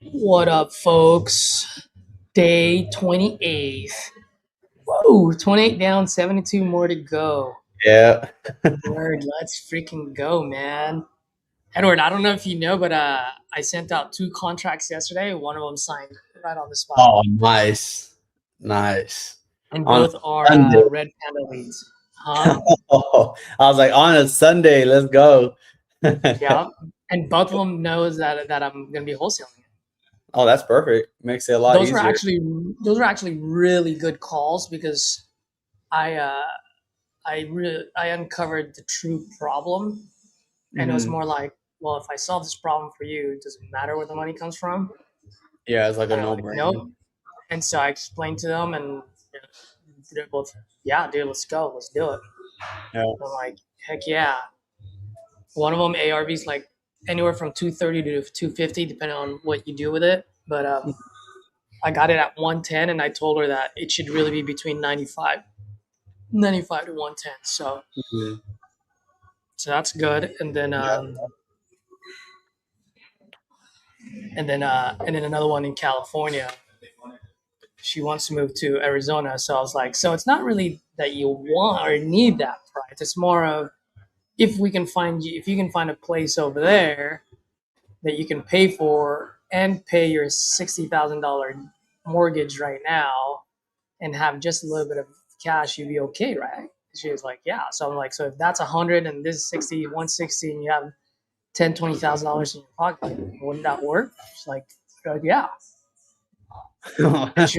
What up, folks? Day 28th. Whoa, 28 down, 72 more to go. Yeah. Word, let's freaking go, man. Edward, I don't know if you know, but I sent out 2 contracts yesterday. One of them signed right on the spot. Oh, nice. Nice. And On a both are Sunday. red panda leads. Huh? Oh, I was like, on a Sunday, let's go. Yeah. And both of them knows that I'm gonna be wholesaling. Oh, that's perfect. Makes it a lot Those were easier. actually those were actually really good calls because I I uncovered the true problem, and it was Hmm. more like, well, if I solve this problem for you, it doesn't matter where the money comes from. Yeah, it's like a And they're like, no-brainer. nope. And so I explained to them, and they're both, yeah, dude, let's go, let's do it. Yeah. I'm like, heck yeah. One of them ARV's like anywhere from 230 to 250, depending on what you do with it. But I got it at 110, and I told her that it should really be between 95 to 110. Mhm. So that's good. Yeah. And then another one in California. She wants to move to Arizona, so I was like, so it's not really that you want or need that price. It's more of if you can find a place over there that you can pay for and pay your $60,000 mortgage right now and have just a little bit of cash, you'd be okay, right? She was like, yeah. So I'm like, so if that's 100 and this is 60, 160, and you have $10,000, $20,000 in your pocket, wouldn't that work? She's like, yeah. And she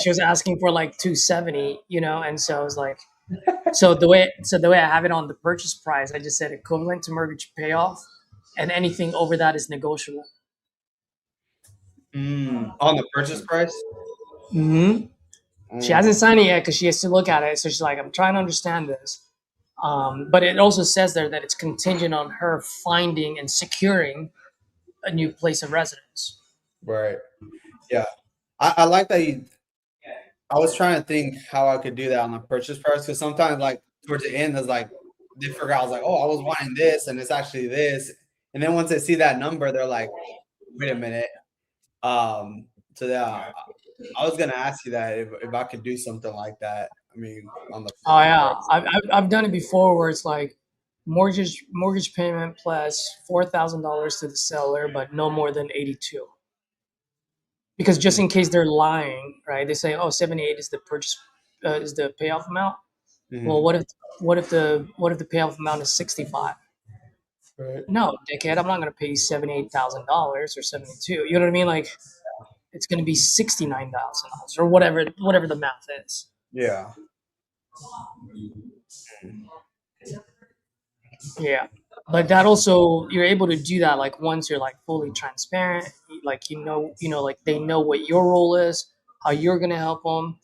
was asking for like 270, and so I was like, so the way I have it on the purchase price, I just said equivalent to mortgage payoff, and anything over that is negotiable. On the purchase price? Hmm. She Mm. hasn't signed it yet because she has to look at it. So she's like, I'm trying to understand this. But it also says there that it's contingent on her finding and securing a new place of residence. Right. Yeah. I like that I was trying to think how I could do that on the purchase price because sometimes, like, towards the end, it's like they figure out, I was like, oh, I was wanting this and it's actually this. And then once they see that number, they're like, wait a minute. Um, so yeah, I was gonna ask you that if I could do something like that. I mean, on the Oh purchase yeah, price. I've done it before where it's like mortgage payment plus $4,000 to the seller, but no more than 82. Because just in case they're lying, right? They say, oh, 78 is the purchase is the payoff amount. Well, Mm-hmm. what if the payoff amount is 65? Right. No, dickhead, I'm not gonna pay you $78,000 or 72. You know what I mean? Like it's gonna be $69,000 or whatever the math is. Yeah. Yeah. But that also you're able to do that like once you're like fully transparent, like like they know what your role is, how you're gonna help them,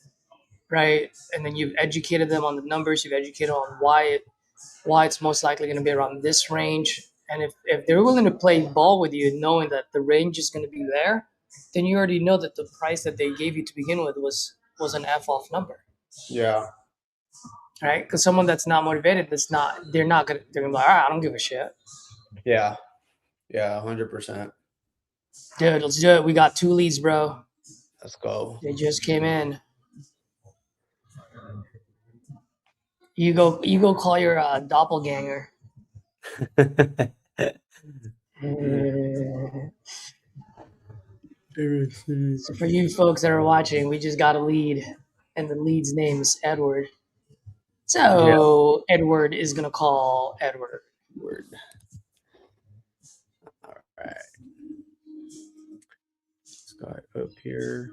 right? And then you've educated them on the numbers, you've educated on why it's most likely going to be around this range. And if they're willing to play ball with you, knowing that the range is going to be there, then you already know that the price that they gave you to begin with was an F off number, Yeah. right? Because someone that's not motivated, they're gonna be like, all right, I don't give a shit, Yeah. Yeah. 100%. dude. Let's do it. We got 2 leads, bro. Let's go. They just came in. You go call your doppelganger. So for you folks that are watching, we just got a lead, and the lead's name is Edward. Yeah. So Edward is gonna call Edward. Word. All right. Let's go up here.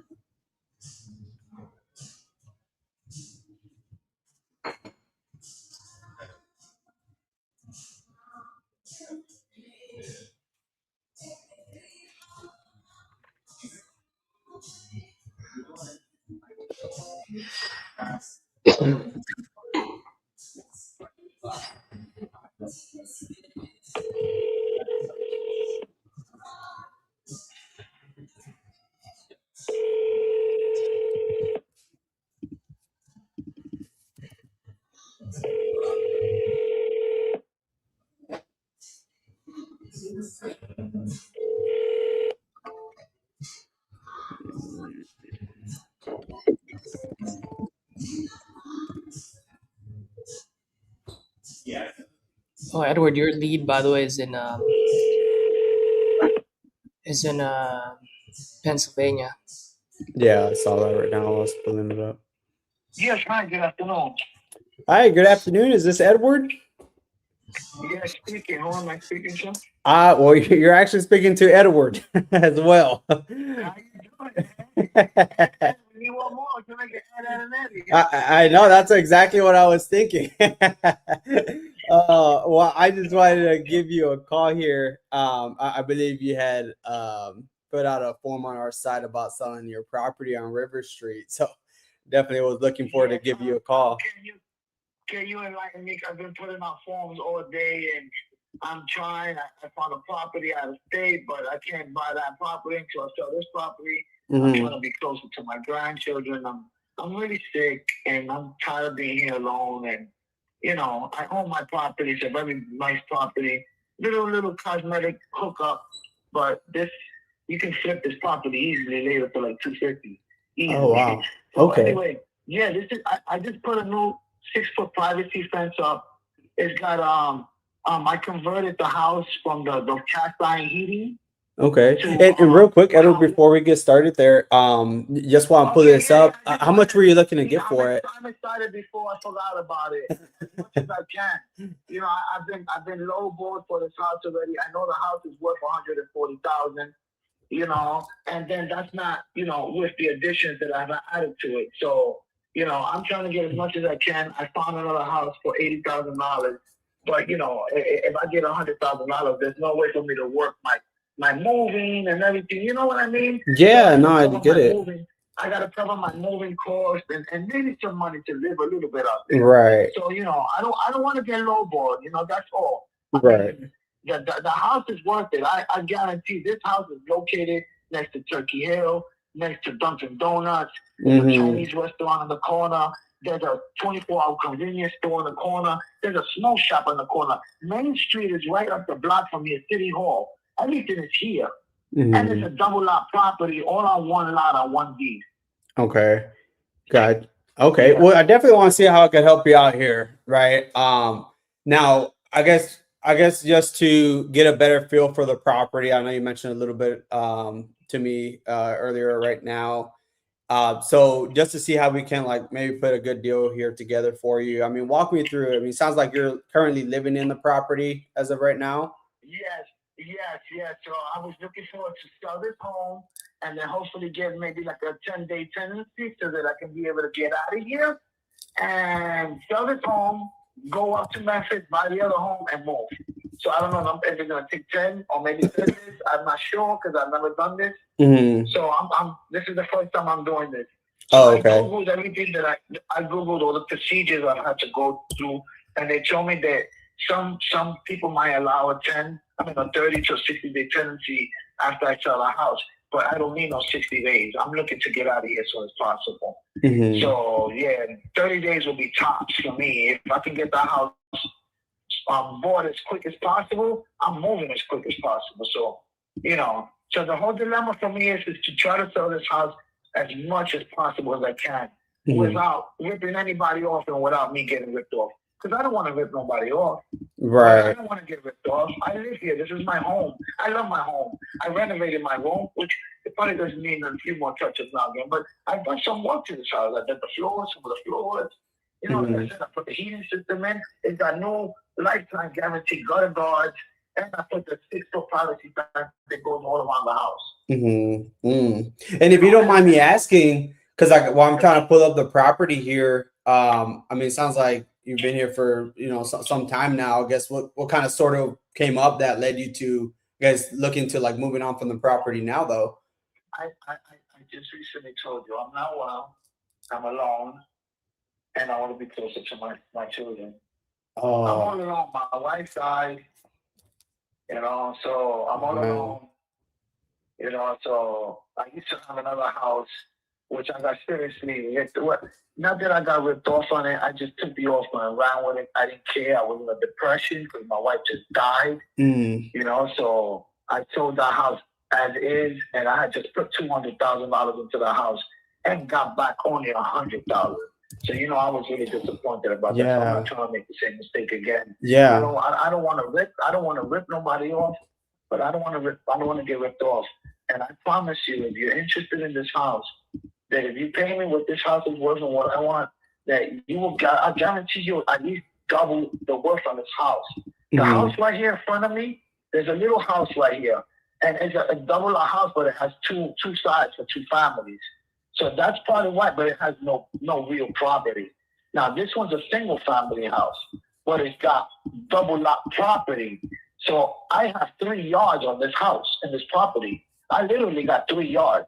Oh, Edward, your lead, by the way, is in Pennsylvania. Yeah, I saw that right now. I was pulling it up. Yes, hi, good afternoon. Hi, good afternoon. Is this Edward? Yes, speaking. Who am I speaking to? Well, you're actually speaking to Edward as well. How you doing, man? You want more? Can I get that and that? I know that's exactly what I was thinking. Well, I just wanted to give you a call here. I believe you had put out a form on our site about selling your property on River Street. So definitely was looking forward to give you a call. Can you enlighten me? I've been putting out forms all day and I'm trying. I found a property out of state, but I can't buy that property until I sell this property. I'm trying to be closer to my grandchildren. I'm really sick and I'm tired of being here alone. And I own my property. It's a very nice property. Little cosmetic hookup, but this you can flip this property easily later for like $250. Easily. Oh wow. So Okay. anyway, yeah, this is I just put a new 6-foot privacy fence up. It's got I converted the house from the cast iron heating. Okay. And real quick, Edward, before we get started there, just want to pull this up. How much were you looking to get for it? I'm excited before I forgot about it. As much as I can. I've been lowballed for this house already. I know the house is worth $140,000. And then that's not, with the additions that I've added to it. So, I'm trying to get as much as I can. I found another house for $80,000. But, if I get $100,000, there's no way for me to work my moving and everything. You know what I mean? Yeah, no, I get it. I got to cover my moving costs and maybe some money to live a little bit out there. Right. So, I don't want to get lowballed. That's all. Right. The house is worth it. I guarantee this house is located next to Turkey Hill, next to Dunkin' Donuts. There's a Chinese restaurant in the corner. There's a 24-hour convenience store in the corner. There's a smoke shop in the corner. Main Street is right up the block from here, City Hall. Everything is here. And it's a double lot property, all on one lot on one deed. Okay. Got okay. Well, I definitely want to see how I can help you out here, right? Now I guess just to get a better feel for the property, I know you mentioned a little bit to me earlier right now. So just to see how we can like maybe put a good deal here together for you. I mean, walk me through it. I mean, it sounds like you're currently living in the property as of right now. Yes. So I was looking forward to sell this home and then hopefully get maybe like a 10-day tenancy so that I can be able to get out of here and sell this home, go up to Memphis, buy the other home, and move. So I don't know if it's gonna take 10 or maybe 10 days. I'm not sure because I've never done this. So I'm this is the first time I'm doing this. So I googled everything that I googled all the procedures I had to go through, and they told me that some people might allow a 30 to 60-day tenancy after I sell a house, but I don't need no 60 days. I'm looking to get out of here as soon as possible. So yeah, 30 days will be tops for me. If I can get the house bought as quick as possible, I'm moving as quick as possible. So, so the whole dilemma for me is to try to sell this house as much as possible as I can without ripping anybody off and without me getting ripped off. Because I don't want to rip nobody off. Right. I don't want to get ripped off. I live here. This is my home. I love my home. I renovated my room, which it probably doesn't mean a few more touches now again, but I've done some work to this house. I did the floors, some of the floors. I put the heating system in. It's got no lifetime guarantee gutter guards, and I put the 6-foot privacy fence that goes all around the house. And if you don't mind me asking, because I'm trying to pull up the property here. I mean, it sounds like you've been here for some time now. I guess what kind of sort of came up that led you to looking to like moving on from the property now, though? I just recently told you I'm not well. I'm alone. And I want to be closer to my children. Oh. I'm all alone. My wife died, so I'm all alone. So I used to have another house, which I got seriously ripped. Not that I got ripped off on it. I just took the offer and ran with it. I didn't care. I was in a depression because my wife just died. So I sold that house as is, and I had just put $200,000 into the house and got back only $100,000. So I was really disappointed about that. So I'm not trying to make the same mistake again. Yeah. I don't want to rip nobody off, but I don't want to get ripped off. And I promise you, if you're interested in this house, that if you pay me what this house is worth and what I want, that I guarantee you at least double the worth on this house. The house right here in front of me, there's a little house right here. And it's a double house, but it has two sides for two families. So that's probably why, but it has no real property. Now, this one's a single family house, but it's got double lot property. So I have 3 yards on this house and this property. I literally got 3 yards.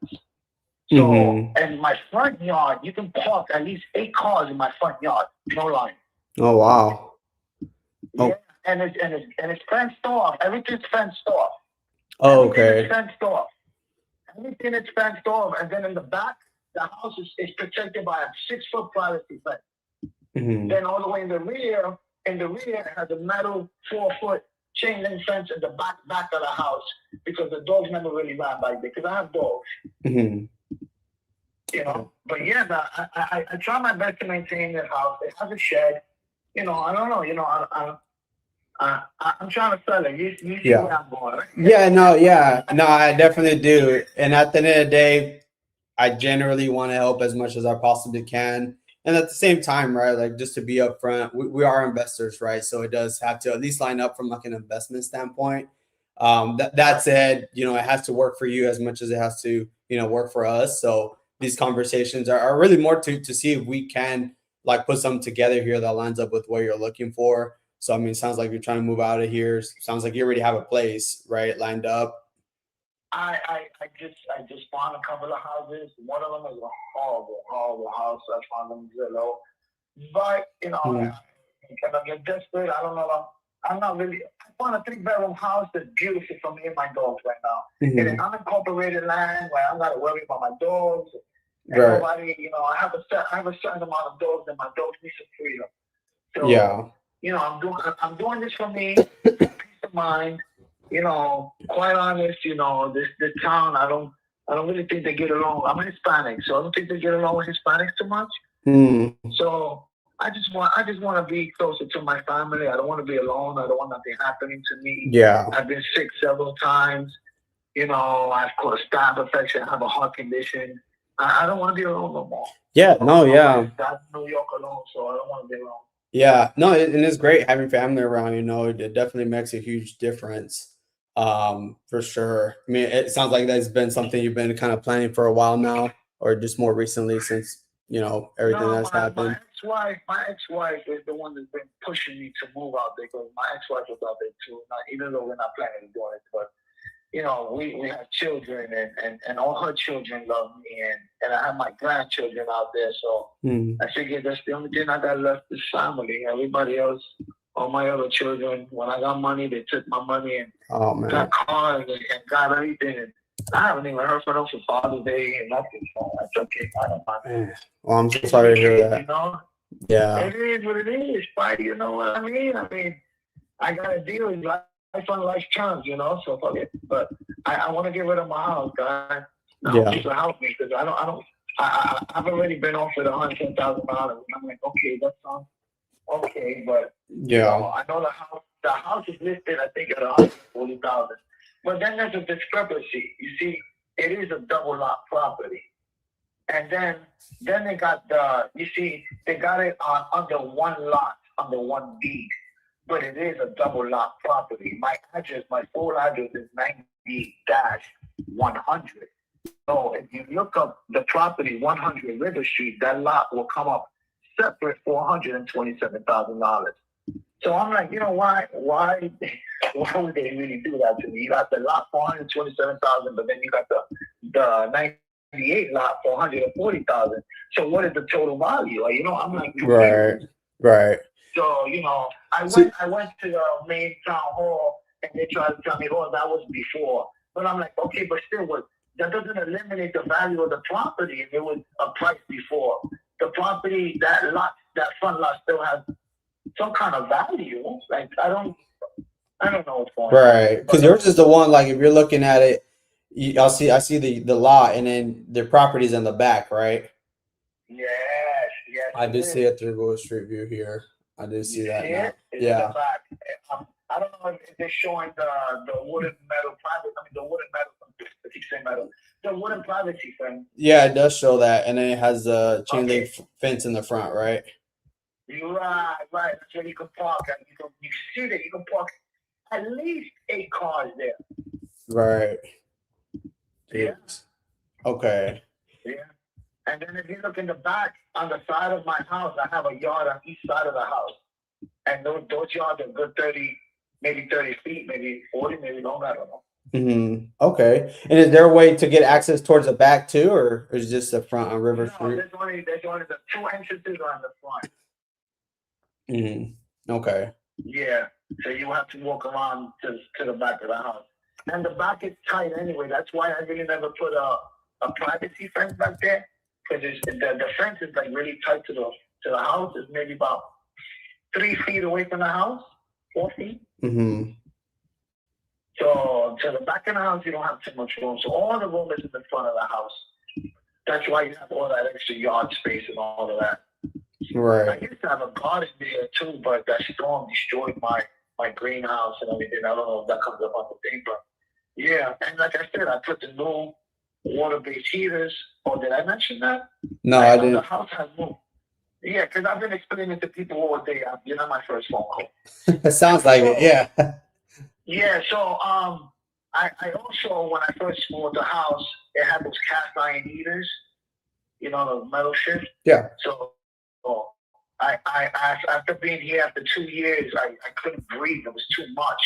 So, and my front yard, you can park at least 8 cars in my front yard. No line. Oh, wow. Yeah, and it's fenced off. Everything's fenced off. Oh, okay. Everything is fenced off. Everything is fenced off. And then in the back, the house is protected by a 6-foot privacy fence. Then all the way in the rear, it has a metal 4-foot chain link fence in the back of the house because the dogs never really ran by there because I have dogs. But yeah, I try my best to maintain the house. It has a shed. I don't know. I'm trying to sell it. You see where I'm going, right? No, I definitely do. And at the end of the day, I generally want to help as much as I possibly can. And at the same time, right, like just to be upfront, we are investors, right? So it does have to at least line up from like an investment standpoint. That said, it has to work for you as much as it has to, work for us. So these conversations are really more to see if we can like put something together here that lines up with what you're looking for. So, I mean, it sounds like you're trying to move out of here. Sounds like you already have a place, right, lined up. I just found a couple of houses. One of them is a horrible house. I found them Zillow. But, because I get desperate, I don't know. I'm not really. I found a 3-bedroom house that's beautiful for me and my dogs right now. In an unincorporated land where I'm not worried about my dogs. And nobody, I have a certain amount of dogs, and my dogs need some freedom. So, I'm doing this for me, peace of mind. Quite honest, this town, I don't really think they get along. I'm Hispanic, so I don't think they get along with Hispanics too much. So I just want to be closer to my family. I don't want to be alone. I don't want nothing happening to me. Yeah. I've been sick several times. I've caught a staph infection. I have a heart condition. I don't want to be alone no more. Yeah, no, yeah. I'm in New York alone, so I don't want to be alone. Yeah, no, and it's great having family around, it definitely makes a huge difference. For sure. I mean, it sounds like that's been something you've been kind of planning for a while now, or just more recently since, everything that's happened. My ex-wife is the one that's been pushing me to move out there because my ex-wife was out there too. Even though we're not planning on doing it, but we have children and all her children love me and I have my grandchildren out there. So I figured that's the only thing I got left is family. Everybody else, all my other children, when I got money, they took my money and got cars and got everything. And I haven't even heard from them for Father's Day and nothing. So that's okay. I don't mind. Well, I'm so sorry to hear that. Yeah. It is what it is, but you know what I mean? I got to deal with life on life terms, so fuck it. But I want to get rid of my house, guys. People help me because I've already been offered $110,000. I'm like, okay, that sounds okay, but I know the house is listed, I think, at $140,000. But then there's a discrepancy. You see, it is a double lot property. And then they got they got it on under one lot, under one deed. But it is a double lot property. My full address is 90-100. So if you look up the property 100 River Street, that lot will come up separate for $127,000. So I'm like, why would they really do that to me? You got the lot for $127,000, but then you got the 98 lot for $140,000. So what is the total value? I'm like, right. So I went to the main town hall and they tried to tell me, oh, that was before. But I'm like, okay, but still, that doesn't eliminate the value of the property if it was a price before. The property, that front lot still has some kind of value. Like I don't know. Right, because yours is the one. Like if you're looking at it, I see the lot, and then the property's in the back, right? Yes. I do see it through Google Street View here. I do see that now. It's in the back. I don't know if they're showing the wooden metal private. I mean, the wooden metal. I keep saying metal. The wooden privacy thing. Yeah, it does show that, and then it has the chain link fence in the front, right? Right. That's where you can park. And you see that you can park at least 8 cars there. Right. Yeah. Okay. Yeah. And then if you look in the back, on the side of my house, I have a yard on each side of the house. And those yards are good 30, maybe 30 feet, maybe 40, maybe longer, I don't know. Mm-hmm. Okay. And is there a way to get access towards the back too, or is just the front on River Street? There's only the 2 entrances on the front. Mm-hmm. Okay. Yeah. So you have to walk around to the back of the house. And the back is tight anyway. That's why I really never put a privacy fence back there. Because the fence is like really tight to the house. It's maybe about 3 feet away from the house, 4 feet. Mm-hmm. So to the back of the house, you don't have too much room. So all the room is in the front of the house. That's why you have all that extra yard space and all of that. Right. I used to have a garden there too, but that storm destroyed my greenhouse and everything. I don't know if that comes up on the thing, but yeah. And like I said, I put the new water-based heaters. Oh, did I mention that? No, I didn't. The house has moved. Yeah, because I've been explaining to people all day. You're not my first phone call. It sounds like it, yeah. Yeah, so I also, when I first bought the house, it had those cast iron heaters, you know, the metal shit. Yeah. So I after being here after 2 years, I couldn't breathe. It was too much.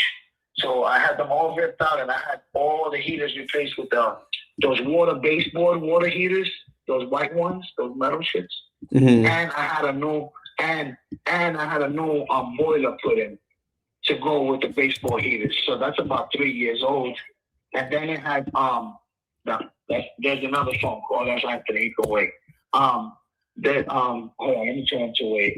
So I had them all ripped out, and I had all the heaters replaced with those baseboard water heaters, those white ones, those metal shits. Mm-hmm. And I had a new boiler put in to go with the baseboard heaters. So that's about 3 years old. And then it had there's another phone call. That's Anthony. Go away. Hold on, let me turn to wait.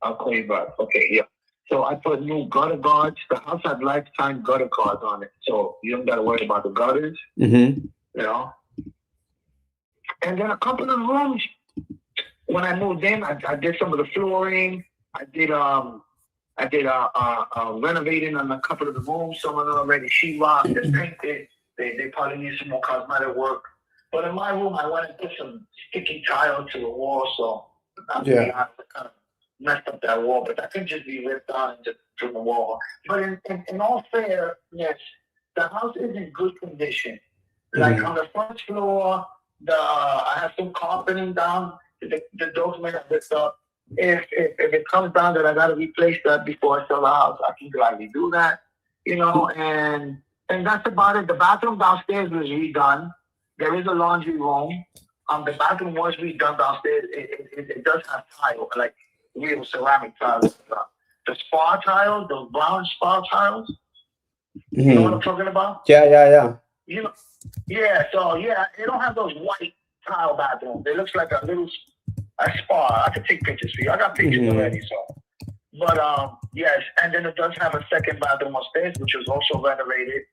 I'll call you back. Okay, yeah. So I put new gutter guards. The house had lifetime gutter guards on it, so you don't got to worry about the gutters. Mm-hmm. You know. And then a couple of rooms. When I moved in, I did some of the flooring. I did renovating on a couple of the rooms. Some of them already sheetrock. They're painted. They probably need some more cosmetic work. But in my room, I went and put some sticky tile to the wall, so I kind of messed up that wall. But that could just be ripped out and just from the wall. But in all fairness, the house is in good condition. Like on the first floor, I have some carpeting down. The doors may have ripped up. If it comes down that I got to replace that before I sell the house, I can gladly do that. You know, and that's about it. The bathroom downstairs was redone. There is a laundry room. The bathroom was redone downstairs. It does have tile, like real ceramic tiles. The spa tiles, those brown spa tiles. You know what I'm talking about? Yeah. You know, yeah. So yeah, they don't have those white tile bathrooms. It looks like a spa. I could take pictures for you. I got pictures already. So, but yes, and then it does have a second bathroom upstairs, which was also renovated.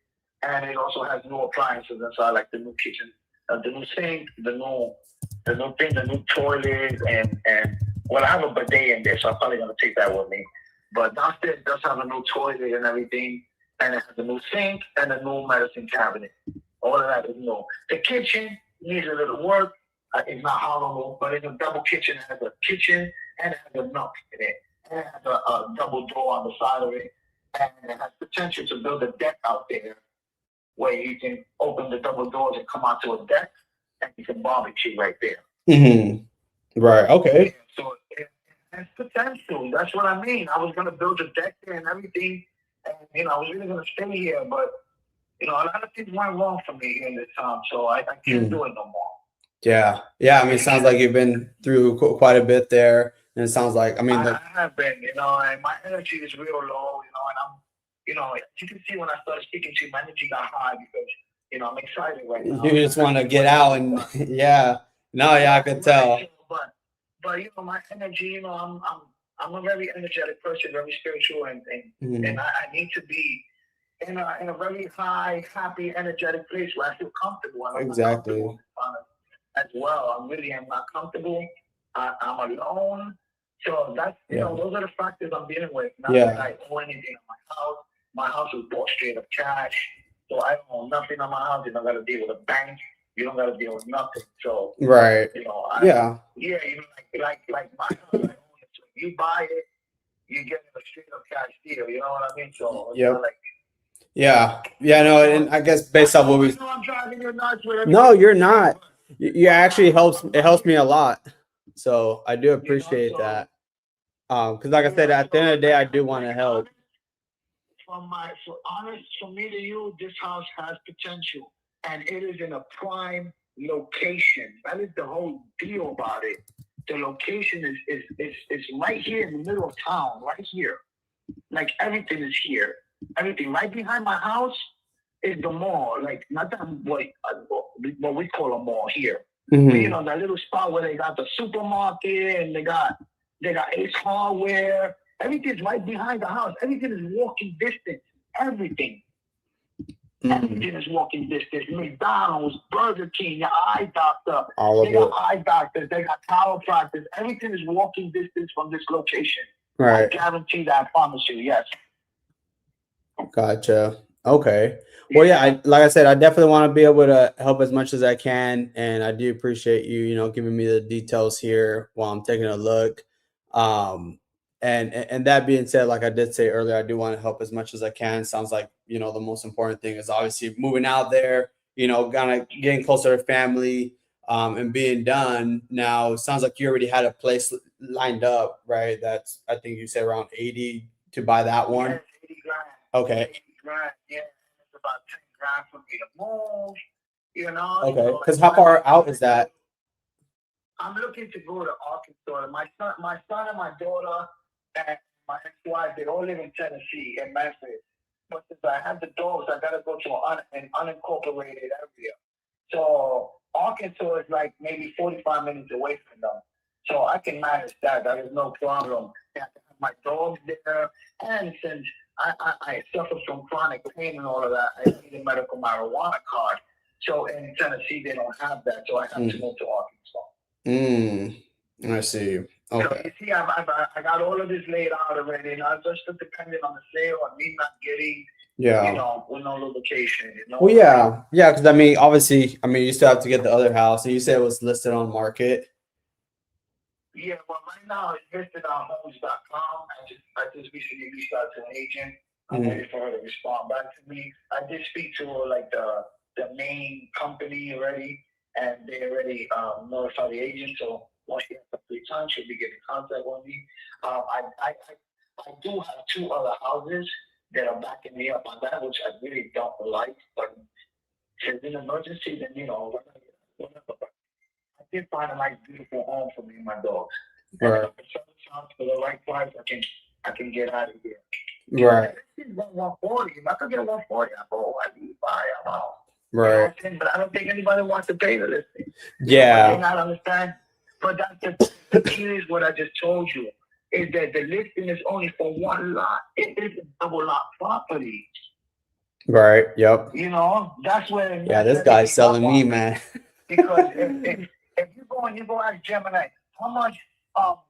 And it also has new appliances inside, like the new kitchen, the new sink, the new toilet, and well, I have a bidet in there, so I'm probably gonna take that with me. But downstairs it does have a new toilet and everything, and it has a new sink and a new medicine cabinet. All of that is new. The kitchen needs a little work. It's not horrible, but it's a double kitchen. It has a kitchen and it has a nook in it, and it has a double door on the side of it, and it has potential to build a deck out there, where you can open the double doors and come onto a deck, and you can barbecue right there. Mm-hmm. Right. Okay. Yeah, so it has potential. That's what I mean. I was gonna build a deck there and everything, and I was really gonna stay here, but a lot of things went wrong for me in this time, so I can't do it no more. Yeah. I mean, it sounds like you've been through quite a bit there, and it sounds like I have been, and my energy is real low, and I'm. You can see when I started speaking to you, my energy got high because, I'm excited right now. You just want to get out and, I could tell. But my energy, I'm a very energetic person, very spiritual, and I need to be in a very high, happy, energetic place where I feel comfortable. Exactly. As well, I really am not comfortable. I'm alone. So that's, those are the factors I'm dealing with. Not Yeah. that I owe anything on my house. My house was bought straight up cash. So I don't owe nothing on my house. You don't got to deal with a bank. You don't got to deal with nothing. So, Right. Yeah. Yeah, like my house, I own it. So you buy it, you get a straight up cash deal. You know what I mean? So it's Yep. not like, Yeah. No, and I guess based off what we. I'm driving you nuts with No, everything you're you say, not. but You actually helps me a lot. So I do appreciate so that. Because like I said, at the end of the day, I do want to help. For me to you, this house has potential, and it is in a prime location. That is the whole deal about it. The location is right here in the middle of town, right here. Like everything is here. Everything right behind my house is the mall. Like not that what we call a mall here. Mhm. But, you know, that little spot where they got the supermarket and they got Ace Hardware. Everything's right behind the house. Everything is walking distance. Everything. Everything is walking distance. McDonald's, Burger King, your eye doctor. All of They got it. eye doctors. They got chiropractors. Everything is walking distance from this location. I Right. guarantee that. I promise you. Yes. Gotcha. Okay. Well, yeah, like I said, I definitely want to be able to help as much as I can, and I do appreciate you, giving me the details here while I'm taking a look. And that being said, like I did say earlier, I do want to help as much as I can. Sounds like, the most important thing is obviously moving out there, kind of getting closer to family, and being done. Now, it sounds like you already had a place lined up, right? That's, I think you said around 80 to buy that one. Yes, 80 grand. Okay. 80 grand. Yeah, it's about 10 grand for me to move. Okay. So Because how far out is that? I'm looking to go to Arkansas. My son and my daughter and my ex-wife, they all live in Tennessee, in Memphis. But since I have the dogs, I gotta go to an unincorporated area. So Arkansas is like maybe 45 minutes away from them. So I can manage that. That is no problem. I have my dogs there, and since I suffer from chronic pain and all of that, I need a medical marijuana card. So in Tennessee, they don't have that. So I have to move to Arkansas. I see. Okay. So you see, I got all of this laid out already, and I'm just dependent on the sale and me not getting, with no location. Well, yeah, because obviously, you still have to get the other house, and you said it was listed on market. Yeah, well, right now it's listed on homes.com. I just recently reached out to an agent. I'm waiting for her to respond back to me. I did speak to like the main company already, and they already notified the agent. So once she has some free time, she'll be getting contact with me. I do have 2 other houses that are backing me up on that, which I really don't like. But if it's an emergency, then whatever. I did find a nice, beautiful home for me and my dogs. Right. For the right price, I can get out of here. Right. 140. If I could get a 140, I go. I need buy. I'm out. Right. But I don't think anybody wants to pay the listing. Yeah. They not understand. But that's the key is what I just told you. Is that the listing is only for one lot. It is a double lot property. Right. Yep. That's where. Yeah, this guy's selling me, man. Because if you go ask Gemini how much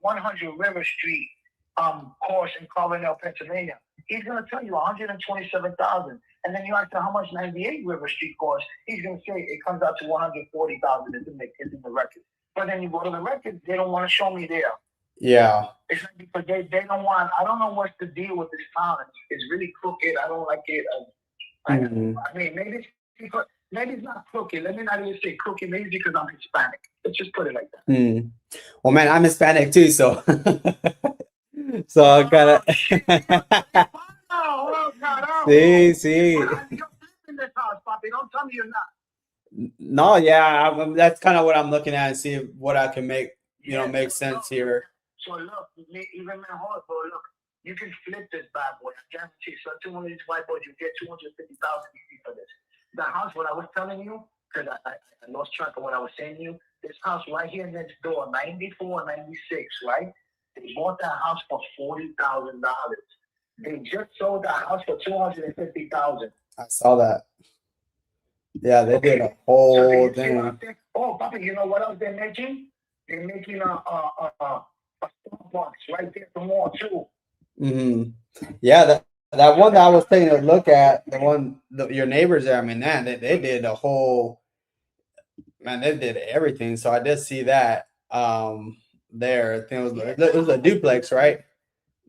100 River Street costs in Carbondale, Pennsylvania, he's gonna tell you $127,000. And then you ask him how much 98 River Street costs, he's gonna say it comes out to $140,000. It's in the record. But then you go to the records, they don't want to show me there. Yeah. It's because they don't want. I don't know what's the deal with this town. It's really crooked. I don't like it. I mean, maybe it's because. Maybe it's not crooked. Let me not even say crooked. Maybe it's because I'm Hispanic. Let's just put it like that. Well, man, I'm Hispanic too, so I gotta. See. You're in this house, Papi. Don't tell me you're not. No, yeah, that's kind of what I'm looking at and see what I can make, make sense here. So look, even mejor, bro. Look, you can flip this bad boy. I guarantee. So to one of these white boys, you get $250,000 easy for this. The house, what I was telling you, because I lost track of what I was saying to you, this house right here next door, 94, 96, right? They bought that house for $40,000. They just sold that house for $250,000. I saw that. Yeah, they did a whole thing. Oh, Papa, you know what else they're making? they're making a Starbucks right there at the mall too. Yeah, that one that I was taking a look at, your neighbors there. I mean, man, they did a whole man. They did everything. So I did see that there. I think it was a duplex, right?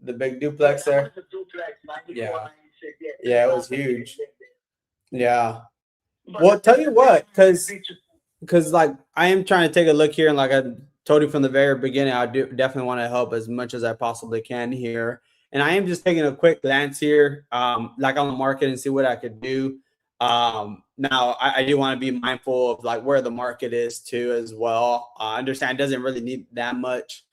The big duplex there. That was a duplex, 94, Yeah. 96, Yeah, it was huge. Yeah. But Well, tell you what, it's because like I am trying to take a look here, and like I told you from the very beginning, I do definitely want to help as much as I possibly can here. And I am just taking a quick glance here, like on the market and see what I could do. Now I do want to be mindful of like where the market is too as well. I understand it doesn't really need that much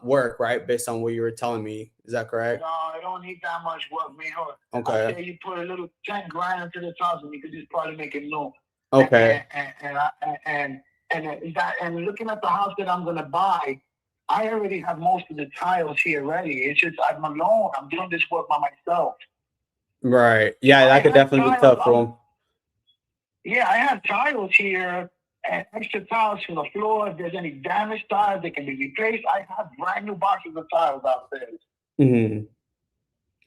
work, right? Based on what you were telling me. Is that correct? No, I don't need that much work, man. Okay. I say you put a little 10 grand into this house and you could just probably make it new. Okay. And looking at the house that I'm gonna buy, I already have most of the tiles here ready. It's just I'm alone. I'm doing this work by myself. Right. Yeah, that could definitely be tough for them. Yeah, I have tiles here and extra tiles for the floor. If there's any damaged tiles, they can be replaced. I have brand new boxes of tiles downstairs.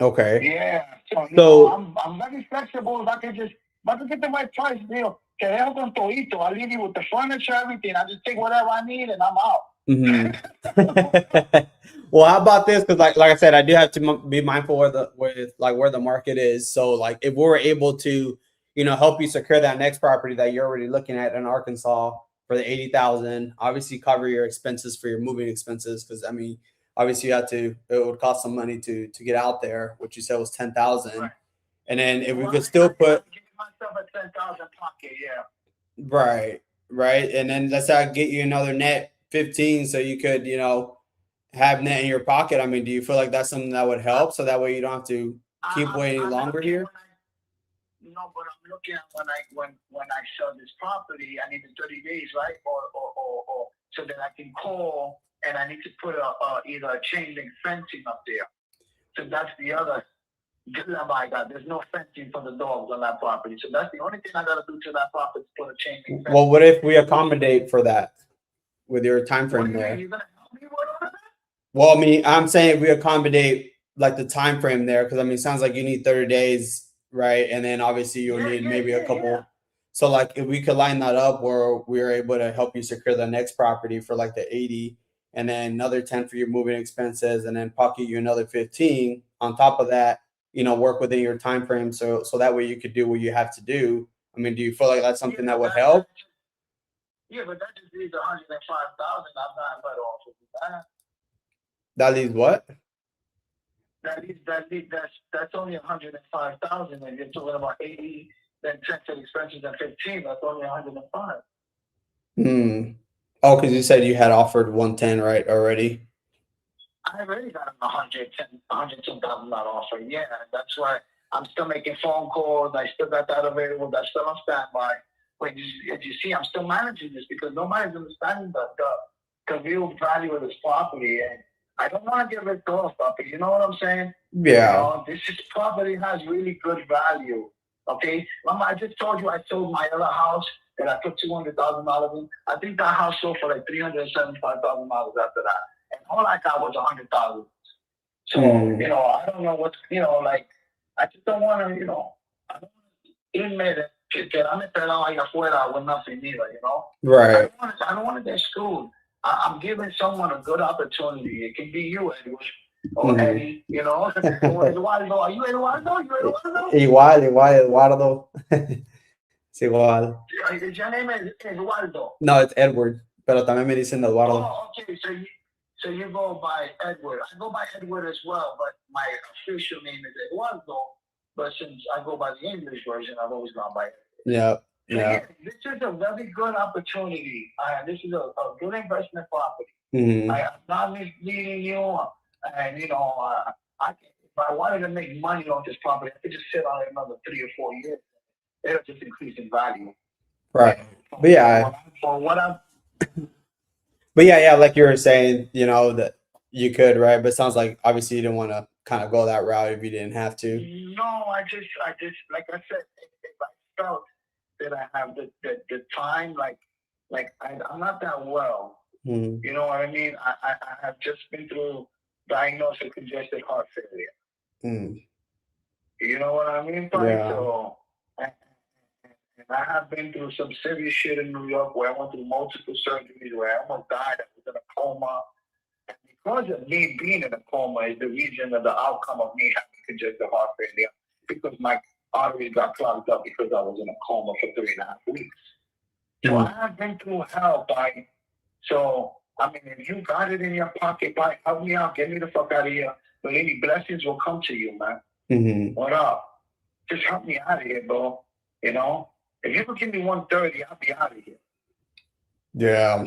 Okay. Yeah. So I'm very flexible. If I can get the right price, que dejo con todito. I leave you with the furniture, everything. I just take whatever I need and I'm out. Well, how about this? Because like I said, I do have to be mindful where the market is. So like if we were able to, help you secure that next property that you're already looking at in Arkansas for the 80,000, obviously cover your expenses for your moving expenses. Because I mean, obviously it would cost some money to get out there, which you said was 10,000. Right. And then if we could still put myself at 10,000 pocket, yeah. Right. And then let's say I get you another net 15 so you could, have net in your pocket. I mean, do you feel like that's something that would help so that way you don't have to keep waiting longer here? No, but I'm looking at when I sell this property, I need the 30 days, right? Or so that I can call and I need to put either a chain link fencing up there. So that's the other dilemma I got. There's no fencing for the dogs on that property. So that's the only thing I gotta do to that property is put a chain link fencing. Well, what if we accommodate for that with your time frame there? You're gonna help me with that? Well, I mean, I'm saying if we accommodate like the time frame there, because I mean, it sounds like you need 30 days, right? And then obviously you'll need maybe a couple. Yeah. So like if we could line that up where we're able to help you secure the next property for like the 80, and then another 10 for your moving expenses, and then pocket you another 15 on top of that, work within your time frame, so that way you could do what you have to do. I mean, do you feel like that's something that would help? Yeah, but that just leaves 105,000. I'm not better off with that. That leaves what? That's only 105,000, and you're talking about 80, then 10 to expenses and 15. That's only 105. Oh, because you said you had offered 110, right, already? I already got $110,000 offer. Yeah, that's why I'm still making phone calls. I still got that available. That's still on standby. But as you see, I'm still managing this because nobody's understanding the real value of this property, and I don't want to get rid of property. You know what I'm saying? Yeah. This property has really good value. Okay, Mama, I just told you I sold my other house that I put $200,000 in. I think that house sold for like $375,000 after that, and all I got was $100,000. So I don't know what's I just don't want to I don't want to admit it. I'm allá afuera with nothing either, Right. I don't want to get screwed. I'm giving someone a good opportunity. It can be you, Edward, or Eddie, or Eduardo. Are you Eduardo? Eduardo. Es igual. Your name is Eduardo. No, it's Edward, pero también me dicen Eduardo. Oh, okay. So you go by Edward. I go by Edward as well, but my official name is Eduardo. But since I go by the English version, I've always gone by Edward. Yeah. This is a very good opportunity. This is a good investment property. I'm not misleading you. And, if I wanted to make money on this property, I could just sit on it another 3 or 4 years. It'll just increase in value. Right. But yeah. But yeah, like you were saying, that you could, right? But it sounds like obviously you didn't want to kind of go that route if you didn't have to. No, I just like I said, if I felt that I have the time, I'm not that well. Mm. You know what I mean? I have just been through diagnosed with congestive heart failure. Mm. You know what I mean? Yeah. So, and I have been through some serious shit in New York where I went through multiple surgeries where I almost died. I was in a coma. And because of me being in a coma is the reason of the outcome of me having congestive heart failure, because my arteries got clogged up because I was in a coma for 3.5 weeks. So I have been through hell, by. So, I mean, if you got it in your pocket, by, help me out, get me the fuck out of here. But any blessings will come to you, man. Mm-hmm. What up? Just help me out of here, bro. You know? If you could give me 130, I'll be out of here. Yeah.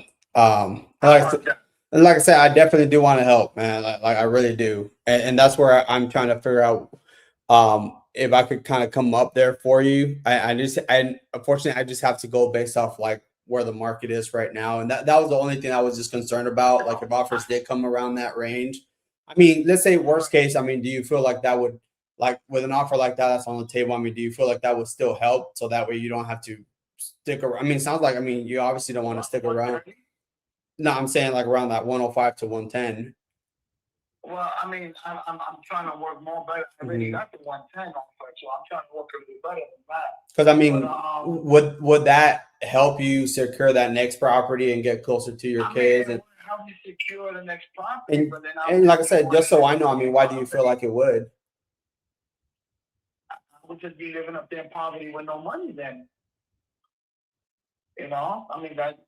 Like I said, I definitely do want to help, man. Like I really do. And that's where I'm trying to figure out if I could kind of come up there for you. I unfortunately I just have to go based off like where the market is right now. And that was the only thing I was just concerned about. Like if offers did come around that range. I mean, let's say worst case, I mean, do you feel like that would, like with an offer like that that's on the table, I mean, do you feel like that would still help so that way you don't have to stick around? I mean, it sounds like, I mean, you obviously don't want to stick around. No, I'm saying like around that 105 to 110. Well, I mean, I'm trying to work more better. I already got the 110 offer, so I'm trying to work a little better than that. Because I mean, would that help you secure that next property and get closer to your kids? And help you secure the next property. And like I said, just so I know, I mean, why do you feel like it would? I would just be living up there in poverty with no money then. You know, I mean, that's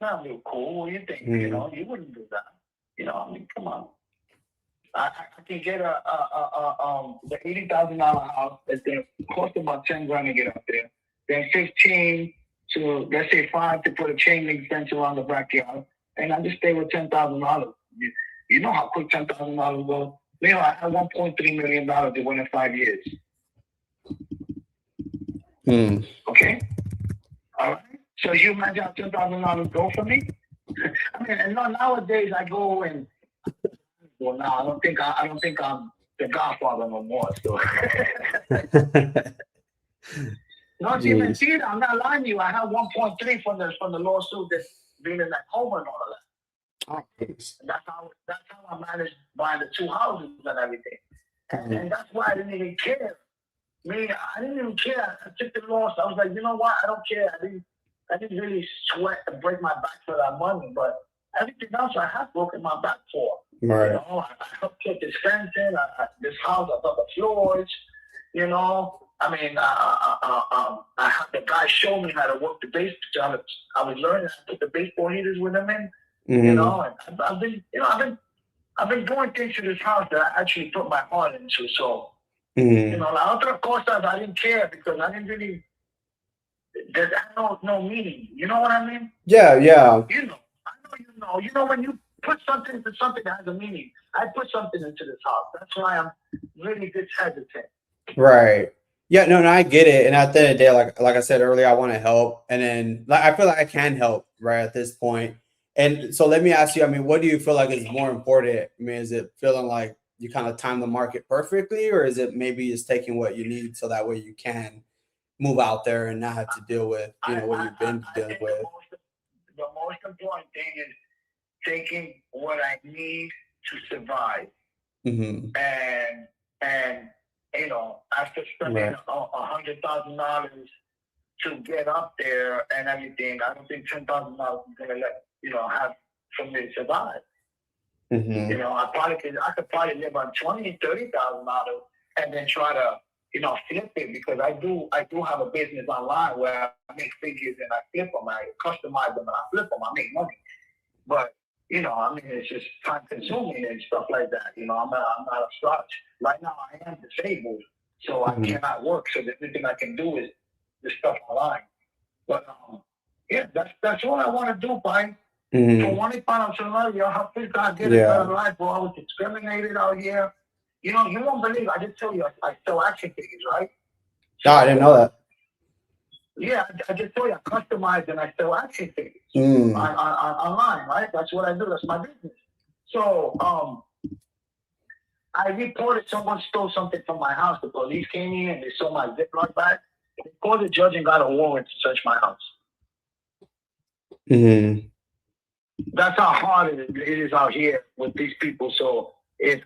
not real cool. What do you think? You know, you wouldn't do that. You know, I mean, come on. I can get the $80,000 house that's there, cost about $10,000 to get up there. Then 15 to, let's say 5 to put a chain link fence around the backyard, and I just stay with $10,000. You know how quick $10,000 go. You know, I have $1.3 million to win in 5 years. Okay. All right. So you imagine how $10,000 go for me? I mean, and nowadays I go and. Well, no, I don't think I'm the Godfather no more. So, no, see, mentira. I'm not lying to you. I have 1.3 from the lawsuit that's being in that coma and all of that. Oh, and that's how I managed buying the 2 houses and everything. And that's why I didn't even care. I didn't even care. I took the loss. I was like, you know what? I don't care. I didn't really sweat and break my back for that money, but everything else I have broken my back for. Right. You know, I helped put this fence in. This house, I thought the floors. You know, I mean, I had the guy show me how to work the baseball. I was learning how to put the baseball heaters with them in. You know, and I've been doing things to this house that I actually put my heart into. So, you know, la otra cosas I didn't care because I didn't really. That had no meaning. You know what I mean? Yeah. You know, I know you know. You know when you put something into something that has a meaning. I put something into this house. That's why I'm really hesitant. Right. Yeah, no, I get it. And at the end of the day, like I said earlier, I want to help. And then like I feel like I can help right at this point. And so let me ask you, I mean, what do you feel like is more important? I mean, is it feeling like you kind of time the market perfectly, or is it maybe just taking what you need so that way you can move out there and not have to deal with, you know, what you've been dealing with? The most important thing is taking what I need to survive. And you know, after spending $100,000 to get up there and everything, I don't think $10,000 is gonna have for me to survive. You know, I could probably live on $20,000-$30,000 and then try to, you know, flip it, because I do have a business online where I make figures and I flip them, I customize them and I flip them, I make money. But you know, I mean, it's just time consuming and stuff like that. You know, I'm not a stretch. Right now, I am disabled, so I cannot work. So the only thing I can do is the stuff online. But yeah, that's all I want to do, Pai. For one thing, yo help this guy get a better life, bro. I was discriminated out here. You know, you won't believe. I just tell you, I sell action figures, right? So, I didn't know that. Yeah, I just told you, I customize and I sell action figures online, right? That's what I do. That's my business. So, I reported someone stole something from my house. The police came in and they saw my Ziploc bag. They called the judge and got a warrant to search my house. That's how hard it is out here with these people. So and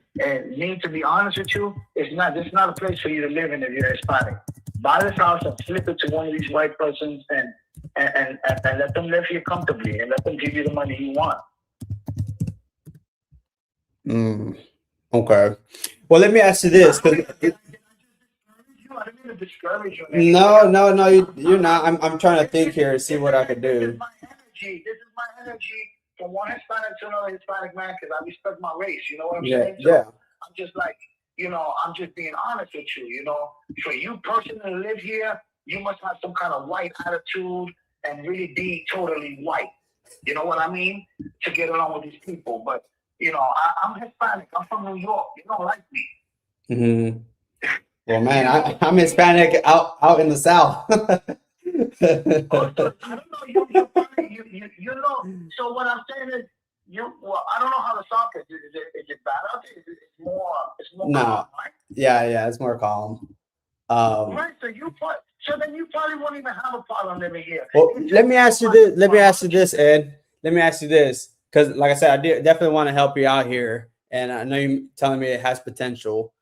me, to be honest with you, this is not a place for you to live in if you're Hispanic. Buy this house and flip it to one of these white persons and let them live here comfortably and let them give you the money you want. Okay. Well, let me ask you this. No, you're not. I'm trying to think here and see what I could do. This is my energy from one Hispanic to another Hispanic man because I respect my race. You know what I'm saying? So Yeah. I'm just like, I'm just being honest with you. For you personally to live here, you must have some kind of white attitude and really be totally white. You know what I mean? To get along with these people. But, I'm Hispanic. I'm from New York. You don't like me. Mm-hmm. Well, man, I'm Hispanic out in the South. I don't know. You know. So what I'm saying is, I don't know how the South is. Is it bad out there? It's more No. calm, right? Yeah, it's more calm. Right. So then you probably won't even have a problem living here. Well, let me ask you this, Ed. Let me ask you this, because like I said, I definitely want to help you out here, and I know you're telling me it has potential,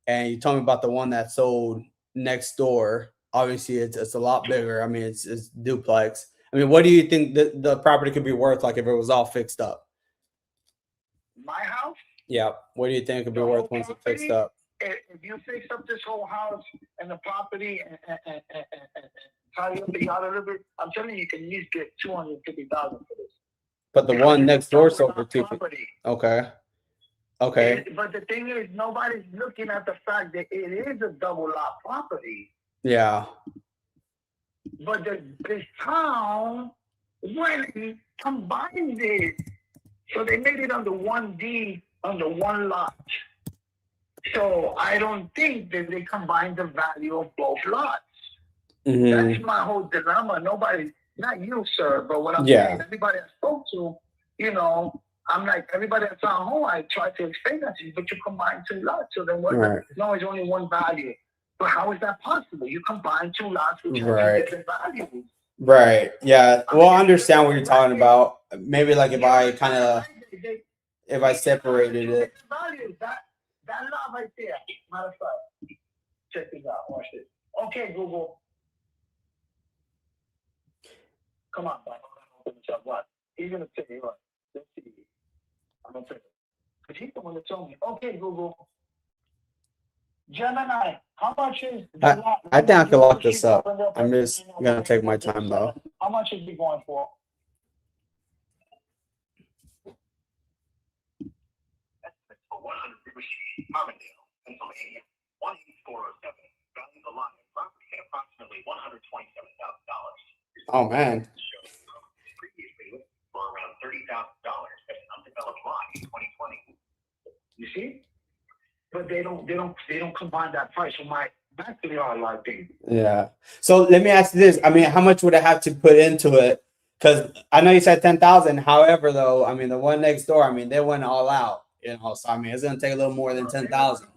and you told me about the one that sold next door. Obviously, it's a lot bigger. I mean, it's duplex. I mean, what do you think the property could be worth, like if it was all fixed up? My house? Yeah. What do you think it could be worth once it's fixed up? If you fix up this whole house and the property and tidy up the yard a little bit, I'm telling you, you can at least get $250,000 for this. But the one next door sold for $250,000. Okay. But the thing is, nobody's looking at the fact that it is a double lot property. Yeah. But this town really combined it. So they made it under one deed, under one lot. So I don't think that they combined the value of both lots. Mm-hmm. That's my whole dilemma. Nobody, not you, sir, but what I'm saying, everybody I spoke to, I'm like, everybody that's on home, I try to explain that to you, but you combine two lots. So then what? Right. No, it's only one value. But how is that possible? You combine two lots with two different values. Right. Yeah. Well, I understand what you're talking about. Maybe like if I separated it. That lot right there. Matter of fact, check this out. Watch this. Okay, Google. Come on, what? He's gonna tell you what. Let's see. I'm gonna tell you. Because he's the one that told me. Okay, Google. Gemini, how much is the lot? I think I can lock this up. I'm just gonna take my time though. How much is he going for? Armandale, Pennsylvania, 18407. Valued the lot and property at approximately $127,000. Oh man. Previously for around $30,000 as an undeveloped lot in 2020. You see? But they don't combine that price with back to the R thing. Yeah. So let me ask you this. I mean, how much would I have to put into it? Because I know you said 10,000. However, though, I mean, the one next door, I mean, they went all out. So I mean, it's gonna take a little more than 10,000.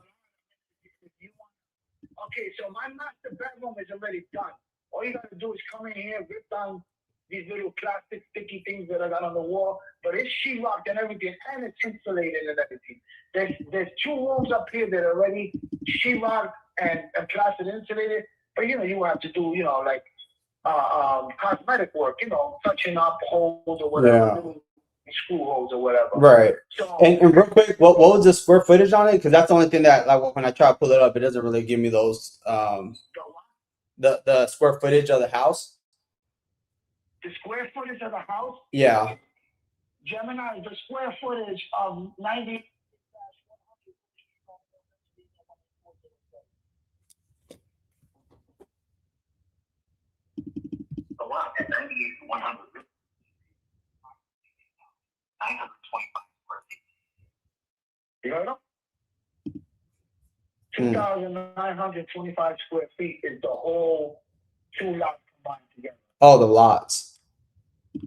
Okay, so my master bedroom is already done. All you gotta do is come in here, rip down these little plastic sticky things that I got on the wall, but it's sheetrock and everything, and it's insulated and everything. There's two rooms up here that are already sheetrock and plastic insulated, but you have to do like cosmetic work, touching up holes or whatever. Yeah. Screw holes or whatever. Right. So, and real quick, what was the square footage on it? Because that's the only thing that, like, when I try to pull it up, it doesn't really give me those the square footage of the house. The square footage of the house? Yeah. Gemini, the square footage of 90. The lot at 98 to 100. 925 square feet. You heard them? 2,925 square feet is the whole two lots combined together. Oh, the lots.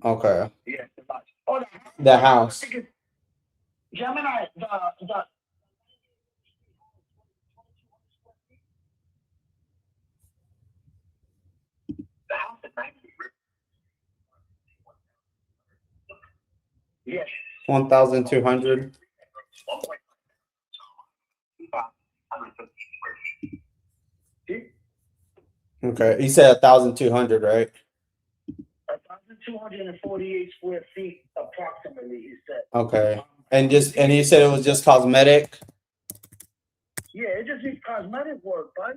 Okay. Yes, the lots. Oh, the house. Gemini, the house at 98. Yes. 1,200. Okay, you said 1,200, right? 1,248 square feet approximately, he said. Okay, and you said it was just cosmetic. Yeah, it just needs cosmetic work, but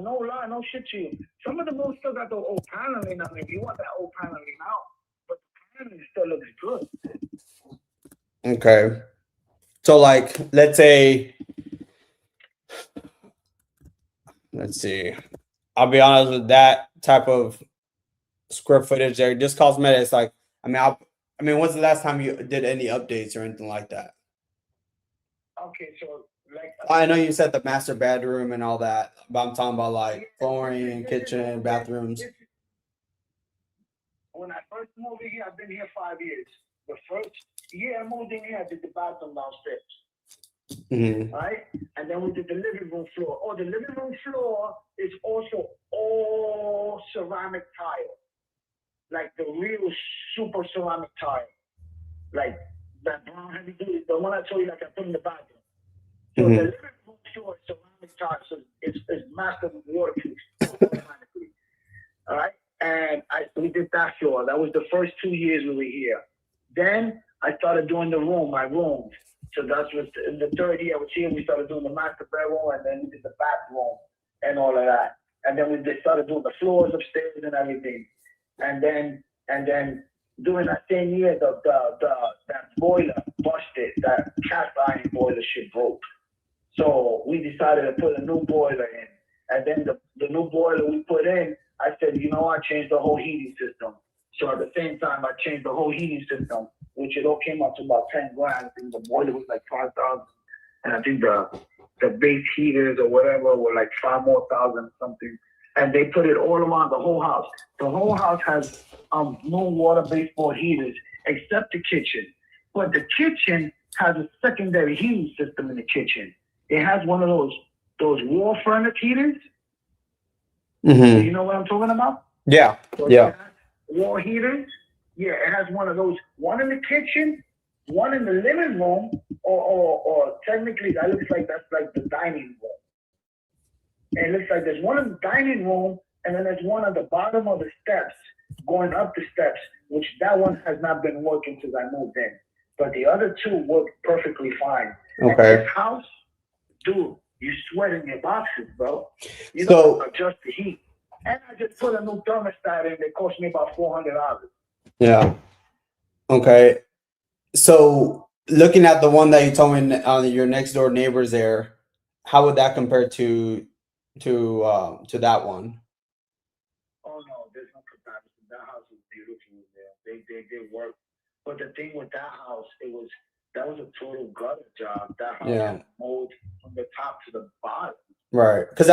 no lie, no shit to you. Some of the rooms still got the old paneling. I mean, if you want that old paneling out, but the paneling still looks good. Okay, so like, let's see. I'll be honest with that type of square footage there, just cosmetics. Like, I mean, when's the last time you did any updates or anything like that? Okay, so like I know you said the master bedroom and all that, but I'm talking about like flooring, kitchen, bathrooms. When I first moved in here, I've been here 5 years. The first year I moved in here, I did the bathroom downstairs. Mm-hmm. Right? And then we did the living room floor. Oh, the living room floor is also all ceramic tile. Like the real super ceramic tile. Like that brown heavy duty, the one I told you like I put in the bathroom. So the living room floor is ceramic tile, so it's massive waterproof automatically. All right? And we did that floor. That was the first 2 years we were here. Then I started doing my rooms. So that was in the third year I was here. We started doing the master bedroom, and then we did the bathroom and all of that. And then we just started doing the floors upstairs and everything. And then during that same year, that boiler busted. That cast iron boiler shit broke. So we decided to put a new boiler in. And then the new boiler we put in, I said, I changed the whole heating system. So at the same time, I changed the whole heating system, which it all came out to about 10 grand. I think the boiler was like 5,000. And I think the base heaters or whatever were like 5,000 more something. And they put it all around the whole house. The whole house has no water baseboard heaters except the kitchen. But the kitchen has a secondary heating system in the kitchen. It has one of those wall furnace heaters. Mm-hmm. You know what I'm talking about? Yeah. So yeah. Wall heaters. Yeah, it has one of those. One in the kitchen, one in the living room, or technically that looks like that's like the dining room. And it looks like there's one in the dining room, and then there's one at the bottom of the steps, going up the steps, which that one has not been working since I moved in. But the other two work perfectly fine. Okay. And this house, dude, you sweat in your boxes, bro. You don't adjust the heat. And I just put a new thermostat in that cost me about $400. Yeah. Okay. So looking at the one that you told me on your next door neighbors there, how would that compare to that one? Oh no, there's no comparison. That house is beautiful. They work. But the thing with that house, that was a total gutter job. That house had mold from the top to the bottom. Right, because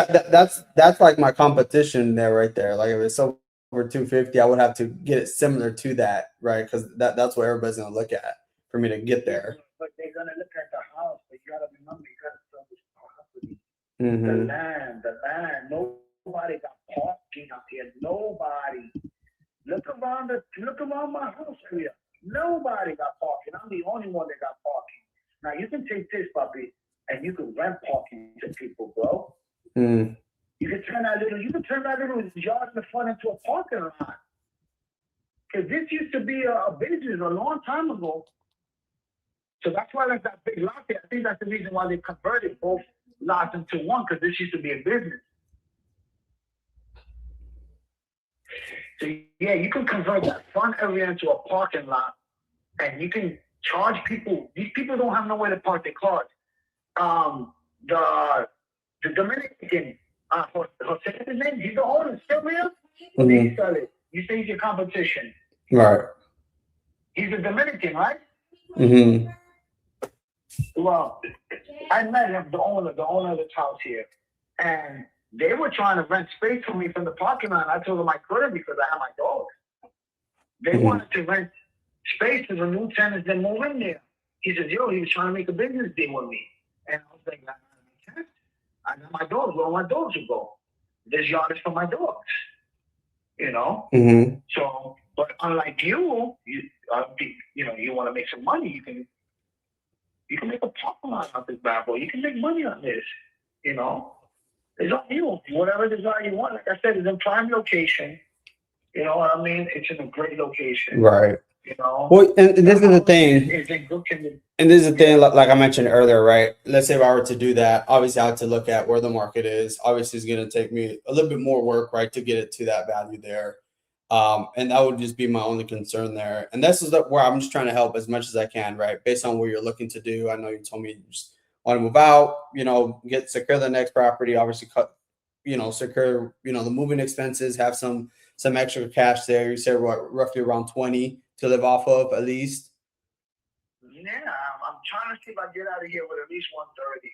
that's like my competition there, right there. Like if it's over 250, I would have to get it similar to that, right? Because that's what everybody's gonna look at for me to get there. But they're gonna look at the house, but you gotta remember, you gotta sell this property. Mm-hmm. The land. Nobody got parking out here. Nobody. Look around my house area. Nobody got parking. I'm the only one that got parking. Now you can take this puppy and you can rent parking to people, bro. Mm. You can turn that little yard in the front into a parking lot. Because this used to be a business a long time ago. So that's why there's that big lot there. I think that's the reason why they converted both lots into one, because this used to be a business. So yeah, you can convert that front area into a parking lot, and you can charge people. These people don't have nowhere to park their cars. The Dominican, Jose, his name, he's the owner, still real? Or did he sell it? You say he's your competition. Right. He's a Dominican, right? Mm-hmm. Well, I met him, the owner of this house here, and they were trying to rent space for me from the parking lot. I told them I couldn't because I have my dogs. They wanted to rent space for the new tenants that move in there. He says, he was trying to make a business deal with me. And I was like, I got my dogs. Where my dogs will go? This yard is for my dogs. Mm-hmm. So But unlike you want to make some money. You can make a profit out of this bad boy. You can make money on this. It's on you. Whatever design you want. Like I said, it's in prime location. You know what I mean? It's in a great location. Right. Well, and this is the thing. It's in good condition. And this is the thing, like I mentioned earlier, right? Let's say if I were to do that, obviously I have to look at where the market is. Obviously, it's going to take me a little bit more work, right, to get it to that value there. And that would just be my only concern there. And this is where I'm just trying to help as much as I can, right? Based on what you're looking to do. I know you told me you just want to move out, secure the next property, obviously secure, the moving expenses, have some extra cash there. You said what, roughly around 20 to live off of at least. Yeah, I'm trying to see if I get out of here with at least 130.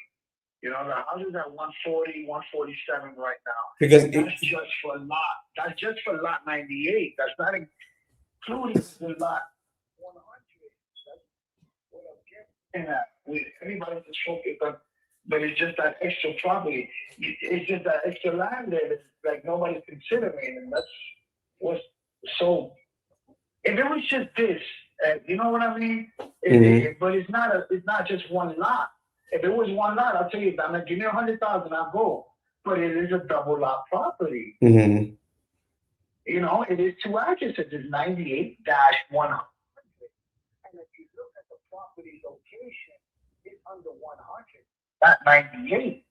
The house is at 140, 147 right now. Because that's just for lot. That's just for lot 98. That's not including the lot 100. That's what I'm getting at. Everybody just focus on, but it's just that extra property. It's just that extra land there that's like nobody's considering, and that's what's so. If it was just this, you know what I mean? But it's not just one lot. If it was one lot, I'll tell you, I'm like, give me 100,000, I'll go. But it is a double lot property. Mm-hmm. It is two addresses. It's 98-100. And if you look at the property location, it's under 100, not 98.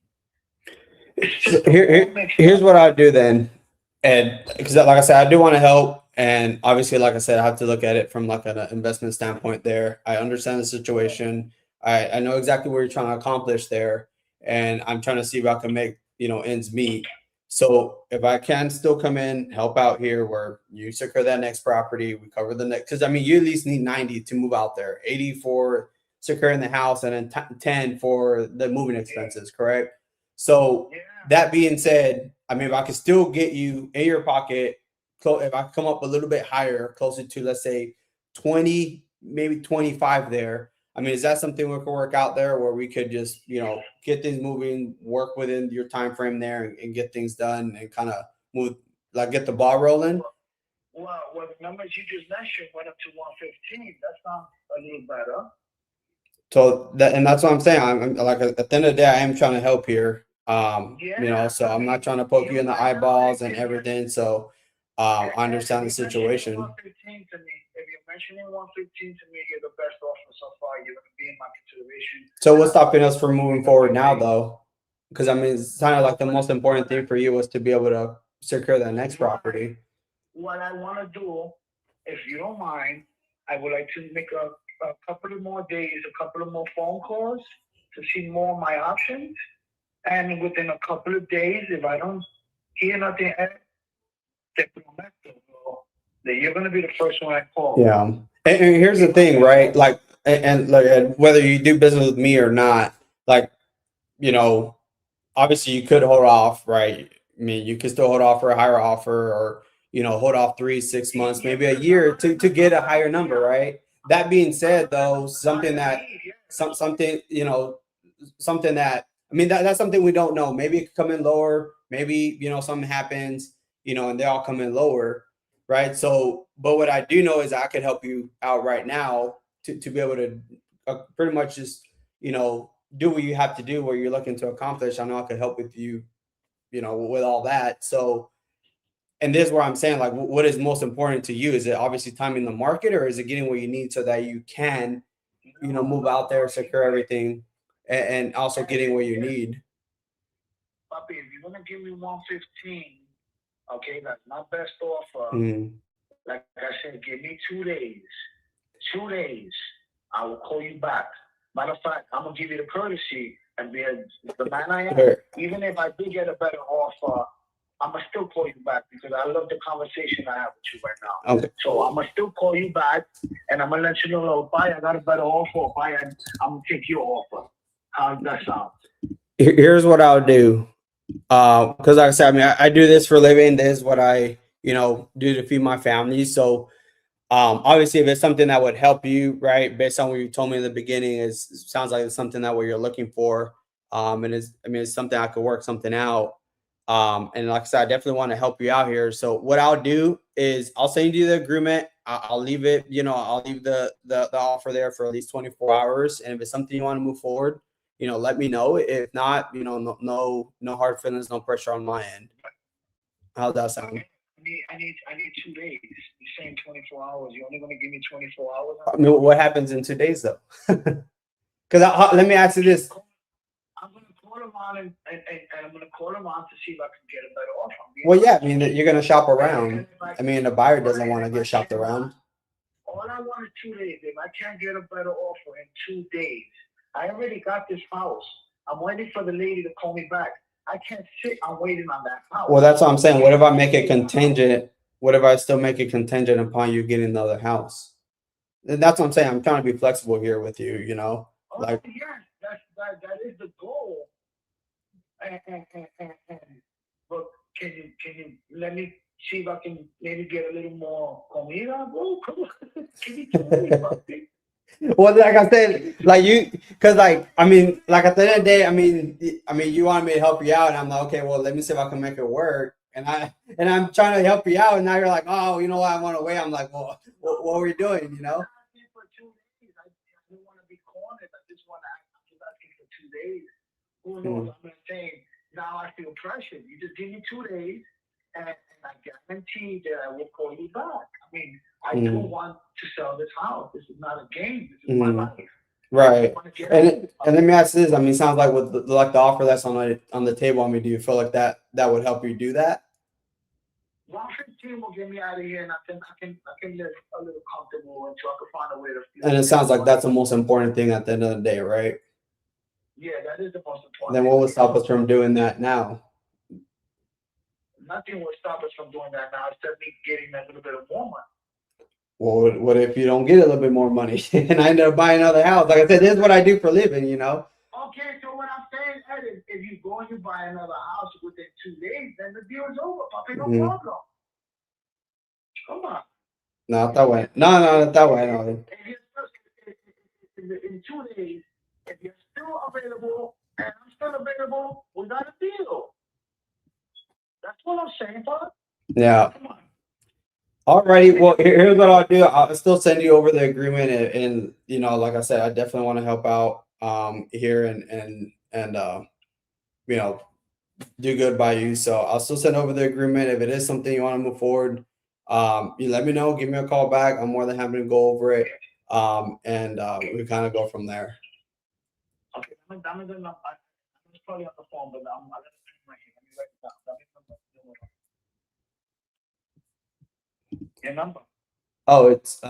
Here's what I'll do then, Ed, because like I said, I do want to help. And obviously, like I said, I have to look at it from like an investment standpoint there. I understand the situation. I know exactly what you're trying to accomplish there. And I'm trying to see if I can make, ends meet. So if I can still come in, help out here where you secure that next property, we cover the next, because you at least need 90 to move out there, 80 for securing the house, and then 10 for the moving expenses, correct? So that being said, if I can still get you in your pocket, if I come up a little bit higher, closer to, let's say 20, maybe 25 there. Is that something we could work out there where we could just, get things moving, work within your time frame there and get things done and kind of move, like get the ball rolling? Well, the numbers you just mentioned went up to 115. That's not a little better. So that's what I'm saying. I'm like, at the end of the day, I am trying to help here. So I'm not trying to poke you in the eyeballs and everything. So I understand the situation. 115 to me. If you're mentioning 115 to me, you're the best offer so far. You're going to be in my consideration. So what's stopping us from moving forward now, though? Because it's kind of like the most important thing for you was to be able to secure that next property. What I want to do, if you don't mind, I would like to make a couple of more days, a couple of more phone calls to see more of my options. And within a couple of days, if I don't hear nothing, then you're going to be the first one I call. Yeah. And here's the thing, right? Like, and like, whether you do business with me or not, like, obviously you could hold off, right? You could still hold off for a higher offer, or, hold off 3-6 months, maybe a year to get a higher number, right? That being said, though, something that, that's something we don't know. Maybe it could come in lower. Maybe, something happens, and they all come in lower. Right. So, but what I do know is I could help you out right now to be able to pretty much just, do what you have to do, what you're looking to accomplish. I know I could help with you, with all that. So, and this is where I'm saying, like, what is most important to you? Is it obviously timing the market, or is it getting what you need so that you can, move out there, secure everything, and also getting what you need? Papi, if you're going to give me 115, okay, that's my best offer. Like I said, give me 2 days. 2 days, I will call you back. Matter of fact, I'm going to give you the courtesy and be the man I am. Sure. Even if I do get a better offer, I'm going to still call you back because I love the conversation I have with you right now. Okay. So I'm going to still call you back and I'm going to let you know, bye, I got a better offer. Bye, I'm going to take your offer. How does that sound? Here's what I'll do. Because like I said, I do this for a living. This is what I, do to feed my family. So, obviously, if it's something that would help you, right, based on what you told me in the beginning, it sounds like it's something that what you're looking for. And it's something I could work something out. And like I said, I definitely want to help you out here. So what I'll do is I'll send you the agreement. I'll leave it, I'll leave the offer there for at least 24 hours. And if it's something you want to move forward, let me know. If not, no hard feelings, no pressure on my end. How's that sound? I need 2 days. You're saying 24 hours. You're only going to give me 24 hours? I mean, what happens in 2 days though? Because let me ask you this. I'm going to call them on and I'm going to call them on to see if I can get a better offer. Well, yeah, I mean, you're going to shop around. I mean, the buyer doesn't want to get shopped around. All I want is 2 days. If I can't get a better offer in 2 days, I already got this house. I'm waiting for the lady to call me back. I can't sit. I'm waiting on that house. Well, that's what I'm saying. What if I make it contingent? What if I still make it contingent upon you getting another house? And that's what I'm saying. I'm trying to be flexible here with you, like. Yes, that is the goal. But can you let me see if I can maybe get a little more comida, bro? Come on, give me 2 days, puppy. Well, like I said, like because I mean, like at the end of the day, I mean, you wanted me to help you out, and I'm like, okay, well, let me see if I can make it work. And I'm trying to help you out, and now you're like, oh, you know what, I want to wait. I'm like, well, what are we doing, For 2 days, I don't want to be cornered. I just want to. I'm just asking for 2 days. Who knows? I'm not saying now I feel pressured. You just give me 2 days, and I guarantee that I will call you back. I mean, I do want to sell this house. This is not a game. This is my life. Right. And let me ask this. I mean, sounds like with the offer that's on the table. I mean, do you feel like that would help you do that? 115 will get me out of here, and I can live a little comfortable until I can find a way to. And it sounds like that's the most important thing at the end of the day, right? Yeah, that is the most important. Then what would stop us from doing that now? Nothing will stop us from doing that now, except me getting a little bit of more money. Well, what if you don't get a little bit more money and I end up buying another house? Like I said, this is what I do for a living, Okay, so what I'm saying, Ed, if you go and you buy another house within 2 days, then the deal is over, puppy. No problem. Come on. No, not that way. No, not that way. No. In 2 days, if you're still available and I'm still available, we got a deal. That's what I'm saying, bud. Yeah. Come on. Alrighty. Well, here's what I'll do. I'll still send you over the agreement, and like I said, I definitely want to help out here and do good by you. So I'll still send over the agreement. If it is something you want to move forward, you let me know. Give me a call back. I'm more than happy to go over it. And we kind of go from there. Okay, I'm probably on the phone, but I'm gonna let me write it down. Your number. Oh, it's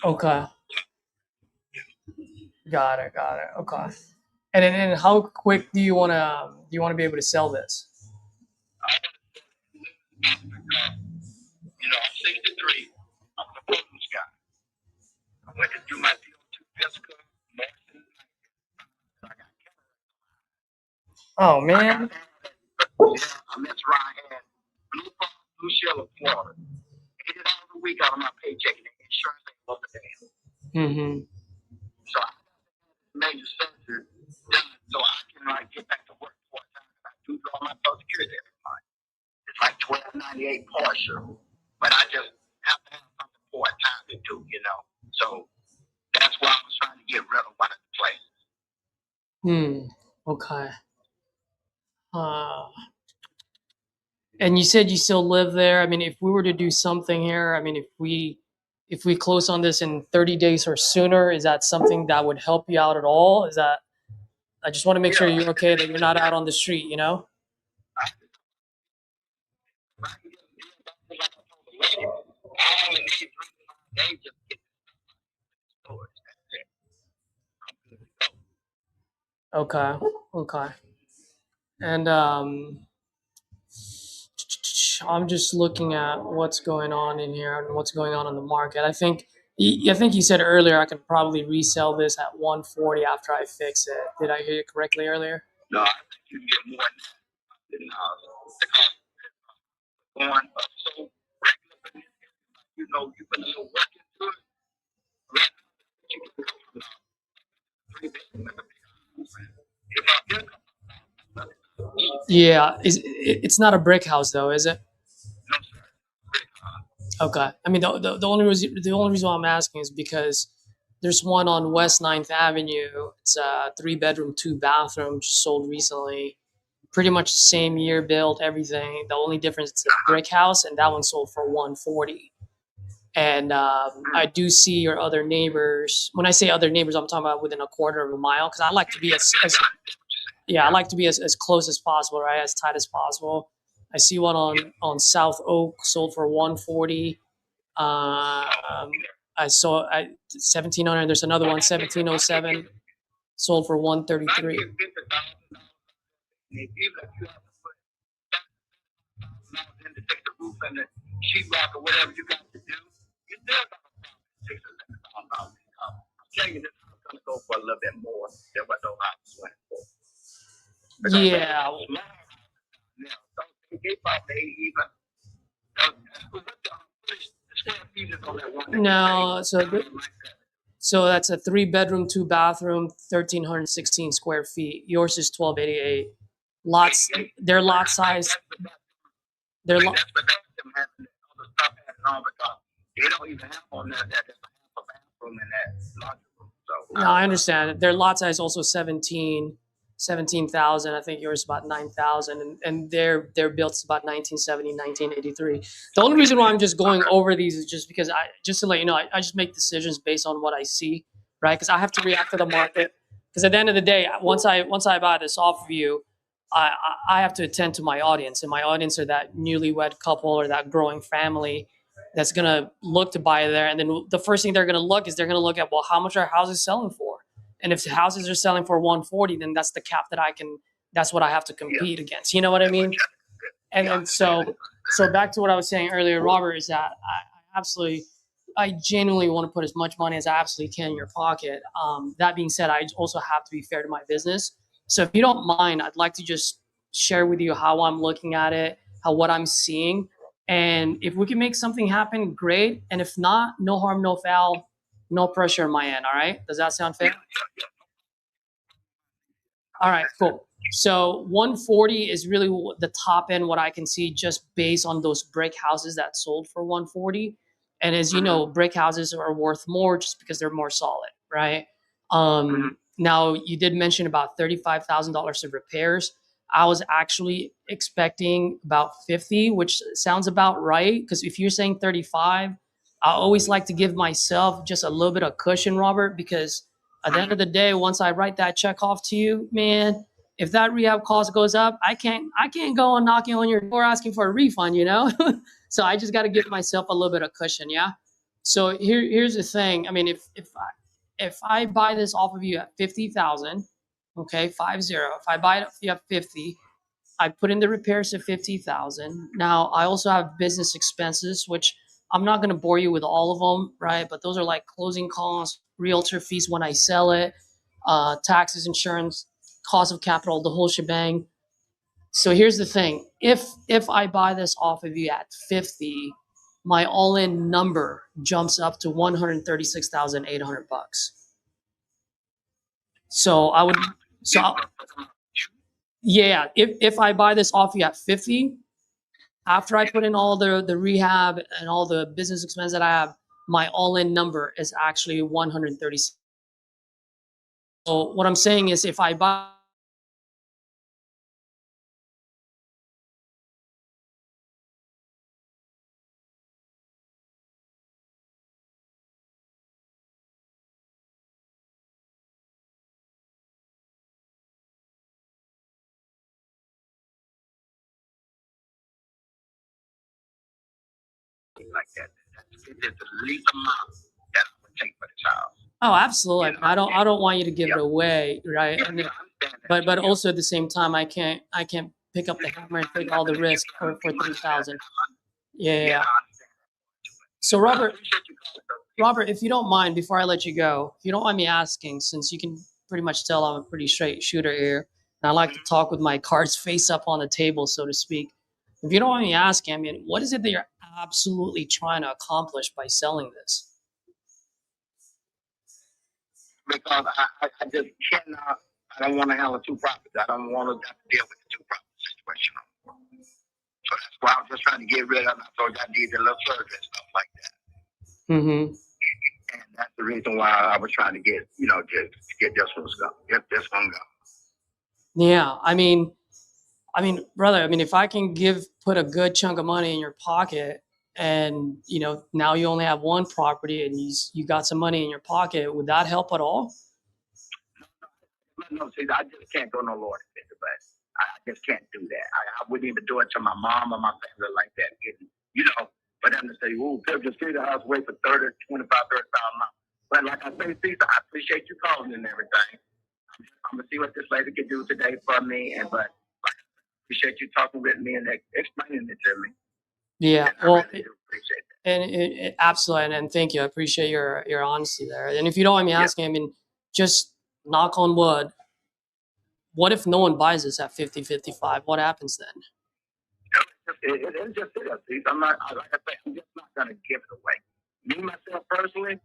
Okay. Got it. Got it. Okay. And how quick do you want to be able to sell this? You know, I'm 63. I'm a performance guy. I went to do my CO2 physical. I got Oh I man. got I messed around and Blue Shell of Florida. $80 a week out of my paycheck and the insurance ain't up a damn. Mm-hmm. So I major surgery done so I can like get back to work full time. I do draw my social security every month. It's like $12.98 partial. But I just have to have something part time to do, you know. So that's why I was trying to get rid of one of the places. Okay. Uh, and you said you still live there. I mean, if we were to do something here, I mean, if we close on this in 30 days or sooner, is that something that would help you out at all? Is that I just want to make sure you're okay, that you're not out on the street, you know? I only need 3 days just to get the storage. Okay. Okay. And I'm just looking at what's going on in here and what's going on in the market. I think you said earlier I could probably resell this at 140 after I fix it. Did I hear you correctly earlier? No, I think you get more than because going up so regular, you know, you put a little work into it. Right? You can go from 3 days. If I get Yeah, it's not a brick house though, is it? no, sir. Okay. I mean, the only reason why I'm asking is because there's one on West Ninth Avenue. It's a 3 bedroom, 2 bathroom, just sold recently. Pretty much the same year built, everything. The only difference is a brick house, and that one sold for 140. And I do see your other neighbors. When I say other neighbors, I'm talking about within a quarter of a mile, because I like to be as yeah, I like to be as close as possible, right? As tight as possible. I see one on South Oak sold for 140. I saw 1700. There's another one 1707 sold for 133. Even if you have to put $1,000 in to take the roof and the sheetrock or whatever you got to do, you still got $6,000. I'm telling you, this is going to go for a little bit more than what those houses went for. Yeah. They probably even the square feet is on that one. No, so that's a 3 bedroom, 2 bathroom, 1,316 square feet. Yours is 1,288. Lots, their lot size, their lot. That's what them having all the stuff added on because they don't even have on that there's a bathroom in that laundry room. So No, I understand. Their lot size also 17,000. I think yours is about 9,000, and their built is about 1970, 1983. The only reason why I'm just going over these is just because just to let you know, I just make decisions based on what I see, right? Because I have to react to the market. Because at the end of the day, once I buy this off of you, I have to attend to my audience, and my audience are that newlywed couple or that growing family that's gonna look to buy there, and then the first thing they're gonna look at, well, how much are houses selling for? And if the houses are selling for 140, then that's the cap that that's what I have to compete against. You know what I mean? And then so back to what I was saying earlier, Robert, is that I genuinely want to put as much money as I absolutely can in your pocket. That being said, I also have to be fair to my business. So if you don't mind, I'd like to just share with you how I'm looking at it, what I'm seeing. And if we can make something happen, great. And if not, no harm, no foul, no pressure on my end. All right. Does that sound fair? All right, cool. So 140 is really the top end, what I can see, just based on those brick houses that sold for 140. And as you know, brick houses are worth more just because they're more solid, right? Now, you did mention about $35,000 of repairs. I was actually expecting about 50, which sounds about right. Because if you're saying 35, I always like to give myself just a little bit of cushion, Robert, because at the end of the day, once I write that check off to you, man, if that rehab cost goes up, I can't go and knocking on your door asking for a refund, you know? So I just got to give myself a little bit of cushion, yeah? So here's the thing. I mean, if I buy this off of you at 50,000, okay, 50. If I buy it off you at 50, I put in the repairs at 50,000. Now I also have business expenses, which I'm not going to bore you with all of them, right? But those are like closing costs, realtor fees when I sell it, taxes, insurance, cost of capital, the whole shebang. So here's the thing: if I buy this off of you at 50, my all-in number jumps up to $136,800. So I would, so yeah, if I buy this off you at 50, after I put in all the rehab and all the business expense that I have, my all-in number is actually 136. So what I'm saying is, if I buy like that. It's the least amount that I would take for the child. Oh, absolutely. I don't want you to give it away, right? Yeah, And yeah, I understand that. but also at the same time, I can't pick up the hammer and take all the risk for 3,000. Yeah. So Robert, if you don't mind, before I let you go, if you don't mind me asking, since you can pretty much tell I'm a pretty straight shooter here, and I like to talk with my cards face up on the table, so to speak. If you don't mind me asking, I mean, what is it that you're absolutely trying to accomplish by selling this? Because I just cannot, I don't want to handle two properties. I don't want to have to deal with the two property situation. So that's why I'm just trying to get rid of it. So I did the little surgery and stuff like that. Mm-hmm. And that's the reason why I was trying to get, just get this one going. Get this one going. Yeah, I mean, brother, I mean, if I can put a good chunk of money in your pocket, and now you only have one property and you got some money in your pocket, would that help at all? No, see, I just can't go no lower than 50, but I just can't do that. I wouldn't even do it to my mom or my family like that. For them to say, "Ooh, just see the house wait for 30, 25, 30,000 dollars." But like I say, Cesar, I appreciate you calling and everything. I'm gonna see what this lady can do today for me, but I appreciate you talking with me and explaining it to me. Yeah, well, I really do appreciate that. And absolutely, and thank you. I appreciate your honesty there. And if you don't mind me asking, I mean, just knock on wood, what if no one buys this at 50, 55? What happens then? It's just it. I'm not, like I say, I'm just not going to give it away. Me, myself, personally,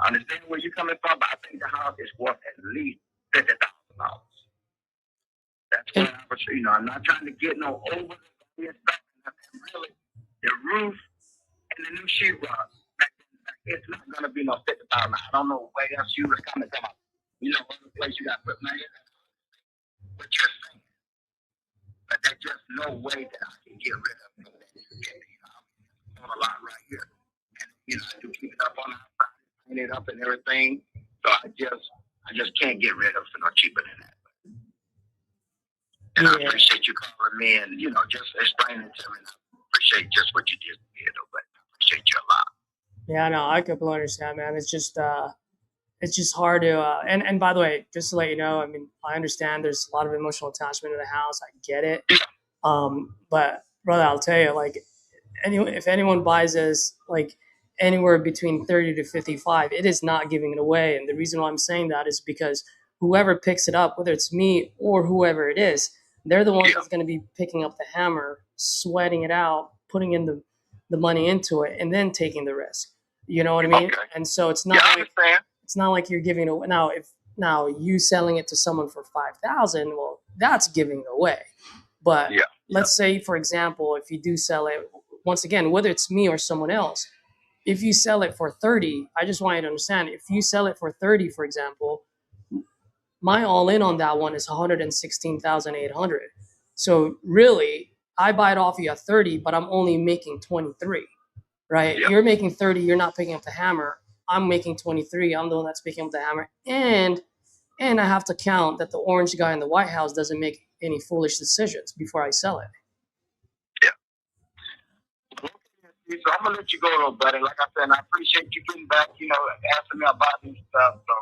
I understand where you're coming from, but I think the house is worth at least $50,000. That's what I was, I'm not trying to get no over the stuff. Really, the roof and the new sheetrock, it's not going to be no $50,000. I don't know where else you was coming from. Other place you got to put money in. What you're saying. But there's just no way that I can get rid of it. On a lot right here. And, I do keep it up on the outside, clean it up and everything. So I just can't get rid of it no cheaper than that. And I appreciate you calling me and, just explaining to me. I appreciate just what you did, but I appreciate you a lot. Yeah, no, I completely understand, man. It's just hard to, and by the way, just to let you know, I mean, I understand there's a lot of emotional attachment to the house. I get it. But brother, I'll tell you, like, if anyone buys this, like anywhere between 30 to 55, it is not giving it away. And the reason why I'm saying that is because whoever picks it up, whether it's me or whoever it is, they're the ones that's going to be picking up the hammer, sweating it out, putting in the money into it, and then taking the risk. You know what I mean? Okay. And so it's not like you're giving it away. Now you selling it to someone for 5,000, well, that's giving it away. But let's say, for example, if you do sell it, once again, whether it's me or someone else, if you sell it for 30, I just want you to understand, if you sell it for 30, for example, my all in on that one is 116,800. So really, I buy it off you at 30, but I'm only making 23, right? Yep. You're making 30, you're not picking up the hammer. I'm making 23, I'm the one that's picking up the hammer. And I have to count that the orange guy in the White House doesn't make any foolish decisions before I sell it. So I'm gonna let you go, though, buddy. Like I said, I appreciate you getting back. Asking me about this stuff. So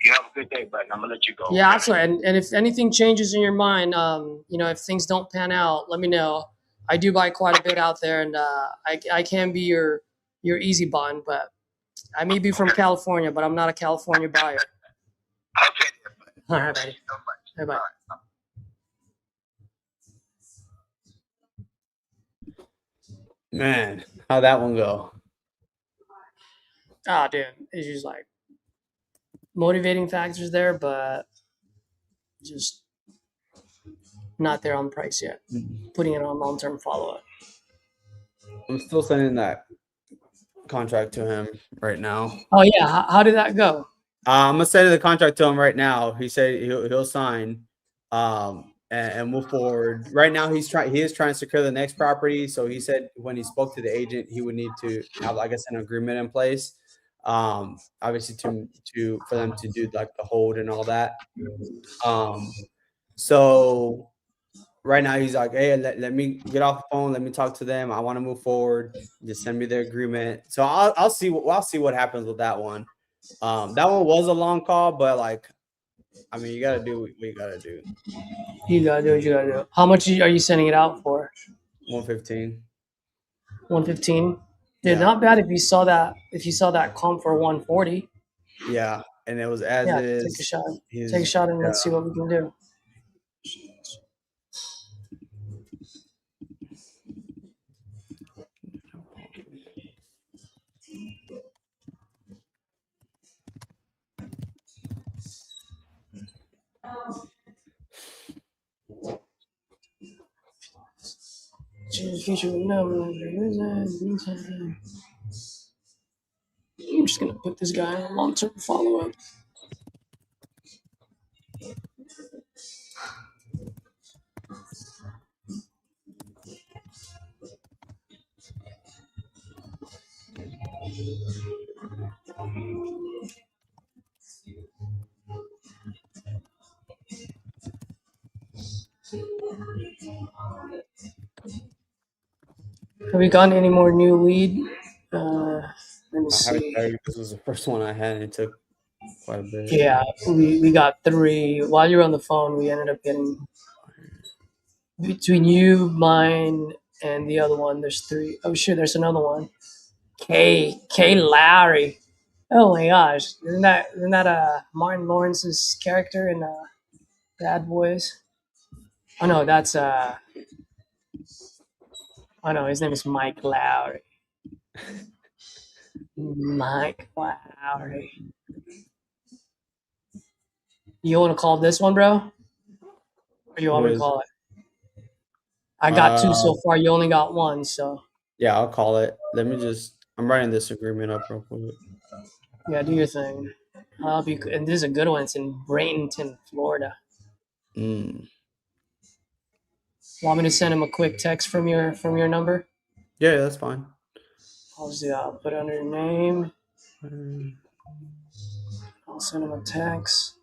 you have a good day, buddy. I'm gonna let you go. Yeah, absolutely. And if anything changes in your mind, if things don't pan out, let me know. I do buy quite a bit out there, and I can be your easy bond, but I may be from California, but I'm not a California buyer. Okay. All right, buddy. Thank you so much. Bye bye. All right. Man, how'd that one go? Ah, dude, it's just like motivating factors there, but just not there on price yet. Putting it on long-term follow-up. I'm still sending that contract to him right now. Oh yeah, how did that go? I'm gonna send the contract to him right now. He said he'll sign, and move forward. Right now, he is trying to secure the next property. So he said when he spoke to the agent, he would need to have, I guess, an agreement in place. Obviously for them to do like the hold and all that. So right now he's like, hey, let me get off the phone. Let me talk to them. I want to move forward. Just send me the agreement. So I'll see what happens with that one. That one was a long call, but like, I mean, you gotta do what you gotta do. You gotta do what you gotta do. How much are you sending it out for? 115. 115. Dude, Yeah. not bad if you saw that. If you saw that comp for 140. Yeah, and it was as Yeah, is. take a shot. Take a shot and let's see what we can do. Choose feature number. I'm just gonna put this guy on long-term follow-up. Have we gotten any more new lead? Let me I haven't see. started because it was the first one I had, and it took quite a bit. Yeah, we got 3. While you were on the phone, we ended up getting between you, mine, and the other one. There's 3. Oh shit, there's another one. K Larry. Oh my gosh, isn't that Martin Lawrence's character in Bad Boys? Oh no, that's oh no, his name is Mike Lowry. Mike Lowry. You want to call this one, bro? Or you want me to call it? I got 2 so far. You only got 1, so. Yeah, I'll call it. I'm writing this agreement up real quick. Yeah, do your thing. I'll be, and this is a good one. It's in Bradenton, Florida. Want me to send him a quick text from your number? Yeah, that's fine. I'll just do that. I'll put it under your name. I'll send him a text.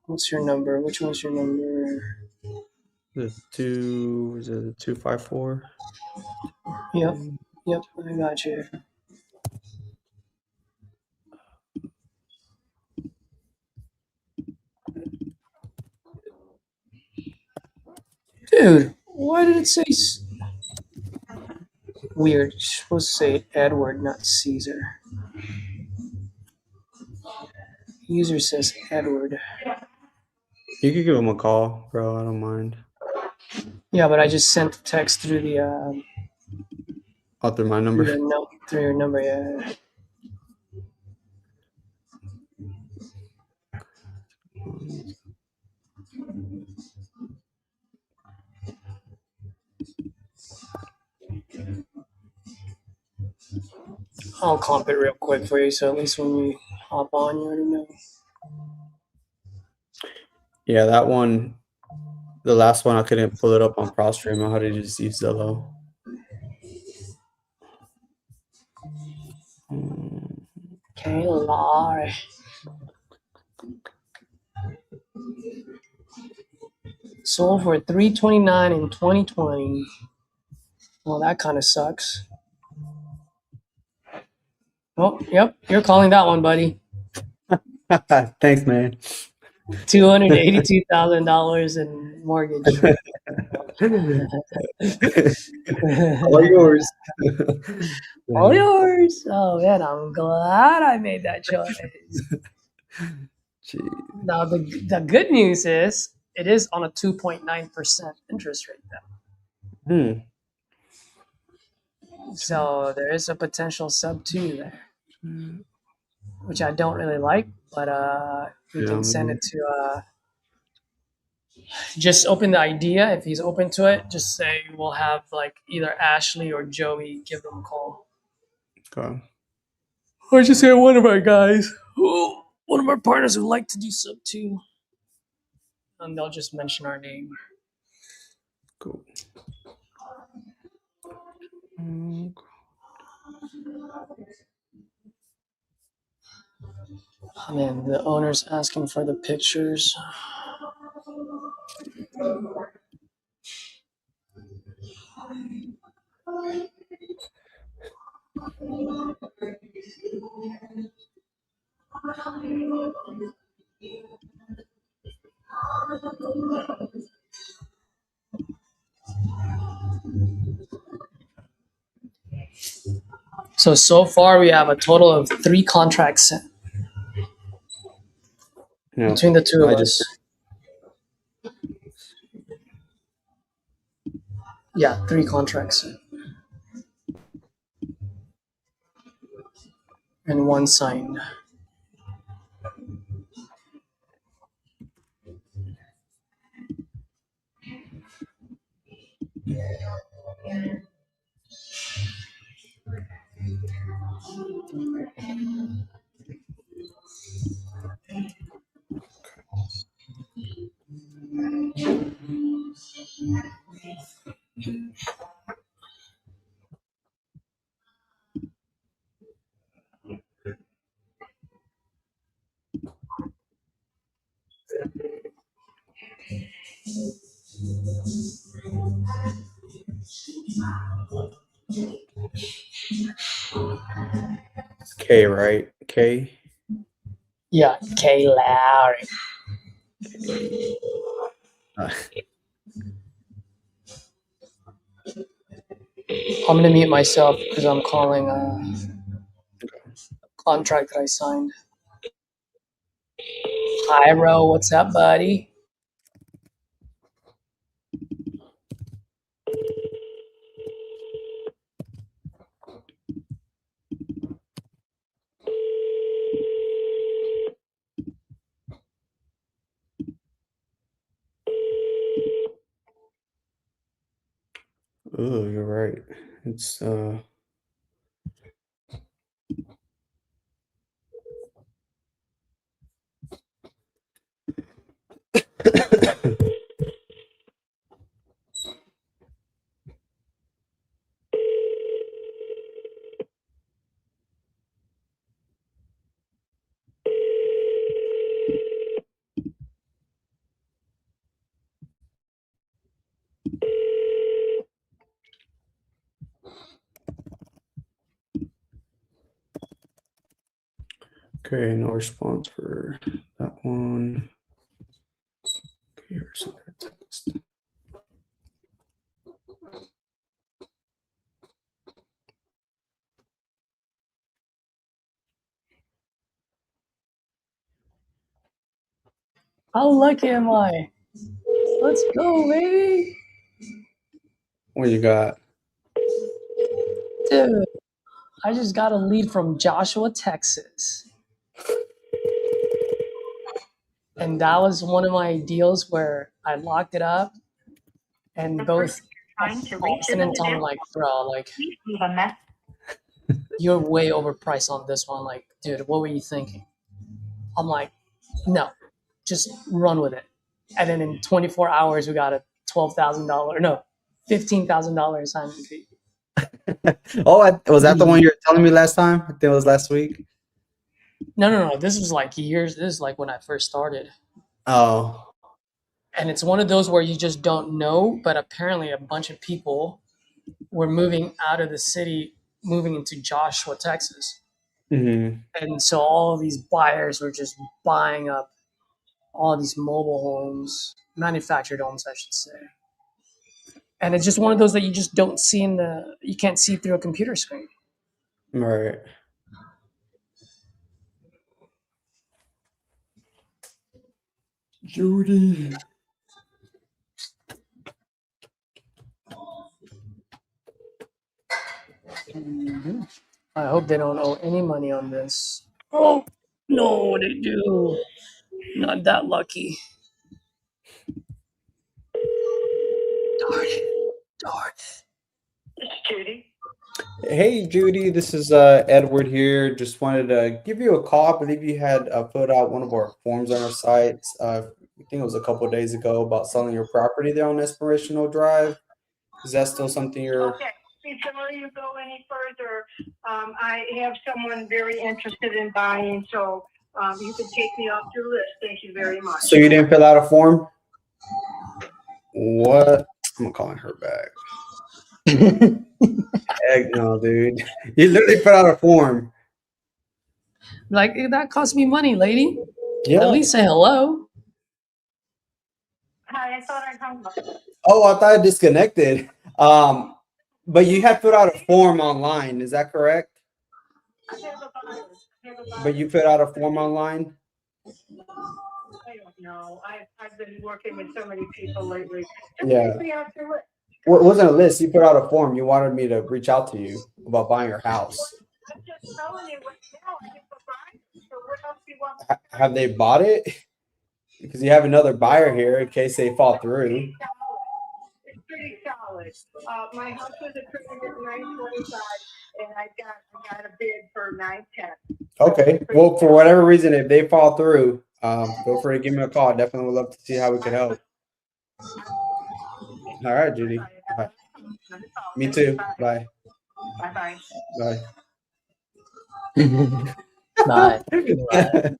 What's your number? Which one's your number? The 254? Yep, I got you. Dude, why did it say weird? It's supposed to say Edward, not Caesar. User says Edward. You could give him a call, bro. I don't mind. Yeah, but I just sent the text through the Through my number. through your number. Yeah. I'll comp it real quick for you, so at least when we hop on, you already know. Yeah, that one, the last one, I couldn't pull it up on ProStream. I had to just use Zillow. Okay, Larry. Sold for $329 in 2020. Well, that kind of sucks. Oh, yep, you're calling that one, buddy. Thanks, man. $282,000 in mortgage. All yours. All yours. Oh man, I'm glad I made that choice. Jeez. Now the good news is it is on a 2.9% interest rate though. So there is a potential sub 2 there, which I don't really like, but we can send it to just open the idea. If he's open to it, just say we'll have like either Ashley or Joey give them a call. Okay. Or just say one of our guys, one of our partners who like to do sub 2. And they'll just mention our name. Cool. Oh, man, the owner's asking for the pictures. So far we have a total of 3 contracts between the two of us. Yeah, 3 contracts. And 1 signed. K, right? K? Yeah, K. Larry. I'm gonna mute myself because I'm calling a contract that I signed. Hi, Ro. What's up, buddy? Oh, you're right. It's okay, no response for that one. Okay, here's another text. How lucky am I? Let's go, baby. What you got? Dude, I just got a lead from Joshua, Texas. And that was one of my deals where I locked it up and both Austin and Tom were like, bro, like, you're way overpriced on this one. Like, dude, what were you thinking? I'm like, no, just run with it. And then in 24 hours, we got a $15,000 assignment fee. Oh, was that the one you were telling me last time? I think it was last week. No. This was like years. This is like when I first started. Oh. And it's one of those where you just don't know, but apparently a bunch of people were moving out of the city, moving into Joshua, Texas. Mm-hmm. And so all of these buyers were just buying up all these mobile homes, manufactured homes, I should say. And it's just one of those that you just don't see you can't see through a computer screen. Right. Judy. I hope they don't owe any money on this. Oh, no, they do. Not that lucky. Darn it. Darn it. It's Judy. Hey, Judy, this is Edward here. Just wanted to give you a call. I believe you had filled out one of our forms on our sites. I think it was a couple of days ago about selling your property there on Inspirational Drive. Is that still something you're... Okay. Before you go any further, I have someone very interested in buying, so you can take me off your list. Thank you very much. So you didn't fill out a form? What? I'm calling her back. Heck no, dude. You literally put out a form. Like, that cost me money, lady. Yeah. At least say hello. Hi, I thought I hung up. Oh, I thought I disconnected. But you had put out a form online. Is that correct? I have a buyer. But you put out a form online? I don't know. I've been working with so many people lately. Just Yeah. take me off your list. Well, it wasn't a list. You put out a form. You wanted me to reach out to you about buying your house. I'm just telling you right now. I have a buyer. So what else do you want? Have they bought it? Because you have another buyer here in case they fall through. It's pretty solid. My house was approved at $925, and I got a bid for $910. Okay. Well, for whatever reason, if they fall through, feel free to give me a call. I definitely would love to see how we can help. All right, Judy. Bye. Me too. Bye. Bye-bye. Bye. Bye. Bye.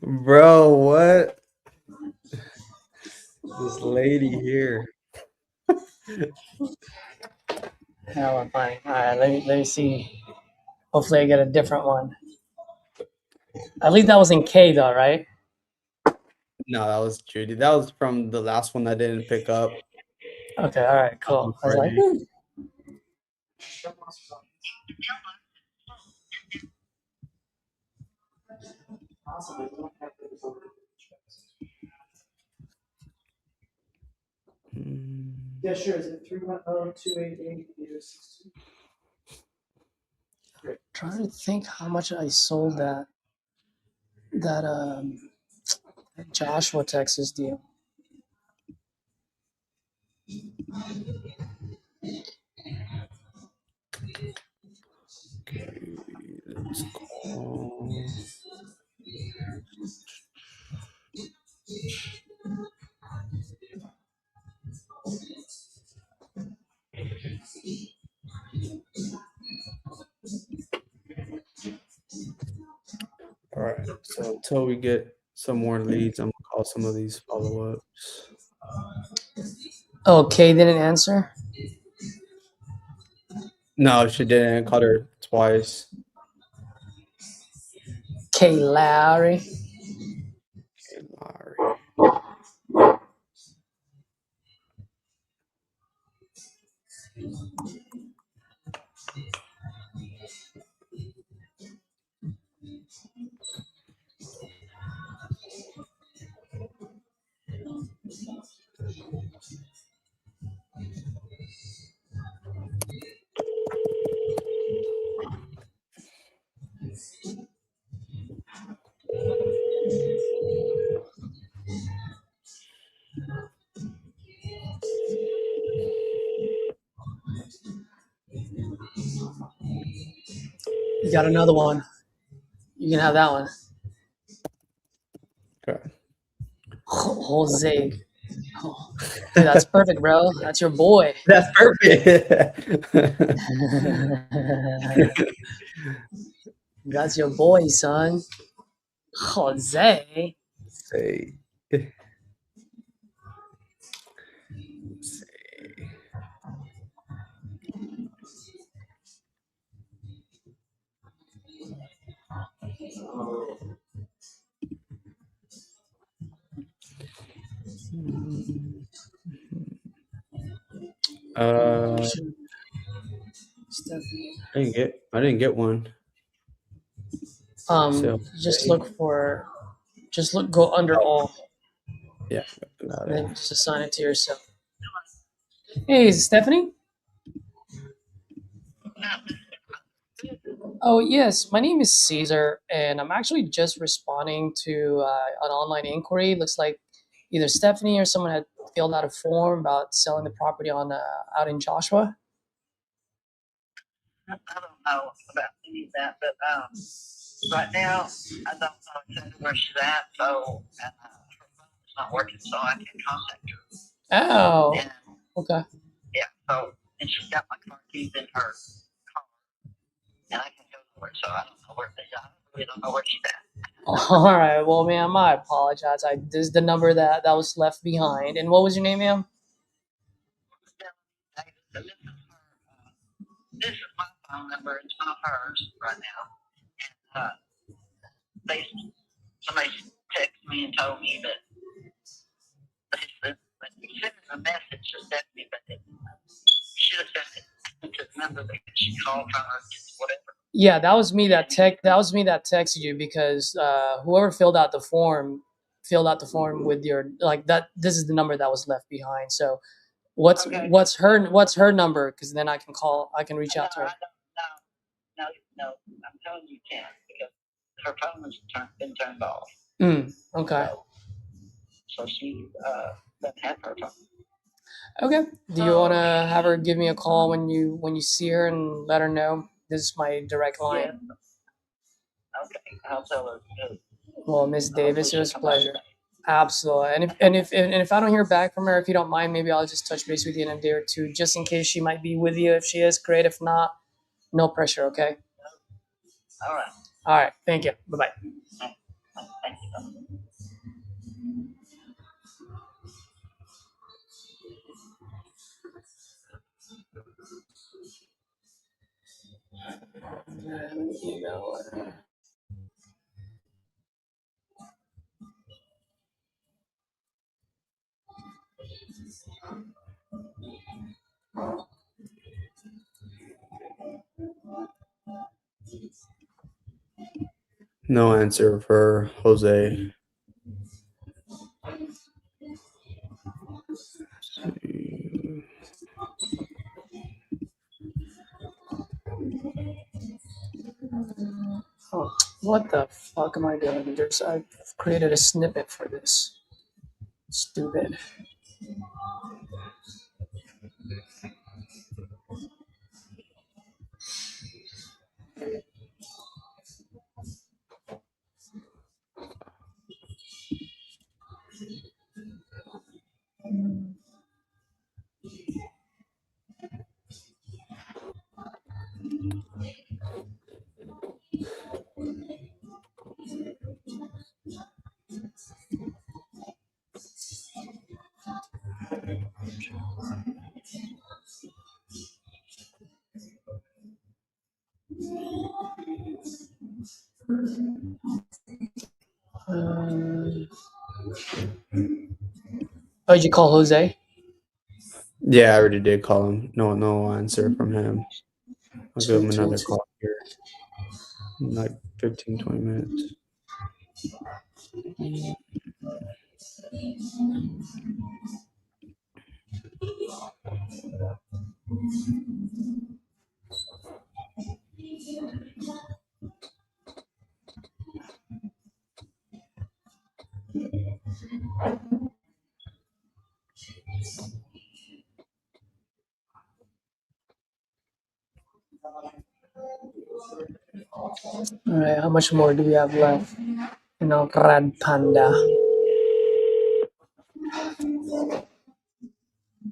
Bro, what? This lady here. Now I'm fine. All right, let me see. Hopefully I get a different one. At least that was in K though, right? No, that was Judy. That was from the last one I didn't pick up. Okay, all right, cool. I was like, yeah, sure. Is it 310-288-8262? Trying to think how much I sold that Joshua, Texas deal. Okay, let's call. All right. So until we get some more leads, I'm gonna call some of these follow-ups. Oh, Kay didn't answer? No, she didn't. I called her twice. Kay Lowry. Okay, Larry. You got another one. You can have that one. Okay. Jose. Oh, dude, that's perfect, bro. That's your boy. That's perfect. That's your boy, son. Jose. Say. Stephanie. I didn't get one. So, Just look for, go under all, yeah, got and it. then just assign it to yourself. Hey, is it Stephanie? Oh, yes. My name is Caesar, and I'm actually just responding to an online inquiry. Looks like either Stephanie or someone had filled out a form about selling the property on out in Joshua. I don't know about any of that, but right now I don't know exactly where she's at, so her phone's not working, so I can contact her. Oh, And okay. yeah, so and she's got my car keys in her car, and I can go to her, so I don't know where I really don't know where she's at. All right. Well, ma'am, I apologize. This is the number that was left behind. And what was your name, ma'am? This is this is my phone number. It's not hers right now. And somebody texted me and told me that you sent a message to Stephanie, but it should have sent it to the number that she called from or whatever. Yeah, that was me that texted you because whoever filled out the form with your like that. This is the number that was left behind. So what's Okay. what's her number? Because then I can reach out to her. No. I'm telling you, you can't because her phone has been turned off. Okay. So she doesn't have her phone. Okay. Do you want to have her give me a call when you see her and let her know? This is my direct line. Yeah. Okay. I'll tell her. Well, Miss Davis, it was a pleasure. Absolutely. And if I don't hear back from her, if you don't mind, maybe I'll just touch base with you in a day or two, just in case she might be with you. If she is, great. If not, no pressure. Okay. All right. All right. Thank you. Bye bye. Thank you. No answer for Jose. Oh, what the fuck am I doing? I've created a snippet for this. Stupid. Oh, did you call Jose? Yeah, I already did call him. No answer from him. I'll give him another call here in like 15, 20 minutes. All right. How much more do we have left? Red Panda.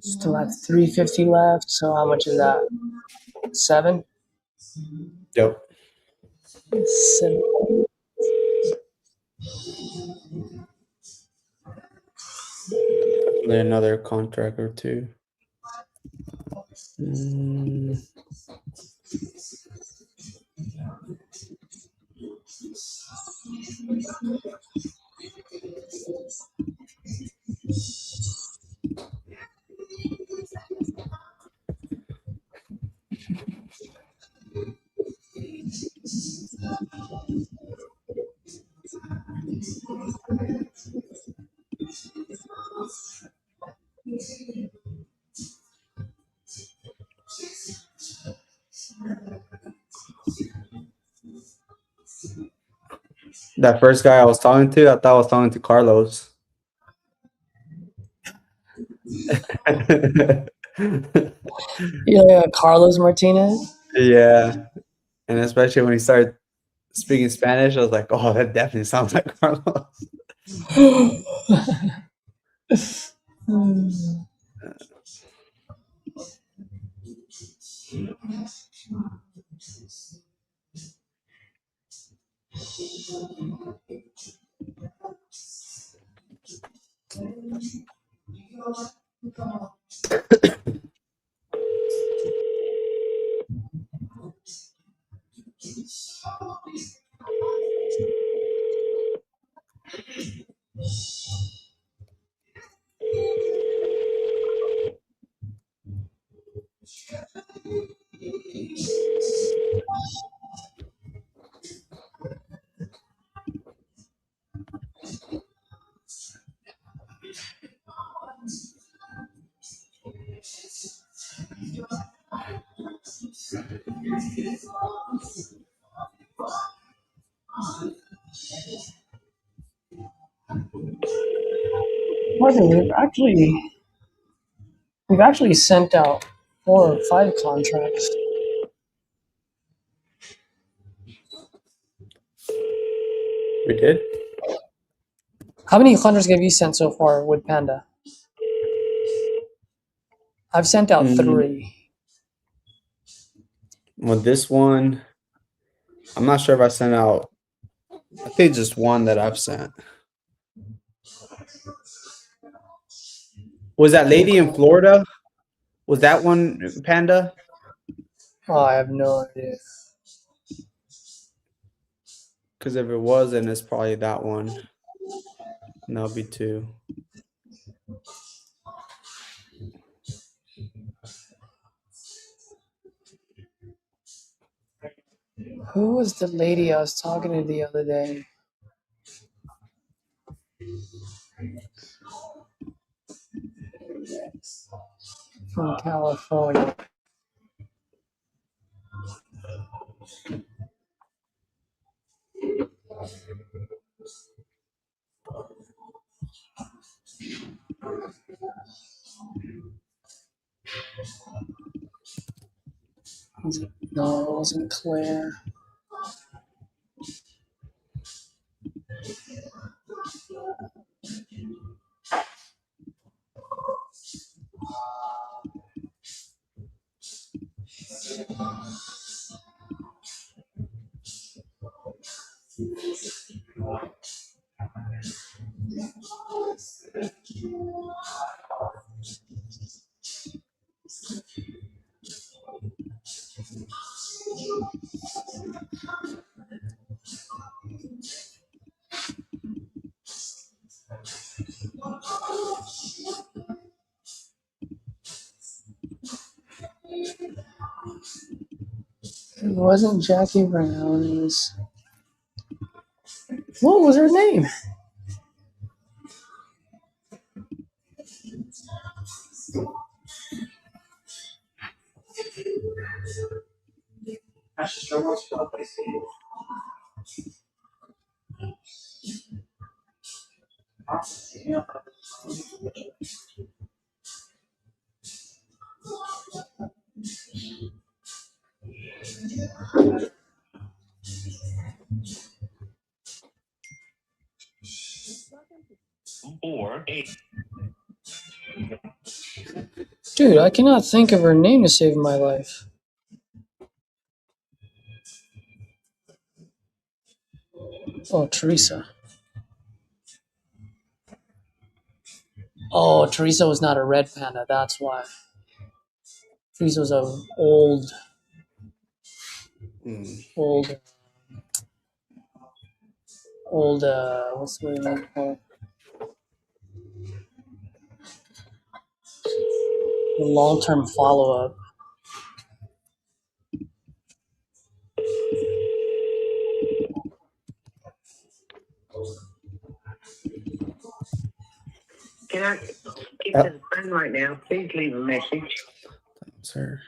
Still have 350 left. So how much is that? 7? Yep. 7. Definitely another contract or two. That first guy I was talking to, I thought I was talking to Carlos. Yeah, Carlos Martinez. Yeah, and especially when he started speaking Spanish, I was like, "Oh, that definitely sounds like Carlos." Martin, we've actually sent out 4 or 5 contracts. We did. How many contracts have you sent so far with Panda? I've sent out 3. Well, this one, I'm not sure if I sent out. I think just one that I've sent. Was that lady in Florida? Was that one Panda? Oh, I have no idea. Because if it was, then it's probably that one. And that'll be 2. Who was the lady I was talking to the other day? From California. No, it wasn't Claire. It wasn't Jackie Brown. It was. What was her name? Dude, I cannot think of her name to save my life. Oh, Teresa. Oh, Teresa was not a red panda. That's why. Teresa was a old. old what's the name called? Long-term follow-up. Can I get to the phone right now? Please leave a message. Sir.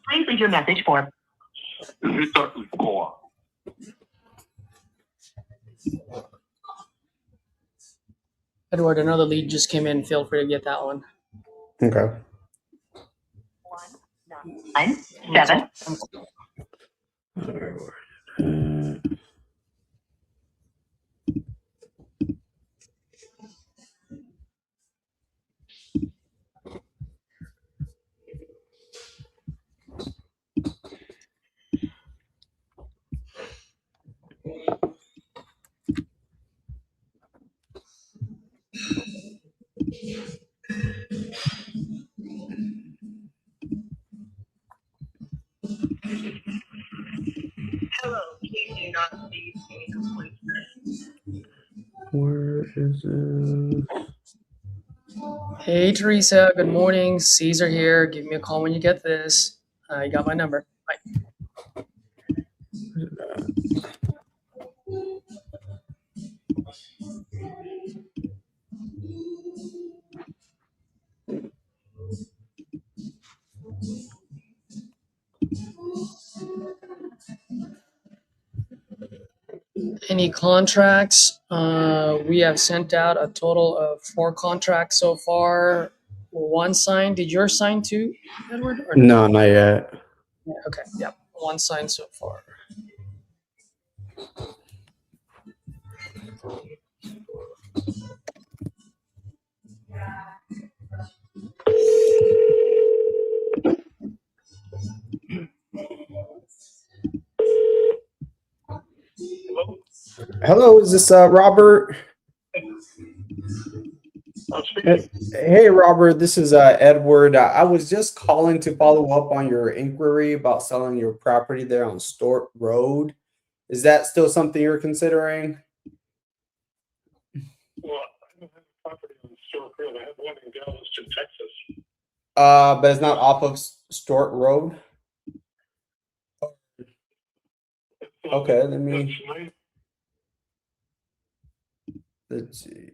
Please leave your message for. Edward, another lead just came in. Feel free to get that one. Okay. 197. Hello, please do not leave any complaints. Where is it? Hey, Teresa. Good morning. Caesar here. Give me a call when you get this. You got my number. Bye. Any contracts? We have sent out a total of 4 contracts so far. One signed. Did yours sign too, Edward? Or No, not yet. Yeah, okay. Yep. One signed so far. Hello, is this Robert? Hey, Robert, this is Edward. I was just calling to follow up on your inquiry about selling your property there on Stort Road. Is that still something you're considering? Well, I don't have a property on Stewart Road. I have one in Galveston, Texas. But it's not off of Stort Road. Okay, let me. Let's see.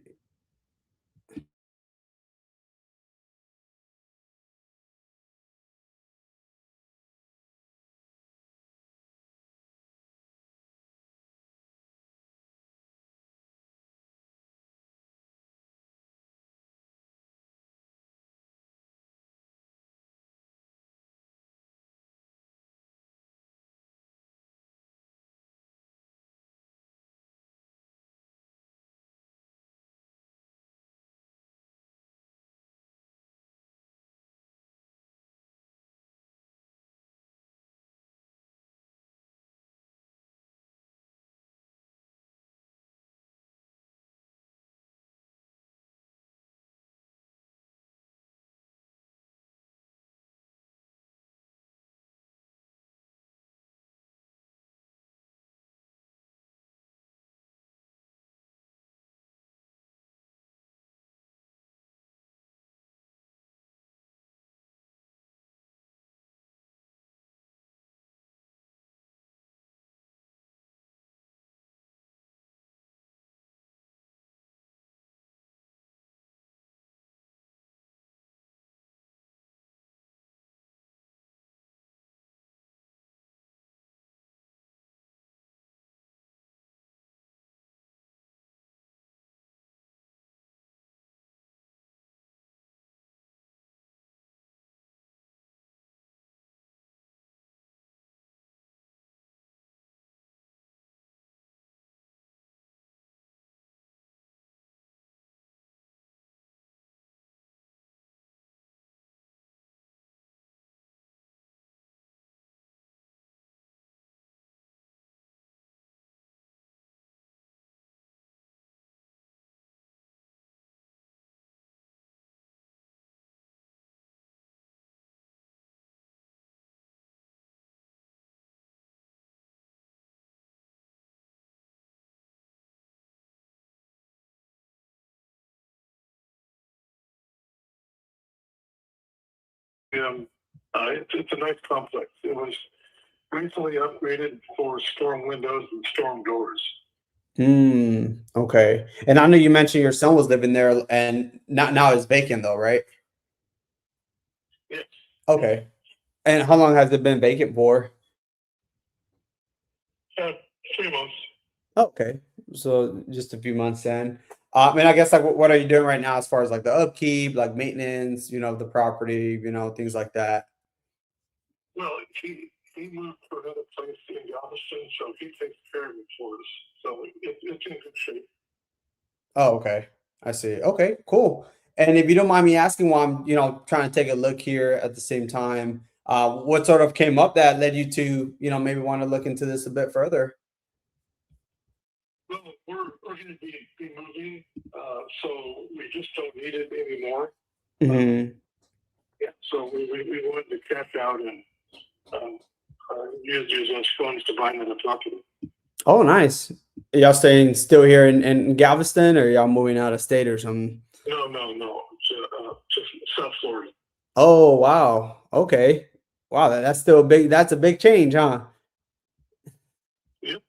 It's a nice complex. It was recently upgraded for storm windows and storm doors. Okay. And I know you mentioned your son was living there, and not now it's vacant though, right? Yes. Okay. And how long has it been vacant for? Uh, 3 months. Okay. So just a few months then. And I guess like what are you doing right now as far as like the upkeep, like maintenance, of the property, things like that. Well, he moved to another place in Galveston, so he takes care of it for us. So it's in good shape. Oh, okay. I see. Okay, cool. And if you don't mind me asking while I'm, trying to take a look here at the same time, what sort of came up that led you to, maybe want to look into this a bit further? Well, we're going to be moving, so we just don't need it anymore. Hmm. Yeah, so we wanted to cash out and use those funds to buy another property. Oh, nice. Y'all staying still here in Galveston, or y'all moving out of state or something? No. To South Florida. Oh, wow. Okay. Wow, that's still that's a big change, huh? Yep.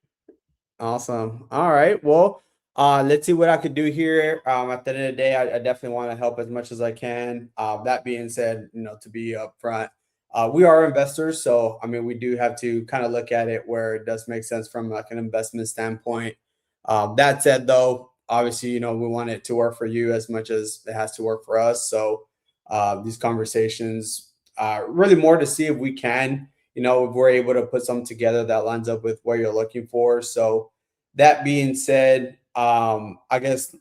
Awesome. All right. Well, let's see what I could do here. At the end of the day, I definitely want to help as much as I can. That being said, to be upfront, we are investors, so I mean, we do have to kind of look at it where it does make sense from like an investment standpoint. That said, though, obviously, we want it to work for you as much as it has to work for us. So these conversations really more to see if we can, if we're able to put something together that lines up with what you're looking for. So that being said, I guess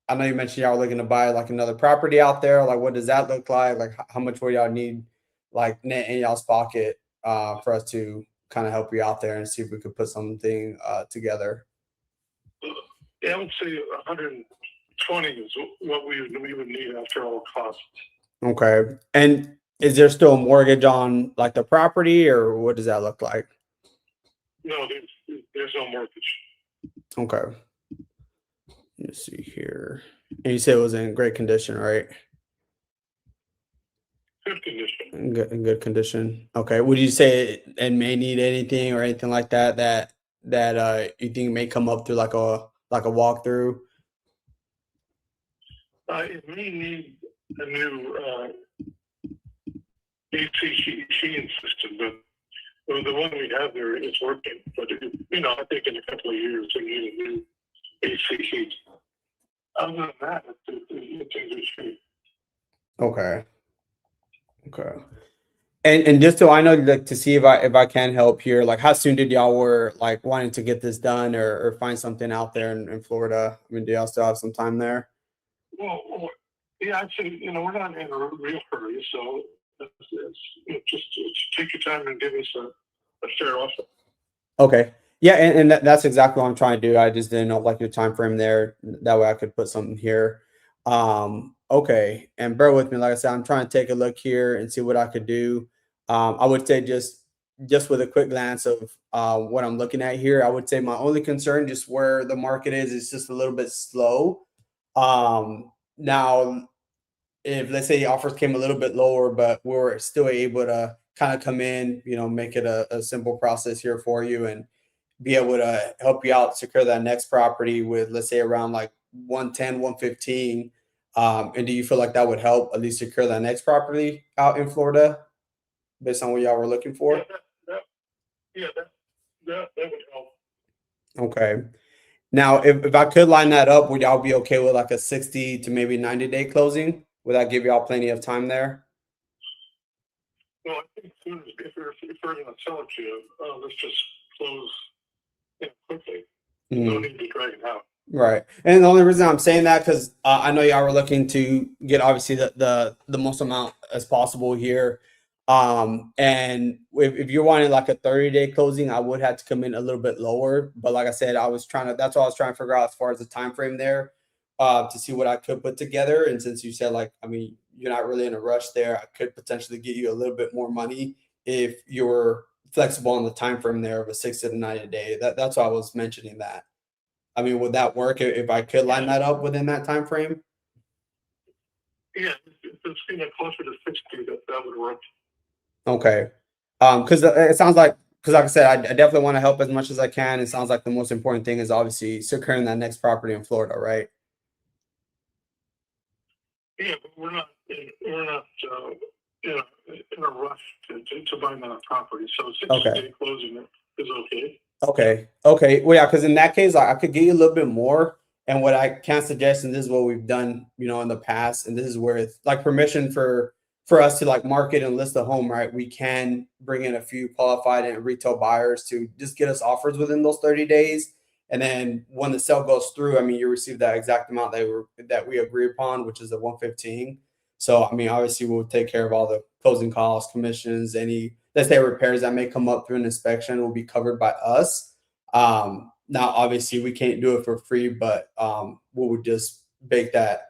I know you mentioned y'all looking to buy like another property out there. Like, what does that look like? Like, how much will y'all need, like, net in y'all's pocket, for us to kind of help you out there and see if we could put something together? Yeah, I would say 120 is what we would need after all costs. Okay. And is there still a mortgage on like the property, or what does that look like? No, there's no mortgage. Okay. Let me see here. And you said it was in great condition, right? Good condition. In good condition. Okay. Would you say it may need anything or anything like that you think may come up through like a walkthrough? It may need a new AC heating system, but the one we have there is working. But I think in a couple of years we need a new AC heat. Other than that, it's in good shape. Okay. Okay. And just so I know, like, to see if I can help here, like, how soon did y'all were like wanting to get this done, or find something out there in Florida? I mean, do y'all still have some time there? Well, yeah, actually, we're not in a real hurry, so just take your time and give us a fair offer. Okay. Yeah, and that's exactly what I'm trying to do. I just didn't know like your time frame there. That way I could put something here. Okay. And bear with me. Like I said, I'm trying to take a look here and see what I could do. I would say just with a quick glance of what I'm looking at here, I would say my only concern just where the market is just a little bit slow. Now if let's say offers came a little bit lower, but we're still able to kind of come in, make it a simple process here for you and be able to help you out secure that next property with, let's say, around like 110, 115. And do you feel like that would help at least secure that next property out in Florida based on what y'all were looking for? Yeah, that would help. Okay. Now, if I could line that up, would y'all be okay with like a 60 to maybe 90-day closing? Would that give y'all plenty of time there? Well, I think soon if we're going to sell it to you, let's just close quickly. No need to drag it out. Right. And the only reason I'm saying that because I know y'all were looking to get obviously the most amount as possible here. And if you're wanting like a 30-day closing, I would have to come in a little bit lower. But like I said, that's what I was trying to figure out as far as the time frame there, to see what I could put together. And since you said like, I mean, you're not really in a rush there, I could potentially get you a little bit more money if you're flexible on the time frame there of a 60 to 90 day. That's why I was mentioning that. I mean, would that work if I could line that up within that time frame? Yeah, if it's closer to 60, that would work. Okay. Because it sounds like, because like I said, I definitely want to help as much as I can. It sounds like the most important thing is obviously securing that next property in Florida, right? Yeah, but we're not in a rush to buy another property. So 60-day closing is okay. Okay. Well, yeah, because in that case, I could get you a little bit more. And what I can suggest, and this is what we've done, in the past, and this is where it's like permission for us to like market and list the home, right? We can bring in a few qualified and retail buyers to just get us offers within those 30 days. And then when the sale goes through, I mean, you receive that exact amount that we agree upon, which is the 115. So, I mean, obviously we'll take care of all the closing costs, commissions, any, let's say, repairs that may come up through an inspection will be covered by us. Now obviously we can't do it for free, but we would just bake that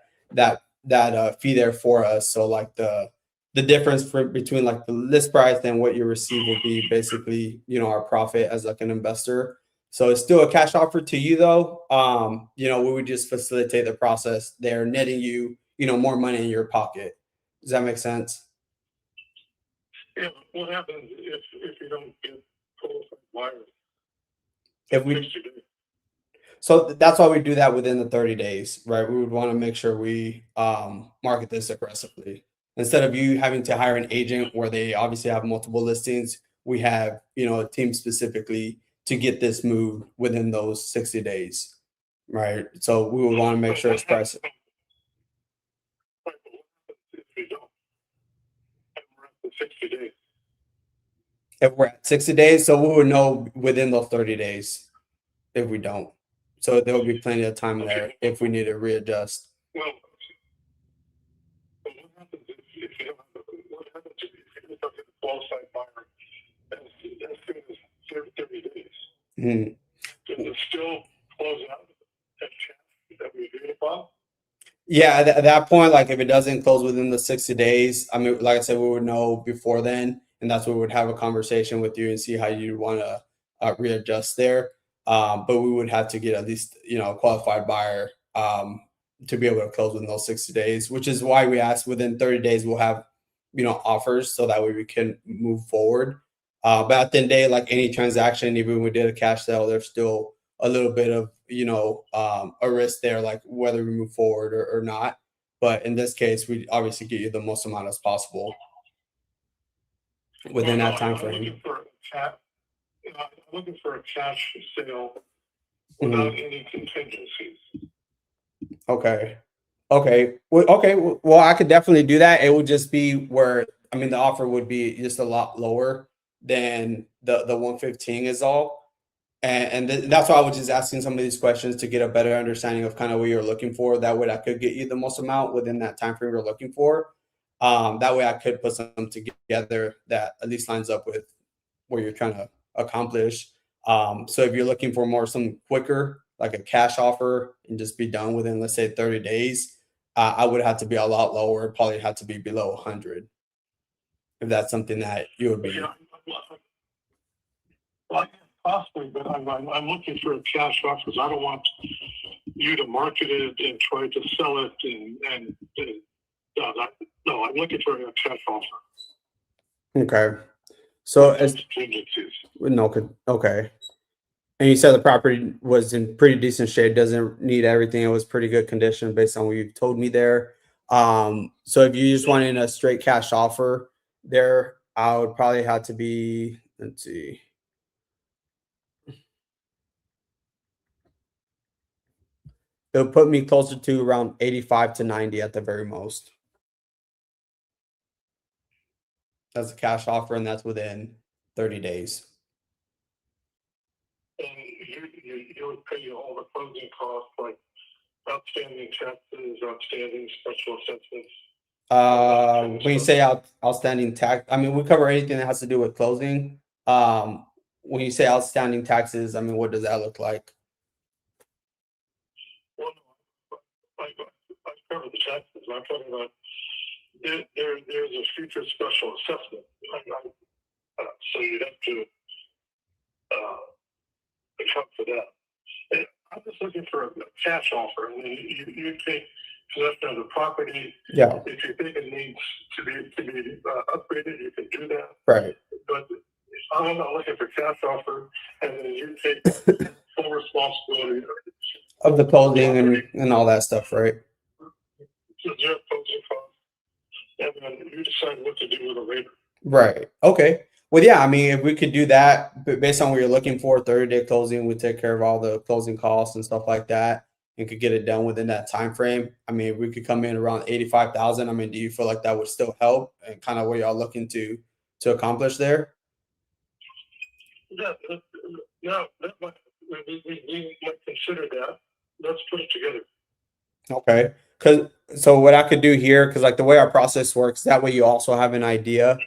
fee there for us. So like the difference between like the list price and what you receive will be basically, our profit as like an investor. So it's still a cash offer to you though. We would just facilitate the process there, netting you, more money in your pocket. Does that make sense? Yeah, what happens if you don't get qualified buyers? If we So that's why we do that within the 30 days, right? We would want to make sure we market this aggressively. Instead of you having to hire an agent where they obviously have multiple listings, we have, a team specifically to get this moved within those 60 days, right? So we would want to make sure it's priced. If you don't, and we're at the 60 days. If we're at 60 days, so we would know within those 30 days if we don't. So there will be plenty of time there if we need to readjust. Well, what happens if you don't have what happens if you don't get a qualified buyer as soon as 30 days? Mm-hmm. Does it still close out that chance that we agreed upon? Yeah, at that point, like if it doesn't close within the 60 days, I mean, like I said, we would know before then, and that's where we would have a conversation with you and see how you want to readjust there. But we would have to get at least, a qualified buyer to be able to close within those 60 days, which is why we asked within 30 days, we'll have, offers so that way we can move forward. But at the end of the day, like any transaction, even when we did a cash sale, there's still a little bit of a risk there, like whether we move forward or not. But in this case, we obviously get you the most amount as possible within that time frame. I'm looking for a cash sale without any contingencies. Okay. Well, I could definitely do that. It would just be where, I mean, the offer would be just a lot lower than the 115 is all. And that's why I was just asking some of these questions to get a better understanding of kind of what you're looking for. That way I could get you the most amount within that time frame you're looking for. That way I could put something together that at least lines up with what you're trying to accomplish. So if you're looking for more something quicker, like a cash offer and just be done within, let's say 30 days, I would have to be a lot lower, probably have to be below 100. If that's something that you would be. Yeah, well, possibly, but I'm looking for a cash offer because I don't want you to market it and try to sell it and no, I'm looking for a cash offer. Okay. So okay. And you said the property was in pretty decent shape, doesn't need everything. It was pretty good condition based on what you told me there. So if you just wanted a straight cash offer there, I would probably have to be, let's see. It would put me closer to around 85 to 90 at the very most. That's a cash offer, and that's within 30 days. And you would pay all the closing costs, like outstanding taxes, outstanding special assessments. When you say outstanding tax, I mean, we cover anything that has to do with closing. When you say outstanding taxes, I mean, what does that look like? Well, I cover the taxes. I'm talking about there's a future special assessment. So you'd have to account for that. And I'm just looking for a cash offer, and then you take left on the property. Yeah. If you think it needs to be upgraded, you can do that. Right. But I'm not looking for cash offer, and then you take full responsibility Of the closing and all that stuff, right? to their closing costs, and then you decide what to do with it later. Right. Okay. Well, yeah, I mean, if we could do that, based on what you're looking for, 30-day closing, we take care of all the closing costs and stuff like that, and could get it done within that time frame. I mean, if we could come in around 85,000. I mean, do you feel like that would still help and kind of what y'all looking to accomplish there? Yeah, that might, we might consider that. Let's put it together. Okay. So what I could do here, because like the way our process works, that way you also have an idea.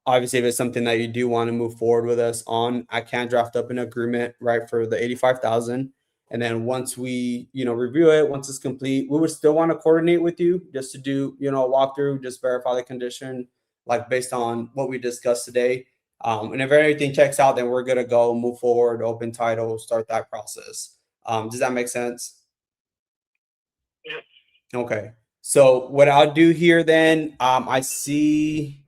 Obviously, if it's something that you do want to move forward with us on, I can draft up an agreement, right, for the 85,000. And then once we, review it, once it's complete, we would still want to coordinate with you just to do, a walkthrough, just verify the condition, like based on what we discussed today. And if everything checks out, then we're gonna go move forward, open title, start that process. Does that make sense? Yeah. Okay. So what I'll do here then, I see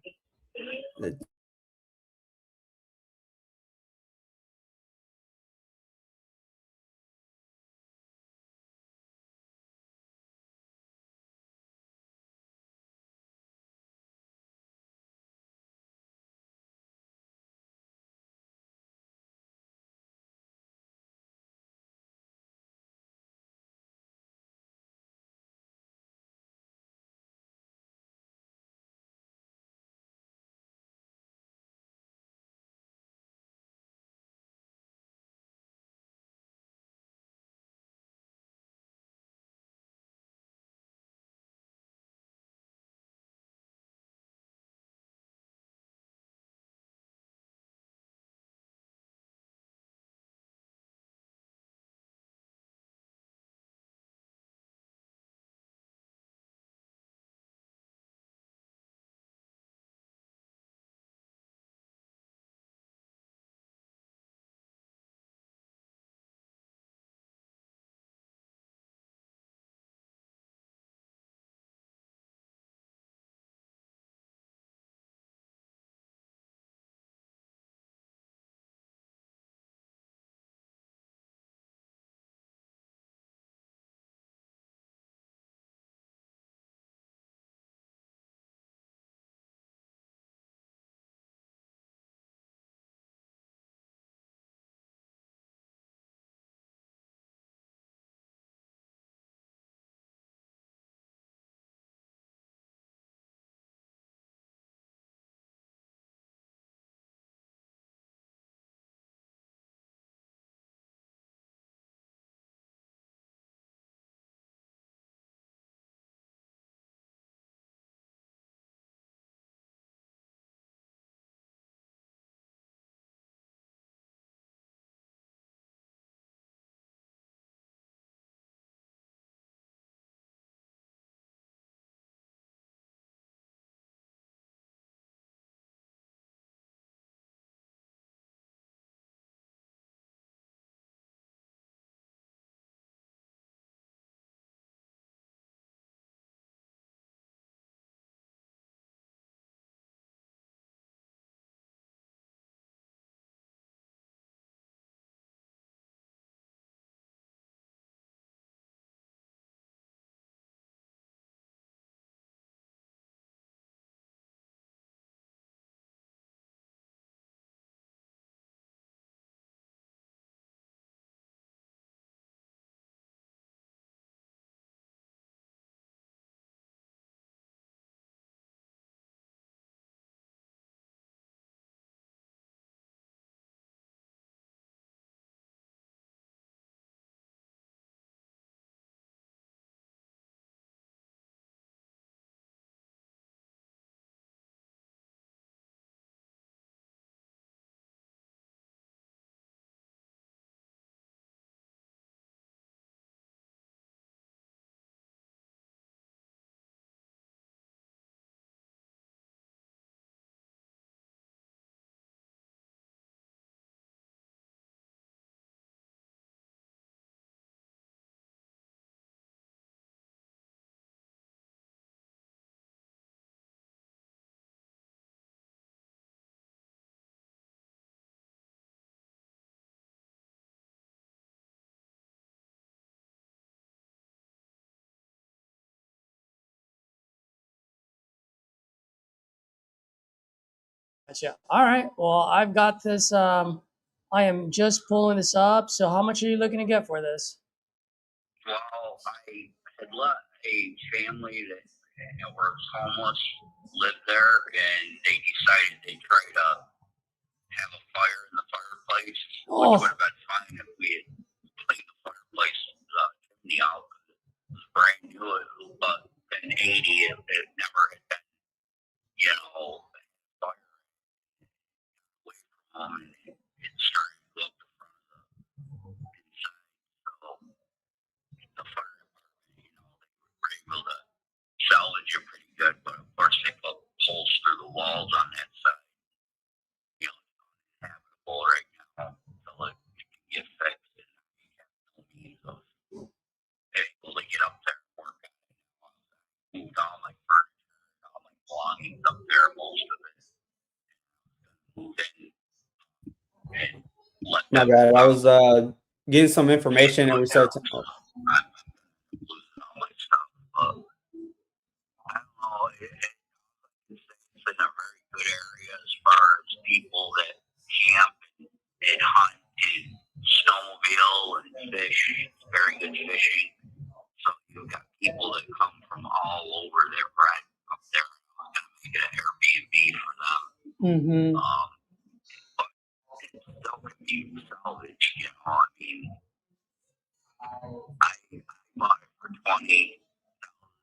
Gotcha. All right. Well, I've got this. I am just pulling this up. So, how much are you looking to get for this? Well, I had let a family that was homeless live there, and they decided they'd try to have a fire in the fireplace, which Oh, would have been fine if we had cleaned the fireplace chimney out. It was brand new, but in '80, it never had been, fire away from home, and it started to go up the front of the inside. So the fire department, they were able to salvage it pretty good, but of course they put holes through the walls on that side. Habitable right now until it can get fixed, and we have no means of able to get up there and work on it. Moved all my furniture and all my belongings up there, most of it. Moved in and let My them bad. I go. was getting some information and we started. I'm losing all my stuff, but I don't know. It's in a very good area as far as people that camp and hunt and snowmobile and fish. It's very good fishing. So you've got people that come from all over their rent up there. I'm going to make it an Airbnb for them. mm-hmm. But it still can be salvaged, I mean, I bought it for $20,000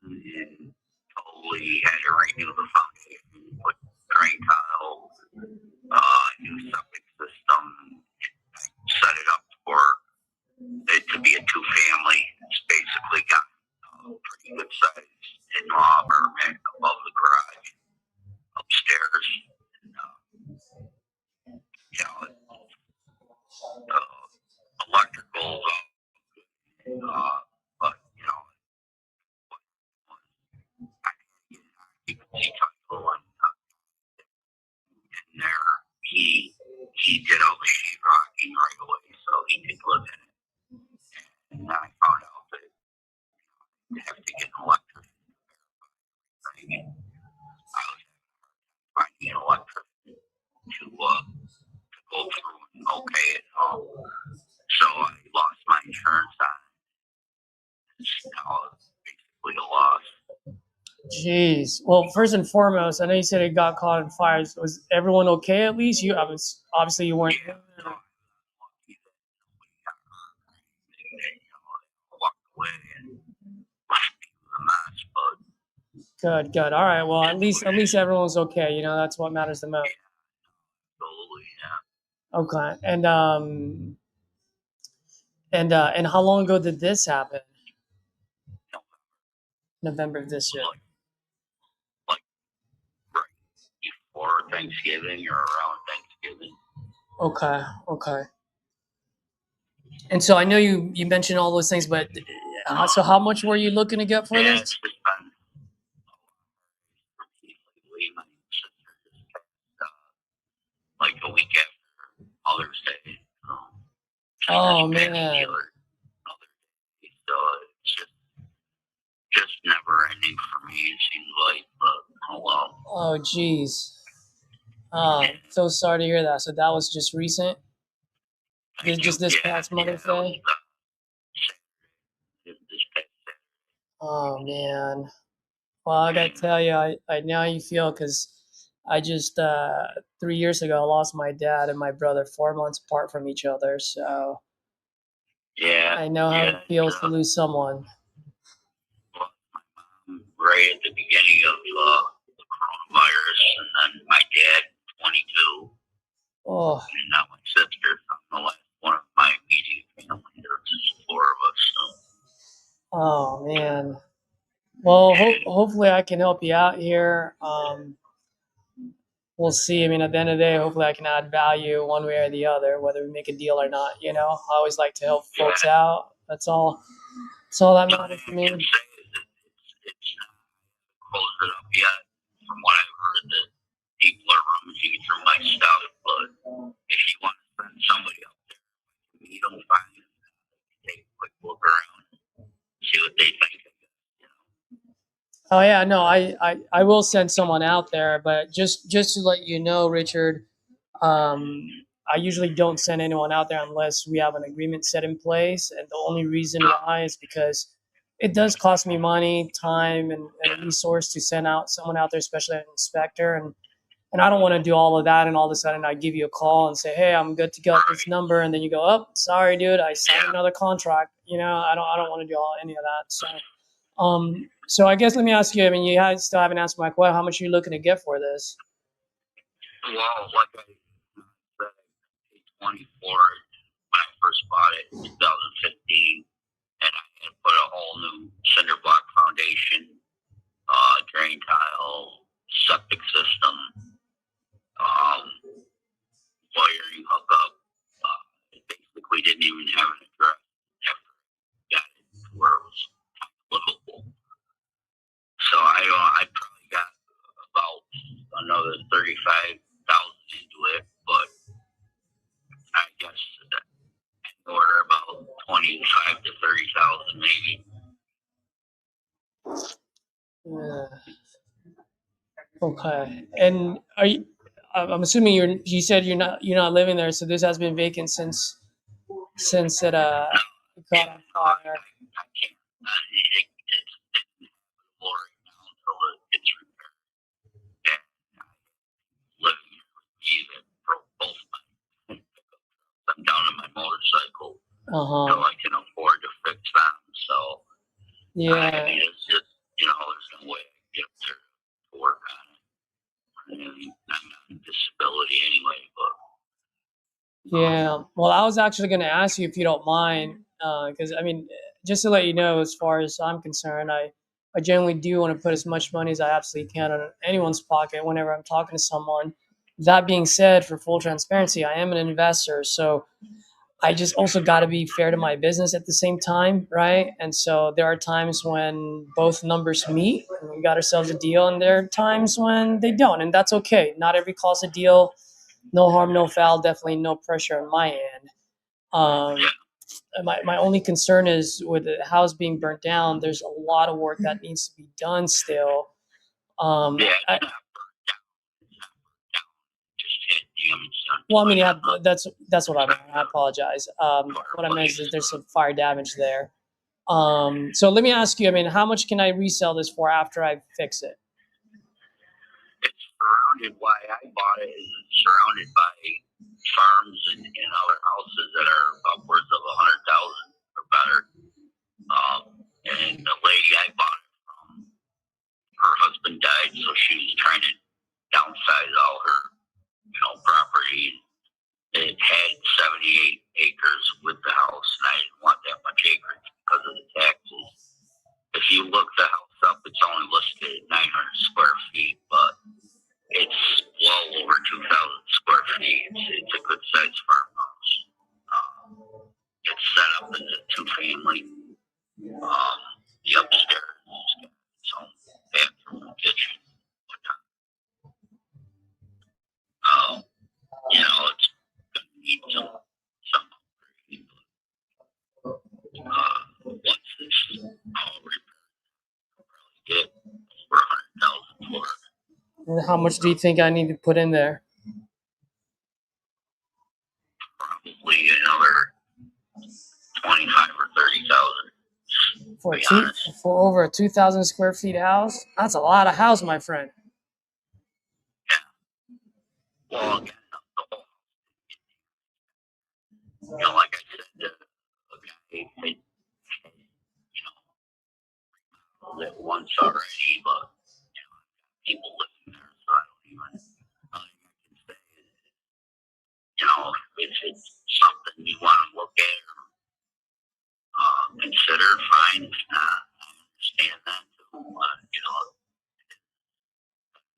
and totally had to redo the foundation, put drain tile, new septic system. I set it up for it to be a two-family. It's basically got a pretty good size in-law apartment above the garage, upstairs. And, electrical, but you can see title and in there. He did all the sheetrocking right away, so he could live in it. And then I found out that you have to get an electrician thing, and I was finding an electrician to go through and okay it all. So I lost my insurance on it. It's now basically a loss. Jeez. Well, first and foremost, I know you said it got caught in fires. Was everyone okay at least? Obviously you weren't. Yeah, so I'm lucky that nobody got hurt or anything. They walked away and left me with a mess, but Good, good. All right. Well, at least everyone's okay. That's what matters the most. absolutely, yeah. Okay. And how long ago did this happen? November of this year. Like right before Thanksgiving or around Thanksgiving. Okay. Okay. And so I know you mentioned all those things, but so how much were you looking to get for Yeah, this? it's just been lately. My sister just passed, like a week after Mother's Day. Oh Just passed man. the other day. So it's just never ending for me, it seems like, but oh well. Oh geez. So sorry to hear that. So that was just recent. Just this past Mother's that was Day. this past Saturday. Oh man. Well, I gotta tell you, I now you feel because I just 3 years ago I lost my dad and my brother 4 months apart from each other. So Yeah, I know how it feels to lose someone. well, my mom right at the beginning of the coronavirus, and then my dad, 22, Oh, and now my sister. I'm the last one of my immediate family. There's just 4 of us. So oh man. Well, hopefully I can help you out here. We'll see. I mean, at the end of the day, hopefully I can add value one way or the other, whether we make a deal or not. I always like to help folks out. That's all. That's all that matters to me. I can say is that it's not closed it up yet. From what I've heard, that people are rummaging through my stuff. But if you want to send somebody up there, you don't find them. Take a quick look around, see what they think. Oh yeah, no, I will send someone out there, but just to let you know, Richard, um, I usually don't send anyone out there unless we have an agreement set in place, and the only reason why is because it does cost me money, time, and resource to send out someone out there, especially an inspector, and I don't want to do all of that, and all of a sudden I give you a call and say, hey, I'm good to go at this number, and then you go, oh, sorry, dude, I signed another contract. I don't want to do any of that. So I guess let me ask you. I mean, you guys still haven't answered my question. How much are you looking to get for this? Well, like I said, I paid 20 for it when I first bought it in 2015, and I had put a whole new cinder block foundation, drain tile, septic system, um, wiring hookup. Basically, didn't even have an address after I got it to where it was livable. So I probably got about another 35,000 into it, but I guess order about 25 to 30,000 maybe. Okay. And are you? I'm assuming you said you're not living there, so this has been vacant since it caught on fire. I can't. It's inhabitable right now until it gets repaired. And living here with me that broke both my pickup trucks. I'm down on my motorcycle Uh-huh. till I can afford to fix them. So Yeah. I mean, it's just there's no way I can get up there to work on it. And I'm on disability anyway, but Yeah. Well, I was actually going to ask you if you don't mind, because I mean, just to let you know, as far as I'm concerned, I generally do want to put as much money as I absolutely can in anyone's pocket whenever I'm talking to someone. That being said, for full transparency, I am an investor, so I just also got to be fair to my business at the same time, right? And so there are times when both numbers meet and we got ourselves a deal, and there are times when they don't, and that's okay. Not every call's a deal. No harm, no foul. Definitely no pressure on my end. My only concern is with the house being burnt down. There's a lot of work that needs to be done still. yeah, I, just had damage done. well, I mean, yeah, that's what I meant. I apologize. What I meant is that there's some fire damage there. So let me ask you. I mean, how much can I resell this for after I fix it? It's surrounded by, I bought it, and it's surrounded by farms and other houses that are upwards of 100,000 or better. And the lady I bought it from, her husband died, so she was trying to downsize all her, property. It had 78 acres with the house, and I didn't want that much acreage because of the taxes. If you look the house up, it's only listed at 900 square feet, but it's well over 2,000 square feet. It's a good sized farmhouse. It's set up as a two-family. The upstairs has got its own bathroom and kitchen. It's going to need some upgrade. Once this all repaired, I'll probably get over 100,000 for it. And how much do you think I need to put in there? Probably another 25 or 30,000. For over a 2,000 square feet house? That's a lot of house, my friend. Yeah. Well, again, the whole, like I said, the guy had, it once already, but people living there, so I don't even. Nothing I can say is, if it's something you want to look at or consider, fine. If not, I understand that too.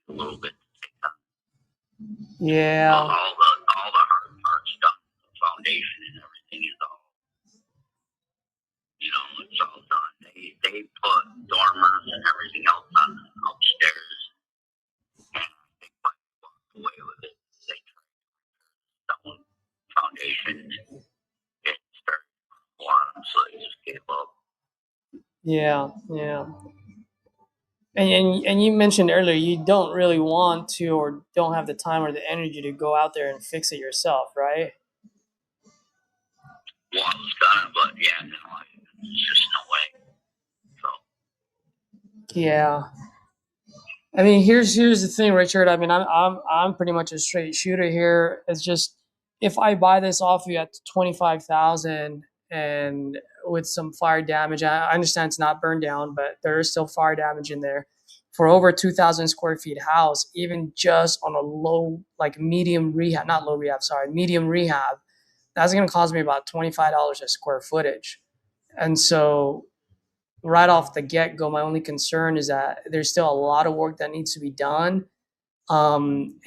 A little bit to take on. Yeah. All the hard parts done, the foundation and everything is all. It's all done. They put dormers and everything else on upstairs, and I think I walked away with it. They tried to repair the stone foundation, and it started to so they just gave up. Yeah. And you mentioned earlier you don't really want to or don't have the time or the energy to go out there and fix it yourself, right? Well, I was gonna, but yeah, no, it's just no way. So Yeah. I mean, here's the thing, Richard. I mean, I'm pretty much a straight shooter here. It's just if I buy this off you at 25,000 and with some fire damage, I understand it's not burned down, but there is still fire damage in there. For over 2,000 square feet house, even just on a low, like medium rehab, not low rehab, sorry, medium rehab, that's going to cost me about $25 a square footage. And so right off the get go, my only concern is that there's still a lot of work that needs to be done.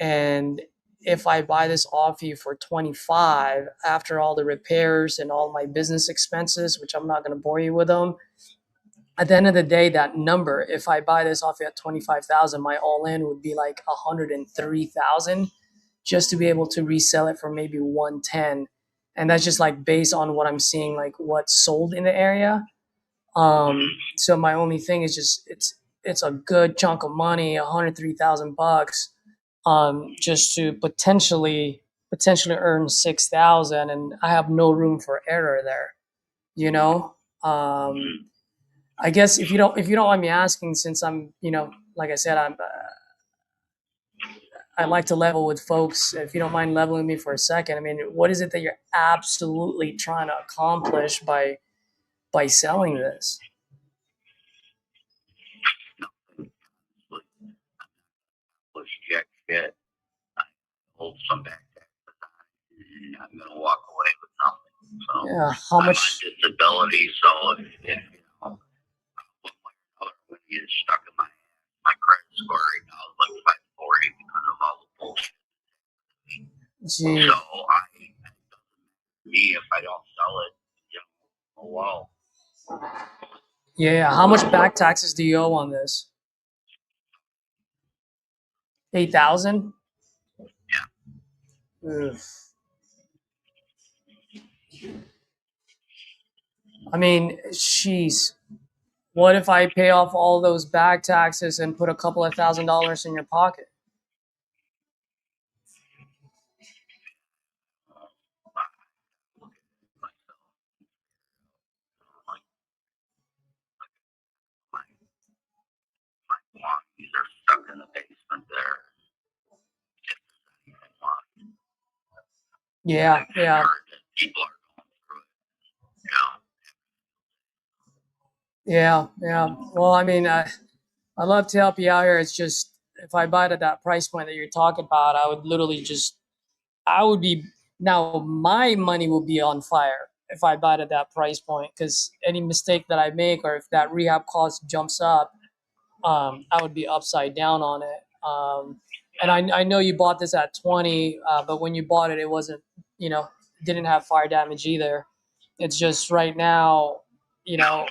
And if I buy this off you for 25 after all the repairs and all my business expenses, which I'm not going to bore you with them, at the end of the day, that number, if I buy this off you at 25,000, my all in would be like 103,000 just to be able to resell it for maybe 110. And that's just like based on what I'm seeing, like what's sold in the area. So my only thing is just it's a good chunk of money, 103,000 bucks, just to potentially earn 6,000, and I have no room for error there, you know. I guess if you don't mind me asking, since I'm like I said, I like to level with folks. If you don't mind leveling me for a second, I mean, what is it that you're absolutely trying to accomplish by selling this? push jack shit. I hold some back taxes on it, and I'm gonna walk away with nothing. So Yeah, how I'm much? on disability, so if you know, one way or another, when you get stuck in my credit score right now is like 540 because of all the bullshit. Gee, So me if I don't sell it, you know, oh well. yeah. How much back taxes do you owe on this? 8,000. I mean, jeez. What if I pay off all those back taxes and put a couple of $1,000s in your pocket? Like my belongings are stuck in the basement there. Yeah, yeah, People are going through it, you know. yeah. Well, I mean, I'd love to help you out here. It's just if I buy it at that price point that you're talking about, I would literally I would be, now my money will be on fire if I buy it at that price point because any mistake that I make or if that rehab cost jumps up, I would be upside down on it. And I know you bought this at 20, but when you bought it, it wasn't, didn't have fire damage either. It's just right now, you know,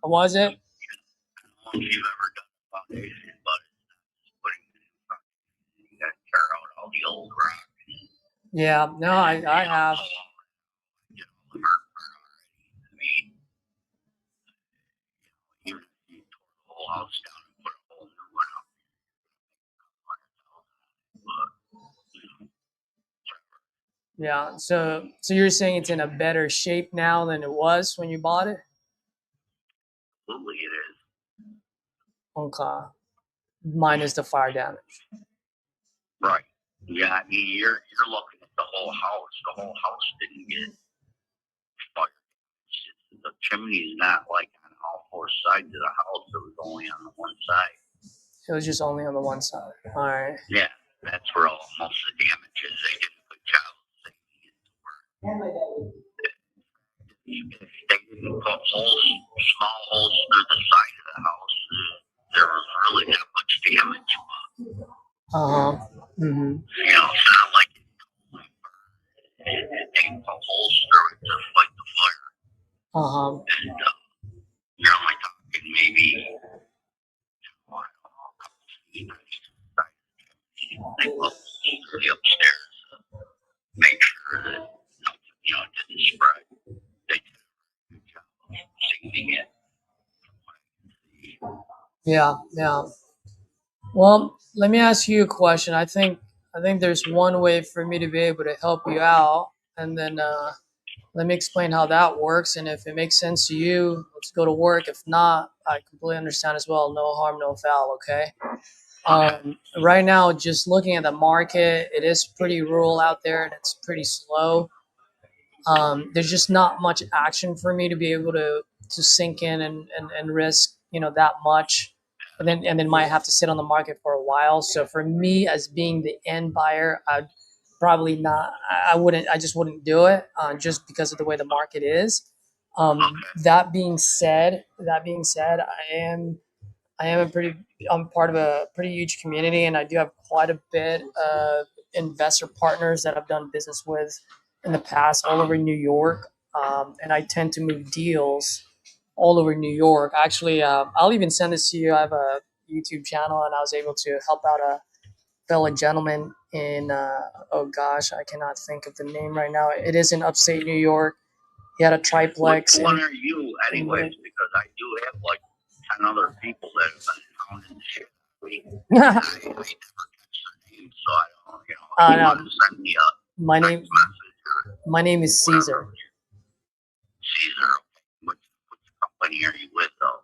was it? I don't know if you've ever done a foundation, but it's putting you got to tear out all the old rock. Yeah, no, I have. You know, the hard part already. I mean, even if you tore the whole house down and put a whole new one up, but Yeah. So you're saying it's in a better shape now than it was when you bought it? absolutely it is. Okay. Minus the fire damage. Right. Yeah, I mean, you're looking at the whole house. The whole house didn't get fired. The chimney's not like on all four sides of the house. It was only on the one side. It was just only on the one side. All right. Yeah, that's where all most of the damage is. They did a good job saving it to where if they didn't put holes, small holes through the side of the house, there was really not much damage. Mm-hmm. You know, it's not like they put holes through it just like the fire. And you're only talking maybe a couple feet on each side. They put holes through the upstairs to make sure that nothing, it didn't spread. They did a good job of saving it. Yeah, yeah. Well, let me ask you a question. I think there's one way for me to be able to help you out, and then let me explain how that works. And if it makes sense to you, let's go to work. If not, I completely understand as well. No harm, no foul. Okay. Right now, just looking at the market, it is pretty rural out there, and it's pretty slow. There's just not much action for me to be able to sink in and risk that much, and then might have to sit on the market for a while. So for me as being the end buyer, I'd probably not. I wouldn't. I just wouldn't do it just because of the way the market is. That being said, I am a pretty I'm part of a pretty huge community, and I do have quite a bit of investor partners that I've done business with in the past all over New York. And I tend to move deals all over New York. Actually, I'll even send this to you. I have a YouTube channel, and I was able to help out a fellow gentleman in oh gosh, I cannot think of the name right now. It is in upstate New York. He had a triplex. Which one are you, anyways? Because I do have like 10 other people that have been pounding the shit out of me. I never catch their names, so I don't, if you want to send me a my text name message or my name is Caesar. Caesar, which company are you with, though?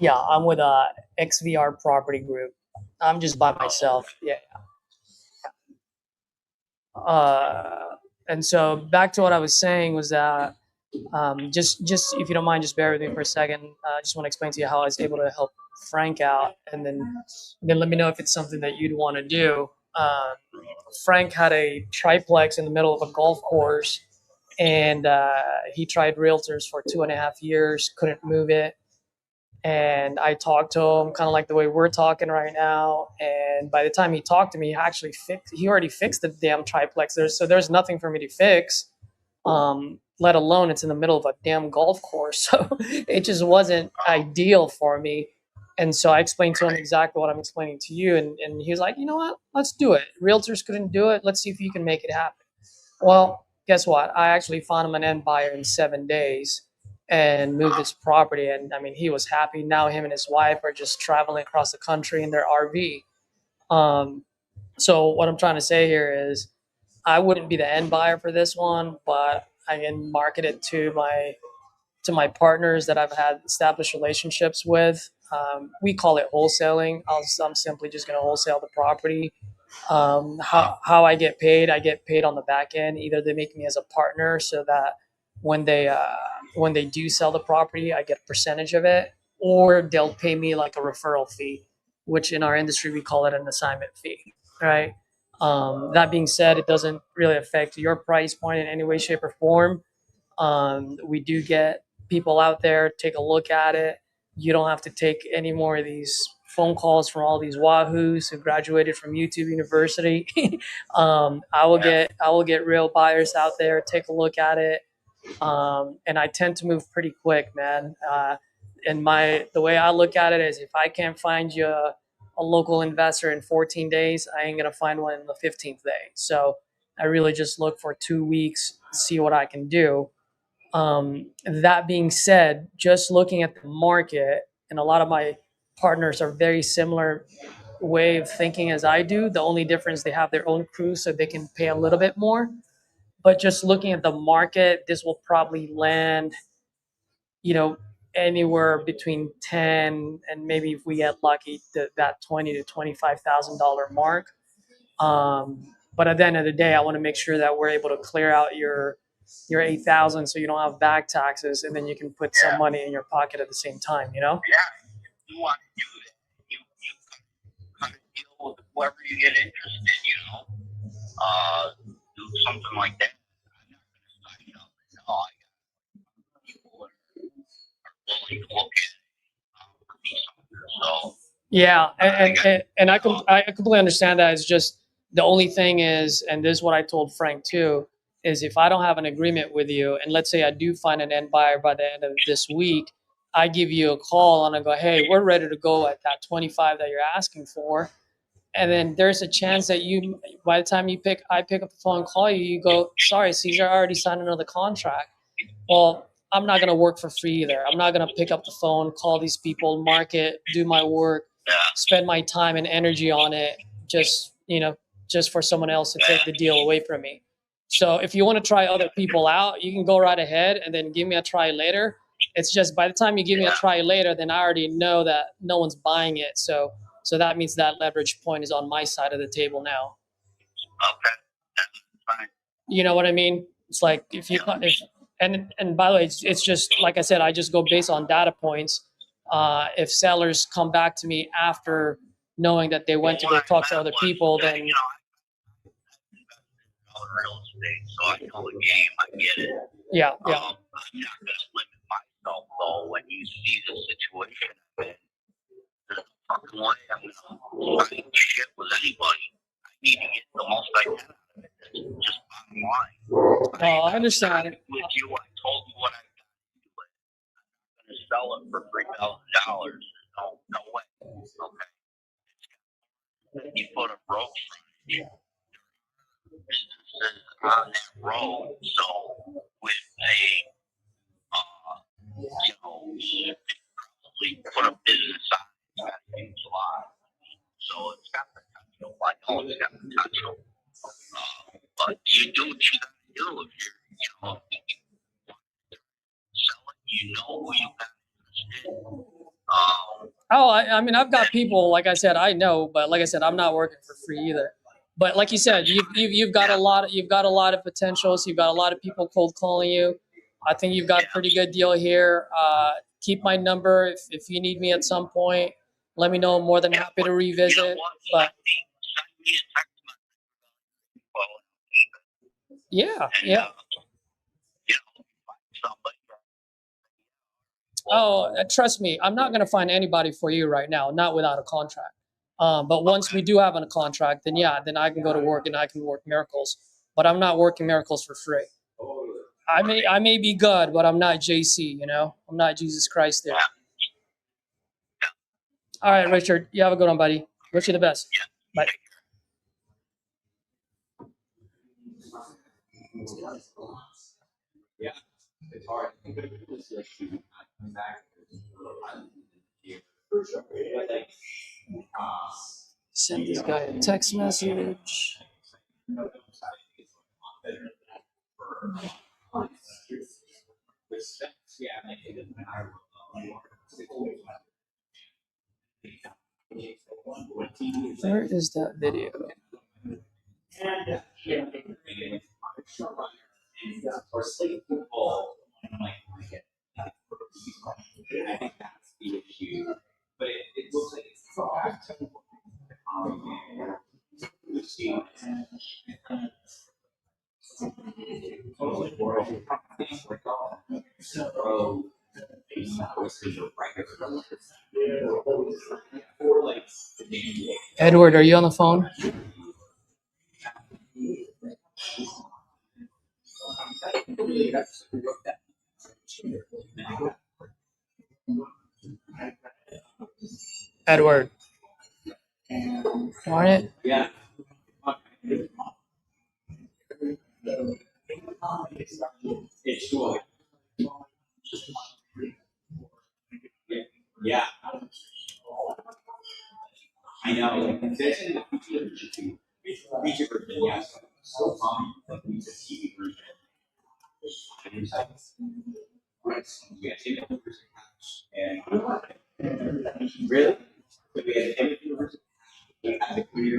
Yeah, I'm with XVR Property Group. I'm just by myself. Yeah. And so back to what I was saying was that just if you don't mind, just bear with me for a second. I just want to explain to you how I was able to help Frank out, and then let me know if it's something that you'd want to do. Frank had a triplex in the middle of a golf course, and he tried realtors for 2.5 years, couldn't move it. And I talked to him kind of like the way we're talking right now. And by the time he talked to me, he already fixed the damn triplex. There's nothing for me to fix. Let alone it's in the middle of a damn golf course. So it just wasn't ideal for me. And so I explained to him exactly what I'm explaining to you. And he was like, you know what? Let's do it. Realtors couldn't do it. Let's see if you can make it happen. Well, guess what? I actually found him an end buyer in 7 days and moved his property. And I mean, he was happy. Now him and his wife are just traveling across the country in their RV. Um, so what I'm trying to say here is I wouldn't be the end buyer for this one, but I can market it to my partners that I've had established relationships with. We call it wholesaling. I'm simply just going to wholesale the property. How I get paid on the back end. Either they make me as a partner so that when they uh, when they do sell the property, I get a percentage of it, or they'll pay me like a referral fee, which in our industry we call it an assignment fee, right? That being said, it doesn't really affect your price point in any way, shape, or form. We do get people out there take a look at it. You don't have to take any more of these phone calls from all these wahoos who graduated from YouTube University. I will get real buyers out there take a look at it, and I tend to move pretty quick, man. And the way I look at it is, if I can't find you a local investor in 14 days, I ain't gonna find one in the 15th day. So I really just look for 2 weeks, see what I can do. That being said, just looking at the market, and a lot of my partners are very similar way of thinking as I do. The only difference, they have their own crew, so they can pay a little bit more. But just looking at the market, this will probably land, you know, anywhere between 10 and maybe, if we get lucky, that 20 to $25,000 mark. But at the end of the day, I want to make sure that we're able to clear out your 8,000, so you don't have back taxes, and then you can put some money in your pocket at the same time. Yeah, you want to do that. You kind of deal with whoever you get interested, do something like that. I'm not going to sign up. No, I got people that are willing to look at it for me something. So, Yeah, and I completely understand that. It's just the only thing is, and this is what I told Frank too, is if I don't have an agreement with you, and let's say I do find an end buyer by the end of this week, I give you a call and I go, hey, we're ready to go at that 25 that you're asking for. And then there's a chance that by the time I pick up the phone and call you, you go, sorry, Caesar, I already signed another contract. Well, I'm not gonna work for free either. I'm not gonna pick up the phone, call these people, market, do my work, spend my time and energy on it, just just for someone else to take the deal away from me. So if you want to try other people out, you can go right ahead and then give me a try later. It's just by the time you give me a try later, then I already know that no one's buying it. So that means that leverage point is on my side of the table now. Okay, that's fine. You know what I mean? It's like if and by the way, it's just like I said, I just go based on data points. If sellers come back to me after knowing that they went to go talk to other people, then You know, I real estate, so I know the game. I get it. yeah. I'm not gonna limit myself though. When you see the situation, there's no fucking way I'm gonna fight shit with anybody. I need to get the most I can out of it. That's just bottom line. Oh, I understand. With you, I told you what I got to do. I'm gonna sell it for $3,000. No way. Okay. You put a road frontage. Businesses on that road, so with a probably put a business on it, it's got a huge lot. So it's got potential. I know it's got potential. But you do what you gotta do if you're, sell it, you know who you got interested. Oh, I mean, I've got people, like I said, I know, but like I said, I'm not working for free either. But like you said, you've got a lot of potentials. You've got a lot of people cold calling you. I think you've got a pretty good deal here. Keep my number if you need me at some point. Let me know. I'm more than happy to revisit. You know what? But Send me a text message. Well, yeah, and, yeah. Find somebody. Oh, trust me, I'm not going to find anybody for you right now, not without a contract. But once we do have a contract, then yeah, then I can go to work and I can work miracles. But I'm not working miracles for free. I may be good, but I'm not JC. I'm not Jesus Christ there. All right, Richard, you have a good one, buddy. Wish you the best. Bye. It's hard. Send this guy a text message. Where is that video? But it looks like it's Edward, are you on the phone? Edward. Darn it. Yeah. It's cool. Yeah. I know. There's in the feature version, yes. So like we just TV version. We have TV and really, we had TV version. We had the clear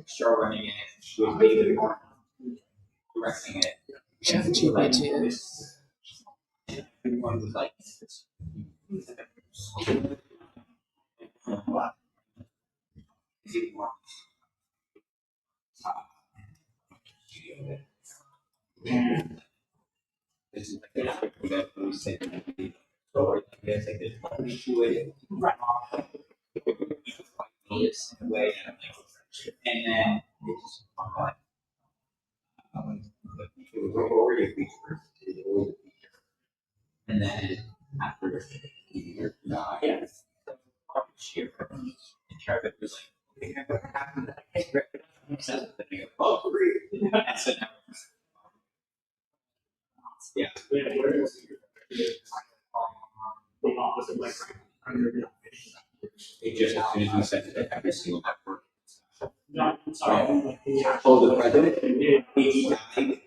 show running it. We made it more directing it. ChatGPT. Everyone was like, and then it's and then after year yes. Traffic was like, oh, great. It just as soon as we sent it, every single network. Oh, the president? He died.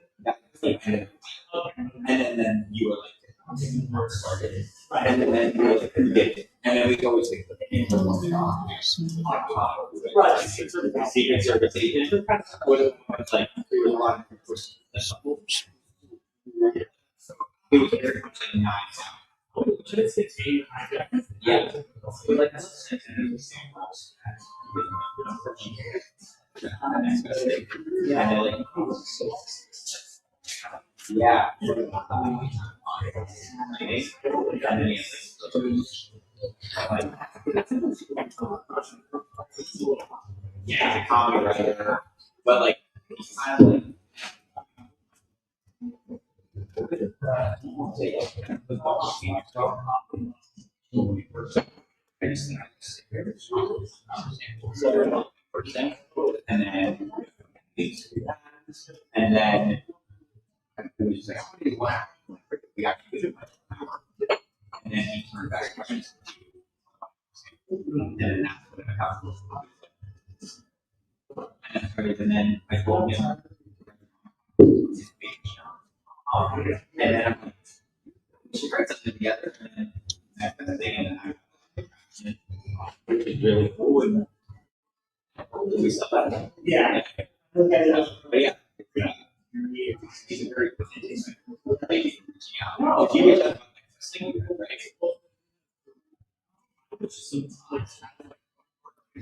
And then you were like, started. And then you were like, who did it? And then we always think that right. Secret Service agent. Was like, there was a lot of it was very much like 9 yeah. Like, yeah. Yeah. Yeah, a comedy writer, but like, kind of like. And then it was just like, wow, we actually did it. And then he turned back questions. And then that's what I got. And then I told him, and then I'm like, we should write something together. And then I put the thing in, which is really cool. And we stuff like that. Yeah. But yeah. He's a very good thing. If you get that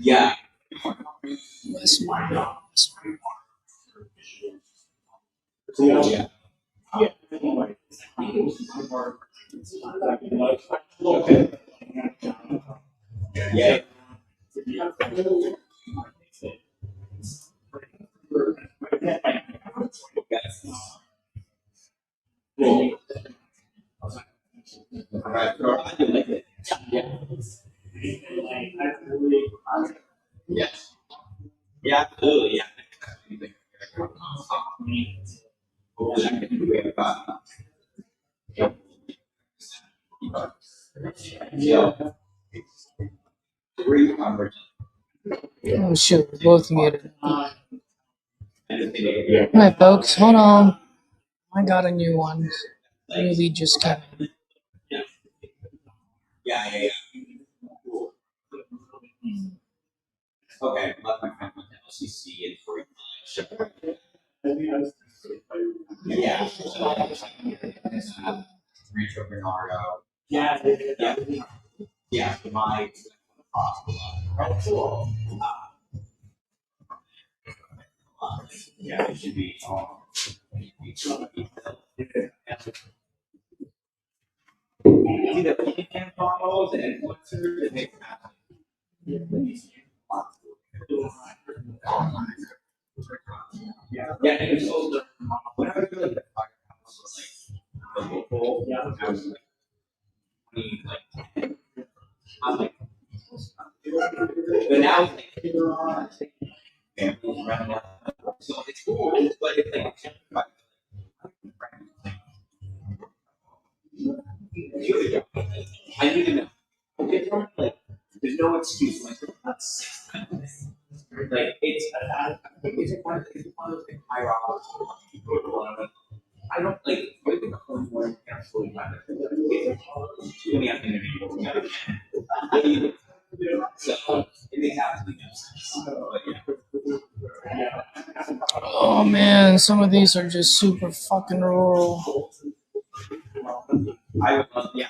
yeah. Cool. Yeah. Okay. Yeah. Cool. Yeah. Yes. Yeah, absolutely. Yeah. Yeah. Oh shit, we're both muted. Alright, folks, hold on. I got a new one. Really just came in. Yeah. Cool. Okay, let my friend went to LCC and for yeah. Rancho Bernardo. Yeah. Yeah, my yeah, it should be either pecan bottles and influencers that make yeah, and it's also when I was really the firehouse was like the local, I was like, I'm like, but now it's like families running out. So it's cool, but it's like I need to know. Like, there's no excuse. Like, it's one of the higher I don't like wait the whole morning absolutely find it. Too many opportunities. So it makes absolutely no sense. But yeah. Oh man, some of these are just super fucking rural. I would love, yeah.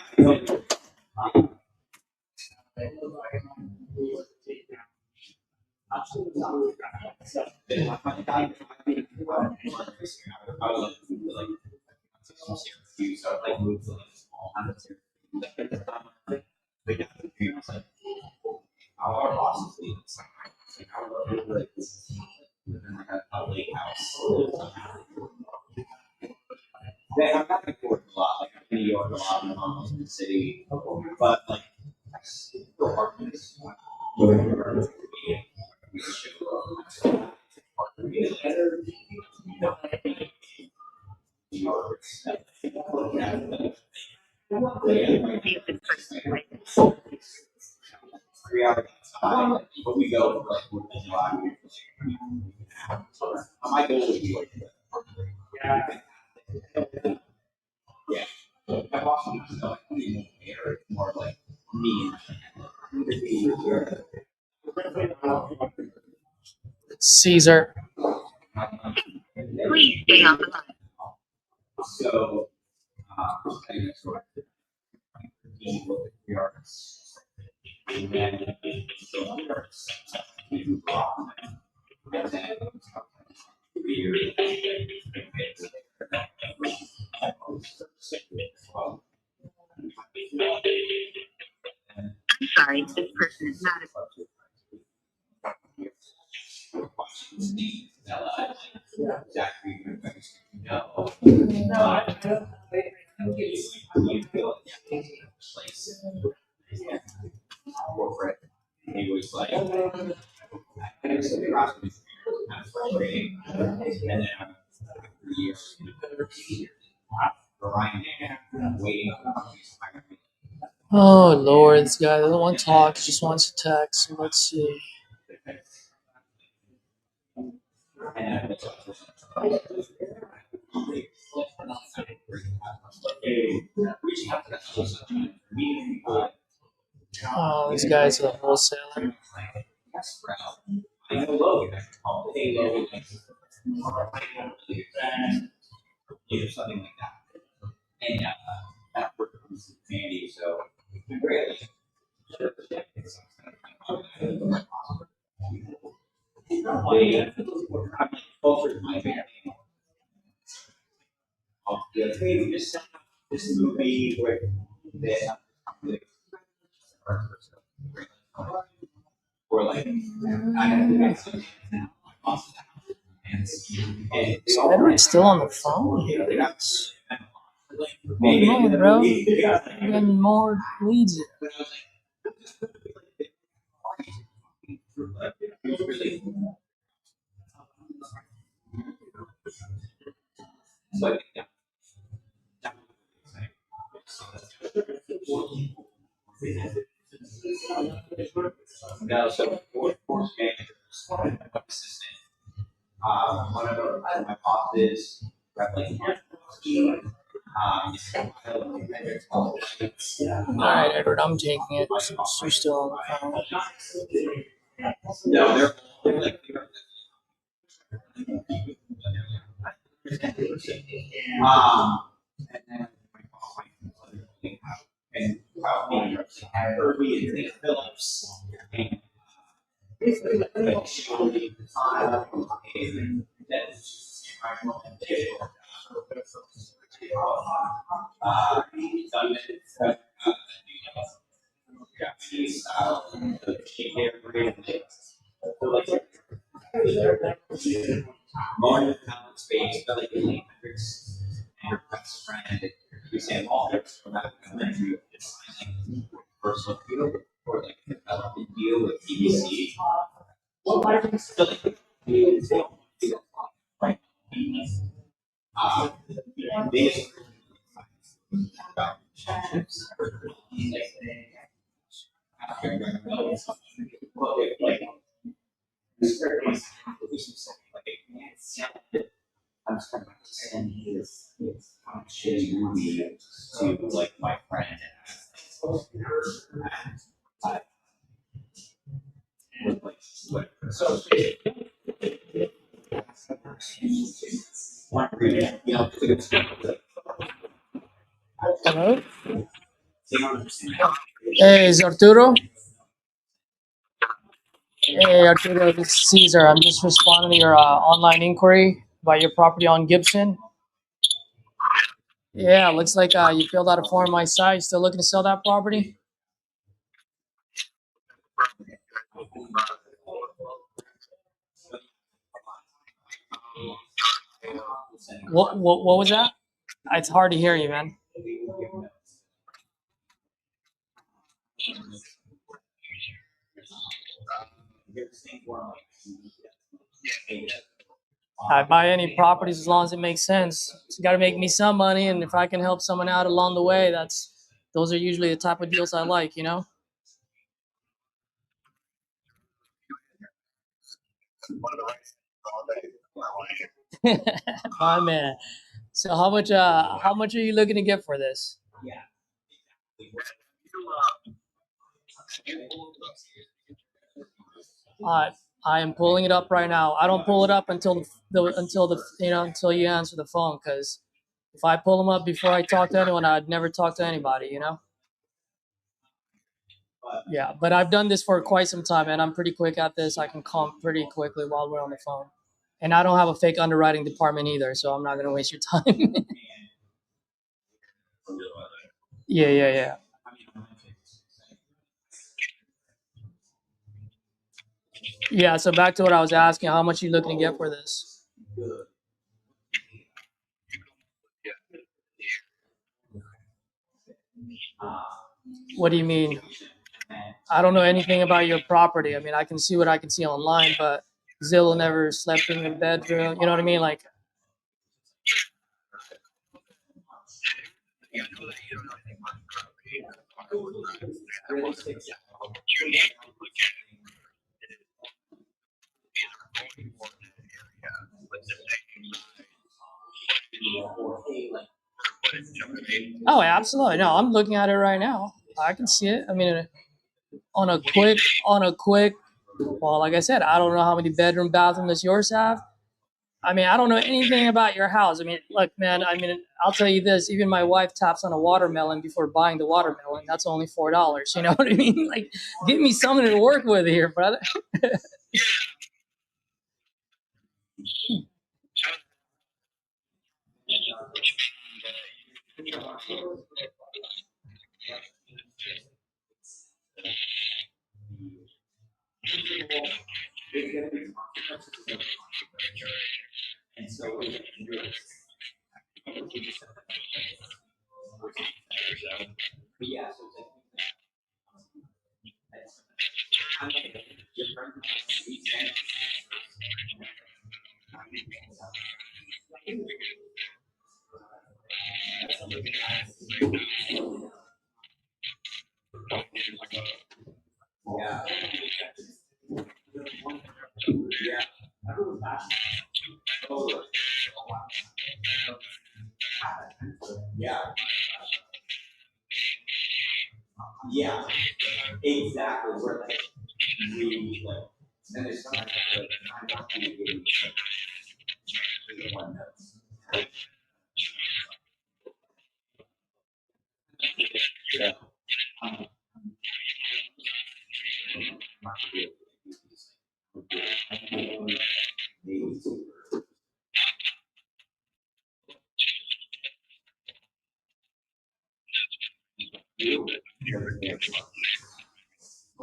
Our bosses leave. A lake house. Yeah, I'm not going to work a lot. Like I'm in New York a lot, I'm almost in the city, but like the apartments. But we go for like 4th of July. My goal would be yeah. I've also more like me. Caesar. Please stay on the line. So, I guess what we are. And then, I'm sorry, this person is not he was like, and then years waiting. Oh Lord, this guy doesn't want to talk. He just wants to text. So let's see. Oh, this guy's a wholesaler. Something like that. And that worked with Sandy, so really. This movie where they or like Is Edward still on the phone? What's going on, bro? We're getting more leads. no, so force managers, assistant. One of my bosses, like, Alright, Edward, I'm taking it since you're still on the phone. no, they're like, and then and probably Kirby and Nick Phillips and Japanese style, more than common space, but like late metrics and your best friend, you say all from that country, personal field or like development deal with BBC. Well, I think still like right. They about like I'm just trying to send his shitty movie to like my friend. So you know, Hello? Hey, is Arturo? Hey, Arturo, this is Caesar. I'm just responding to your online inquiry about your property on Gibson. Yeah, looks like you filled out a form on my site. Still looking to sell that property? What was that? It's hard to hear you, man. I buy any properties as long as it makes sense. It's got to make me some money, and if I can help someone out along the way, those are usually the type of deals I like, you know? My man. So how much are you looking to get for this? Uh, I am pulling it up right now. I don't pull it up until until you answer the phone, because if I pull them up before I talk to anyone, I'd never talk to anybody, you know? Yeah, but I've done this for quite some time, and I'm pretty quick at this. I can comp pretty quickly while we're on the phone. And I don't have a fake underwriting department either, so I'm not going to waste your time. Yeah. Yeah, so back to what I was asking, how much are you looking to get for this? What do you mean? I don't know anything about your property. I mean, I can see what I can see online, but Zillow never slept in your bedroom. You know what I mean? Like, oh, absolutely. No, I'm looking at it right now. I can see it. I mean, on a quick, well, like I said, I don't know how many bedroom, bathroom does yours have. I mean, I don't know anything about your house. I mean, look, man, I mean, I'll tell you this, even my wife taps on a watermelon before buying the watermelon. That's only $4. You know what I mean? Like, give me something to work with here, brother.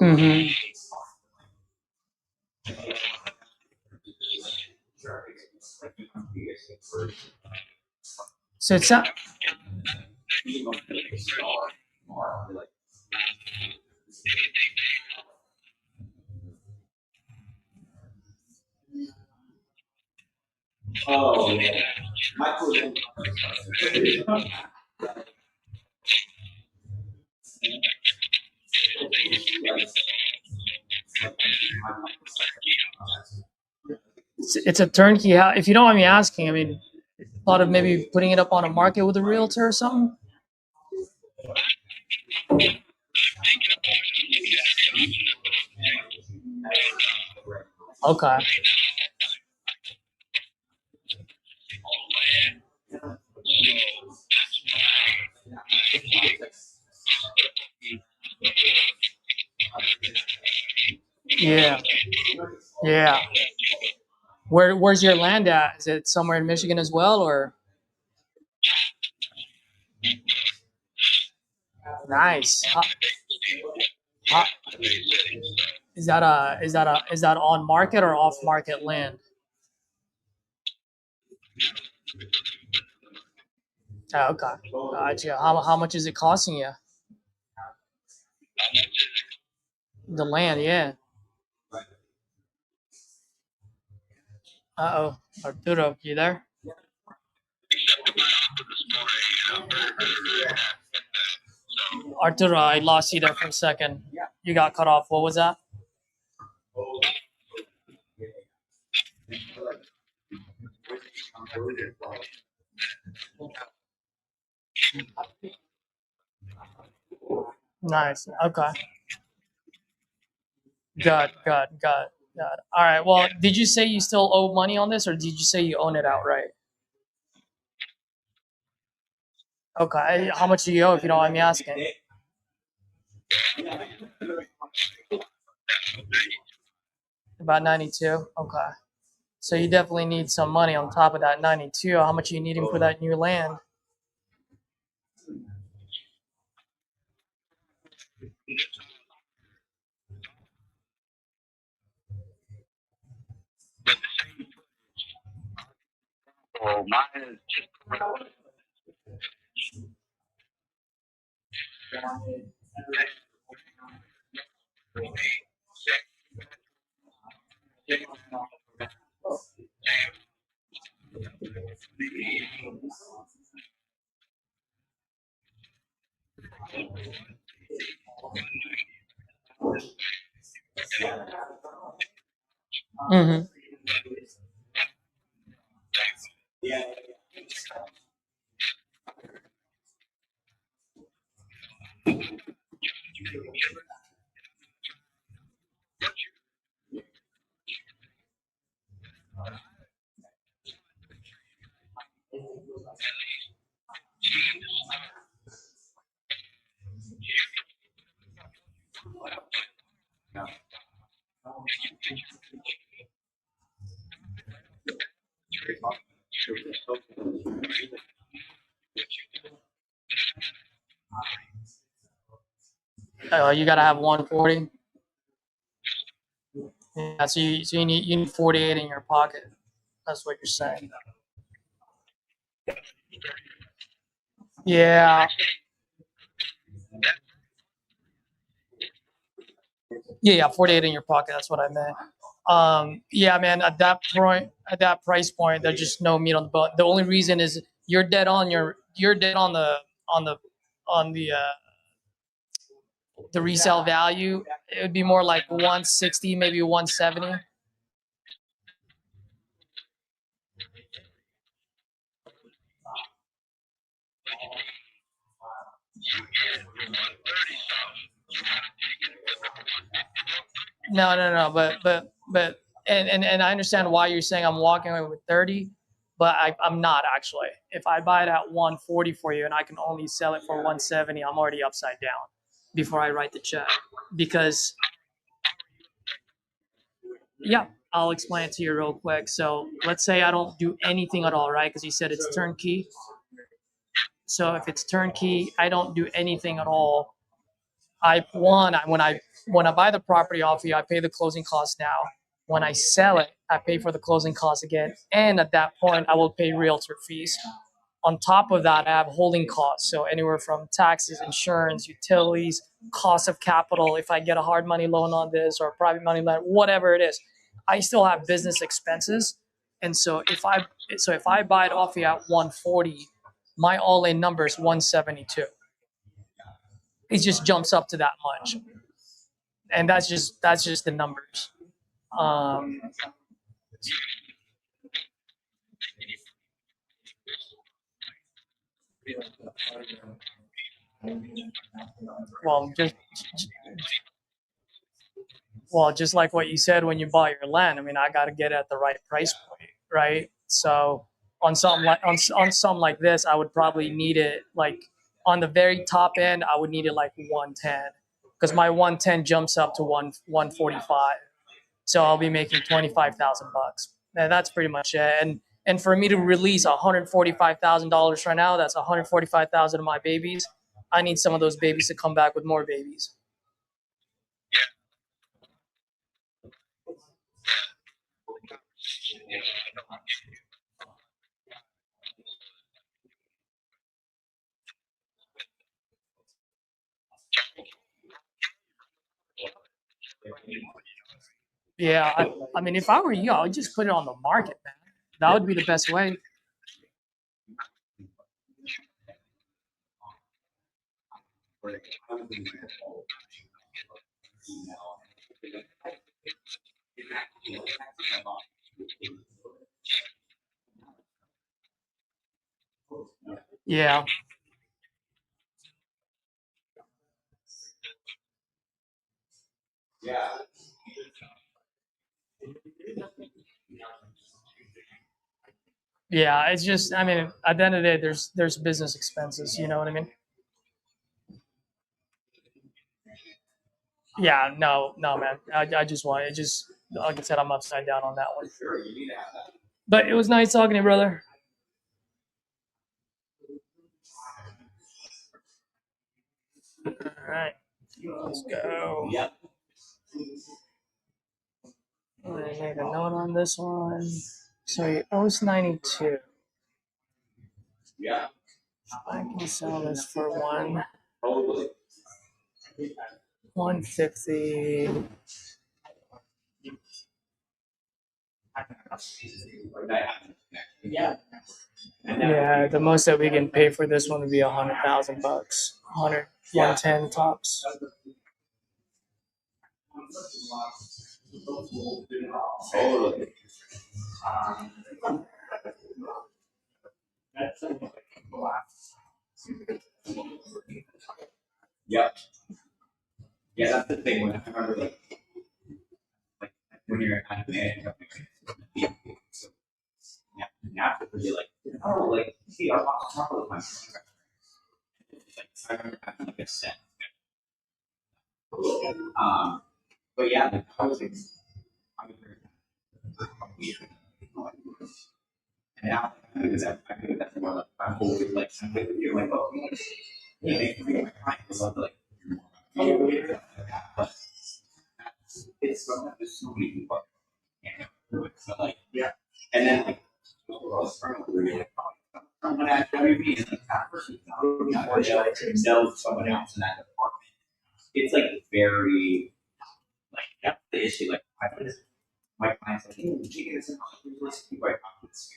Mm-hmm. So it's not. It's a turnkey house. If you don't mind me asking, I mean, thought of maybe putting it up on a market with a realtor or something. Okay. Yeah. Yeah. Where's your land at? Is it somewhere in Michigan as well, or nice? How- is that on market or off market land? Oh, okay. Gotcha. How much is it costing you? The land, yeah. Uh oh, Arturo, you there? Arturo, I lost you there for a second. You got cut off. What was that? Nice. Okay. Good. All right. Well, did you say you still owe money on this, or did you say you own it outright? Okay. How much do you owe, if you don't mind me asking? About 92. Okay. So you definitely need some money on top of that 92. How much are you needing for that new land? So mine is just Mm-hmm. You gotta have 140. Yeah. So you need 48 in your pocket. That's what you're saying. Yeah. Yeah. 48 in your pocket. That's what I meant. Yeah, man. At that price point, there's just no meat on the bone. The only reason is you're dead on on the resale value. It would be more like 160, maybe 170. No. But and I understand why you're saying I'm walking away with 30, but I'm not actually. If I buy it at 140 for you and I can only sell it for 170, I'm already upside down before I write the check. Because yeah, I'll explain it to you real quick. So let's say I don't do anything at all, right? Because you said it's turnkey. So if it's turnkey, I don't do anything at all. When I buy the property off you, I pay the closing costs now. When I sell it, I pay for the closing costs again, and at that point, I will pay realtor fees. On top of that, I have holding costs, so anywhere from taxes, insurance, utilities, cost of capital. If I get a hard money loan on this or a private money loan, whatever it is, I still have business expenses. And if I buy it off you at 140, my all-in number is 172. It just jumps up to that much, and that's just the numbers. Um, well, just like what you said when you bought your land. I mean, I got to get it at the right price point, right? So on something like this, I would probably need it like on the very top end. I would need it like 110 because my 110 jumps up to 145. So I'll be making 25,000 bucks. And that's pretty much it. And for me to release $145,000 right now, that's 145,000 of my babies. I need some of those babies to come back with more babies. Yeah, I mean, if I were you, I would just put it on the market, man. That would be the best way. Yeah. Yeah, it's just, I mean, at the end of the day, there's business expenses. You know what I mean? Yeah, no, man. I just want it. Just like I said, I'm upside down on that one. But it was nice talking to you, brother. All right, let's go. I'm gonna make a note on this one. So he owes 92. I can sell this for 150. Yeah, the most that we can pay for this one would be $100,000. 110 tops. Yep. Yeah, that's the thing. When I remember, like when you're kind of managing a company, yeah, naturally you're like, oh, like, see, our boss talk all the time. Like, I remember having like a set. But yeah, like, I was and now I do that more like I'm always like you're like, oh, yeah, they can be my client. I love like but it's there's so many people can't do it. So like yeah. And then like someone at WB and like that person knows someone else in that department. It's like very like that's the issue. Like my clients like, hey, did you get this in people I talk to this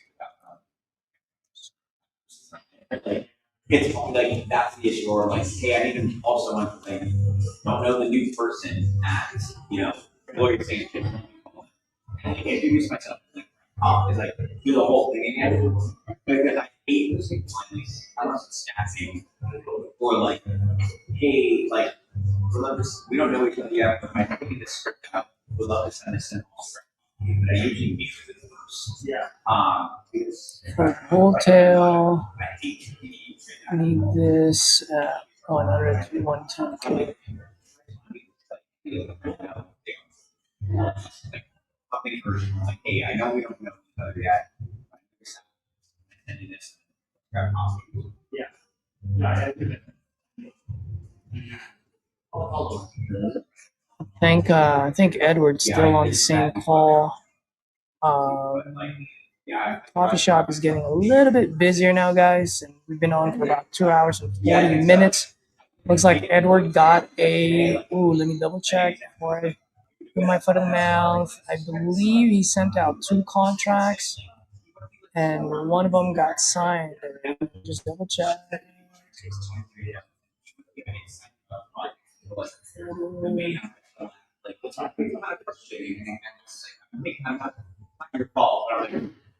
about like it's like that's the issue or like, hey, I need to call someone like don't know the new person at lawyer saying and I can introduce myself. It's like do the whole thing again. Because I hate those things like I love staffing or like, hey, like we don't know each other yet, but I think this script out. Would love to send this in all script. But I usually meet with the first. Yeah. For wholesale, I need this at 100 to 110K. Like, hey, I know we don't know each other yet. Yeah. I think Edward's still on the same call. Coffee shop is getting a little bit busier now, guys, and we've been on for about 2 hours and 40 minutes. Looks like Edward got let me double check before I put my foot in the mouth. I believe he sent out 2 contracts, and one of them got signed. Just double check. Your fault.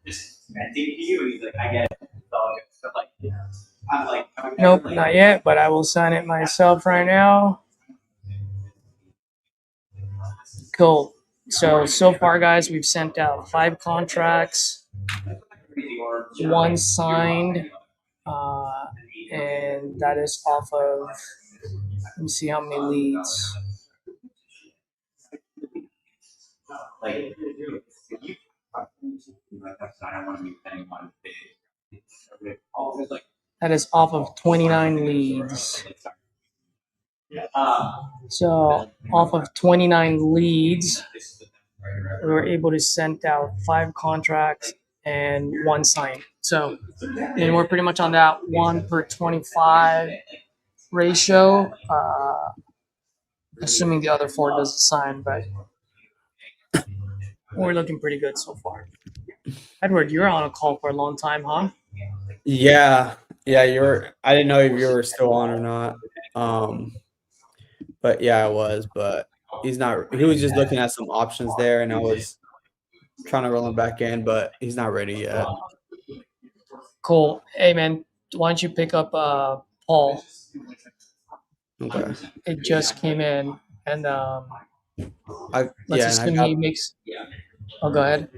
Just venting to you, and he's like, I get it. So like, I'm like, Nope, not yet, but I will sign it myself right now. Cool. So far, guys, we've sent out 5 contracts, 1 signed, and that is off of. Let me see how many leads. like, I don't want to be depending on That is off of 29 leads. So off of 29 leads, we were able to send out 5 contracts and 1 sign. So, and we're pretty much on that 1 per 25 ratio, assuming the other 4 doesn't sign, but we're looking pretty good so far. Edward, you're on a call for a long time, huh? Yeah, I didn't know if you were still on or not. But yeah, I was. But he's not. He was just looking at some options there, and I was trying to roll him back in, but he's not ready yet. Cool. Hey, man, why don't you pick up Paul? Okay. It just came in, and let's And I assume got. he makes. Oh, go ahead.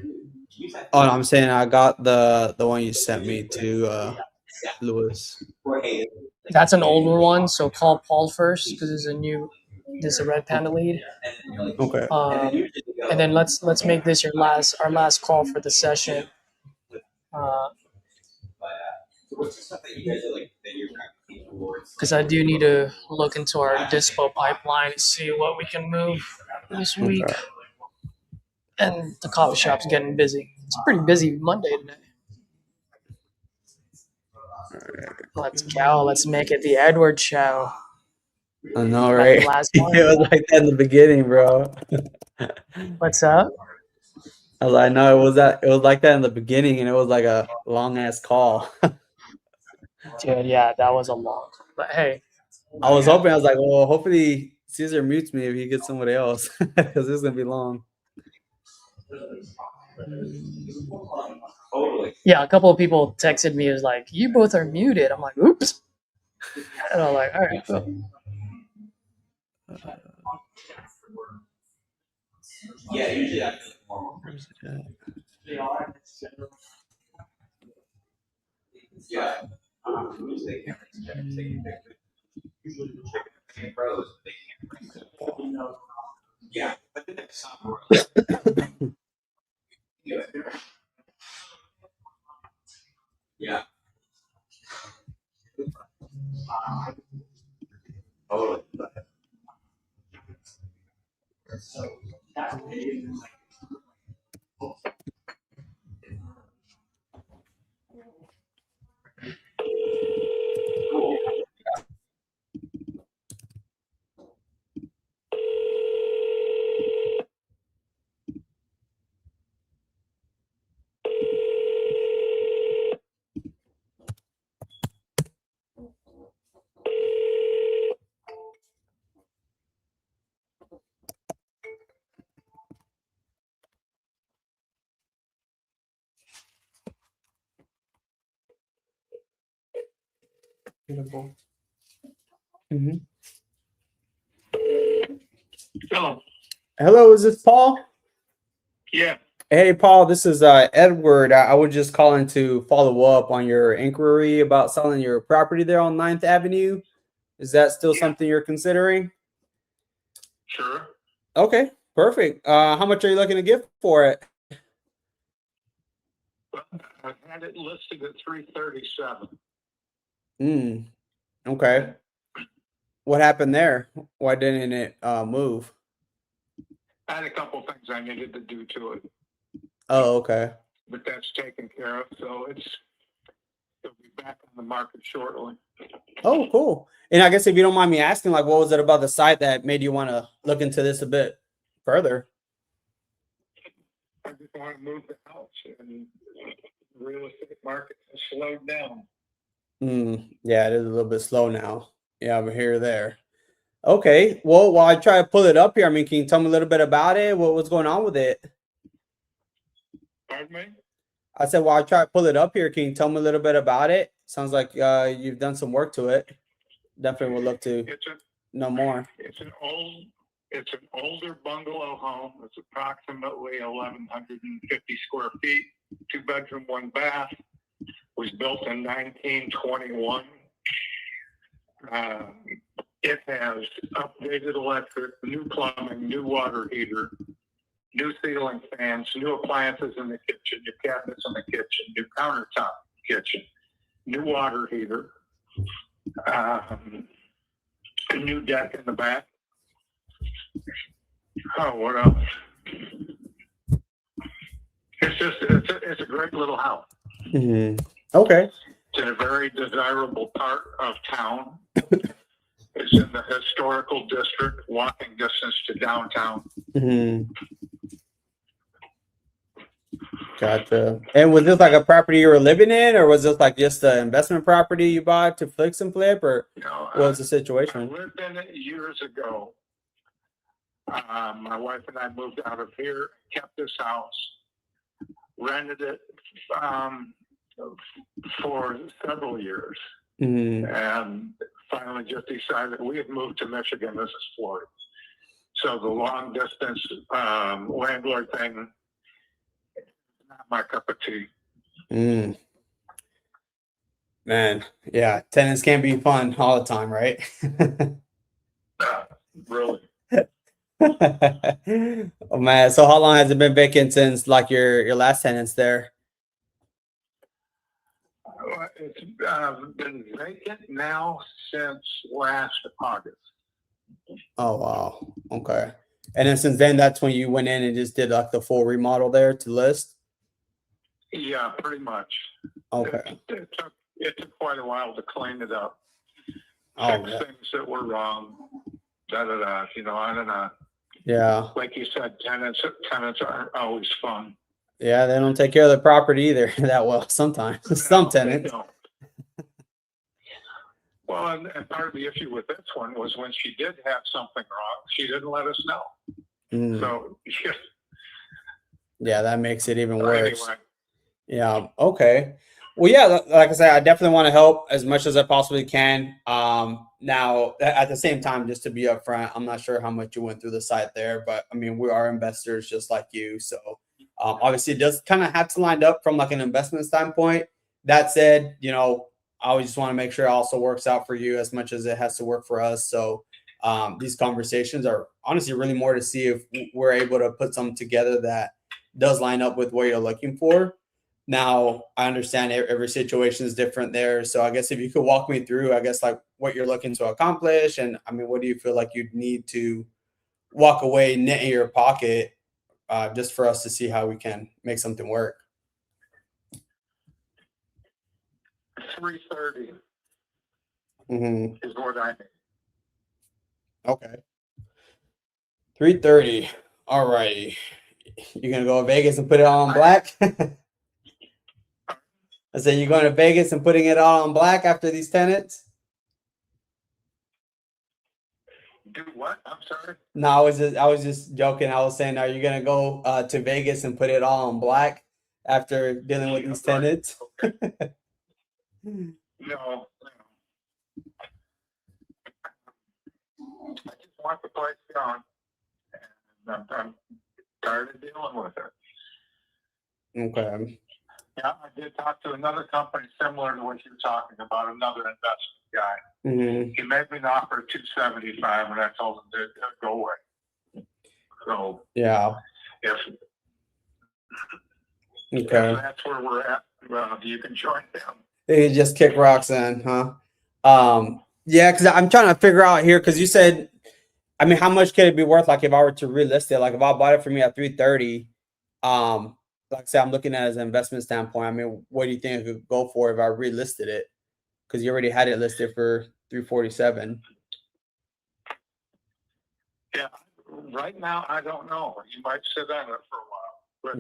Oh, no, I'm saying I got the one you sent me to Lewis. That's an older one, so call Paul first because there's a red panda lead. Okay. And then let's make this our last call for the session. Because I do need to look into our dispo pipeline and see what we can move this week. Okay. And the coffee shop's getting busy. It's a pretty busy Monday today. Let's go. Let's make it the Edward show. I know, Like right? last It one. was like that in the beginning, bro. What's up? I was like, no, it was like that in the beginning, and it was like a long ass call. Dude, yeah, that was a long. But hey, I was hoping, I was like, well, hopefully Caesar mutes me if he gets somebody else, because this is gonna be long. yeah, a couple of people texted me. It was like, you both are muted. I'm like, oops. And I'm like, all right, cool. Yeah, usually I yeah. Yeah. Yeah. Totally. Beautiful. Mm-hmm. Hello. Hello, is this Paul? Yeah. Hey, Paul, this is Edward. I was just calling to follow up on your inquiry about selling your property there on 9th Avenue. Is that still something you're considering? Sure. Okay, perfect. How much are you looking to give for it? I had it listed at 337. Okay. What happened there? Why didn't it move? I had a couple of things I needed to do to it, Oh, okay. but that's taken care of. So it'll be back on the market shortly. Oh, cool. And I guess if you don't mind me asking, like, what was it about the site that made you want to look into this a bit further? I just want to move the house, and the real estate market has slowed down. Yeah, it is a little bit slow now. Yeah, I'm here there. Okay. Well, while I try to pull it up here, I mean, can you tell me a little bit about it? What's going on with it? Pardon me? I said, while I try to pull it up here, can you tell me a little bit about it? Sounds like you've done some work to it. Definitely would love to know more. It's an older bungalow home. It's approximately 1,150 square feet, 2-bedroom, 1 bath. Was built in 1921. It has updated electric, new plumbing, new water heater, new ceiling fans, new appliances in the kitchen, new cabinets in the kitchen, new countertop kitchen, new water heater, a new deck in the back. Oh, what else? It's a great little house. Okay. It's in a very desirable part of town. It's in the historical district, walking distance to downtown. Gotcha. And was this like a property you were living in, or was this like just an investment property you bought to fix and flip, or what was the situation? I lived in it years ago. My wife and I moved out of here, kept this house, rented it for several years, and finally just decided we had moved to Michigan. This is Florida, so the long distance landlord thing is not my cup of tea. Man, yeah, tenants can't be fun all the time, right? Really. Oh man, so how long has it been vacant since like your last tenants there? It's been vacant now since last August. Oh wow, okay. And then since then, that's when you went in and just did like the full remodel there to list. Yeah, pretty much. Okay. It took quite a while to clean it up, Oh, fix yeah. things that were wrong, on and on. Yeah. Like you said, tenants aren't always fun. Yeah, they don't take care of the property either that well sometimes. Some No, they tenants. don't. Well, and part of the issue with this one was when she did have something wrong, she didn't let us know. So, yeah, that makes it even worse. Anyway. Yeah. Okay. Well, yeah, like I said, I definitely want to help as much as I possibly can. Now, at the same time, just to be upfront, I'm not sure how much you went through the site there, but I mean, we are investors just like you. So obviously, it does kind of have to line up from like an investment standpoint. That said, I always just want to make sure it also works out for you as much as it has to work for us. So these conversations are honestly really more to see if we're able to put something together that does line up with what you're looking for. Now, I understand every situation is different there. So I guess if you could walk me through, I guess, like what you're looking to accomplish. And I mean, what do you feel like you'd need to walk away net in your pocket just for us to see how we can make something work? 330 Mm-hmm. is what I need. Okay. 330. All righty. You're going to go to Vegas and put it all on black? I said, you're going to Vegas and putting it all on black after these tenants? Do what? I'm sorry. No, I was just joking. I was saying, are you going to go to Vegas and put it all on black after dealing with these tenants? Okay. No. I just want the place gone. And I'm tired of dealing with it. Okay. Yeah, I did talk to another company similar to what you're talking about, another investment guy. Mm-hmm. He made me an offer of $275, and I told him to go away. So yeah, if that's where we're at, you can join them. They just kick rocks in, huh? Yeah, because I'm trying to figure out here because you said, I mean, how much could it be worth? Like if I were to relist it, like if I bought it for me at 330, like I said, I'm looking at it as an investment standpoint. I mean, what do you think it could go for if I relisted it? Because you already had it listed for 347. Yeah, right now I don't know. You might sit on it for a while, but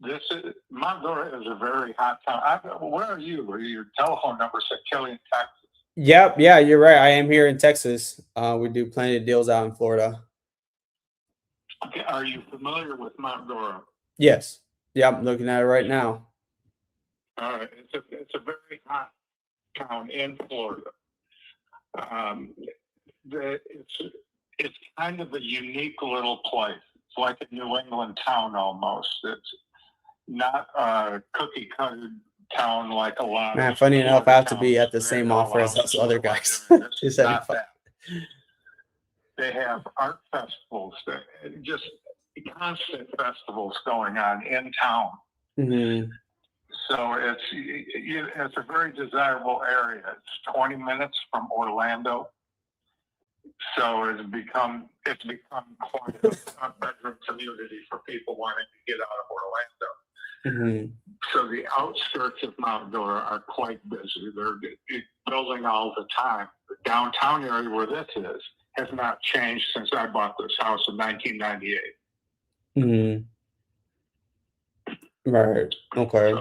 this is Montgomery is a very hot town. Where are you? Your telephone number said Killian, Texas. Yep, yeah, you're right. I am here in Texas. We do plenty of deals out in Florida. Okay, are you familiar with Montgomery? Yes. Yeah, I'm looking at it right now. All right, it's a very hot town in Florida. It's kind of a unique little place. It's like a New England town almost. It's not a cookie cutter town like a lot. Man, funny enough, I have to be at the same offer as those other guys. 275. They have art festivals, just constant festivals going on in town. Mm-hmm. So it's a very desirable area. It's 20 minutes from Orlando. So it's become quite a bedroom community for people wanting to get out of Orlando. Mm-hmm. So the outskirts of Mount Dora are quite busy. They're building all the time. The downtown area where this is has not changed since I bought this house in 1998. Mm-hmm. Right. Okay.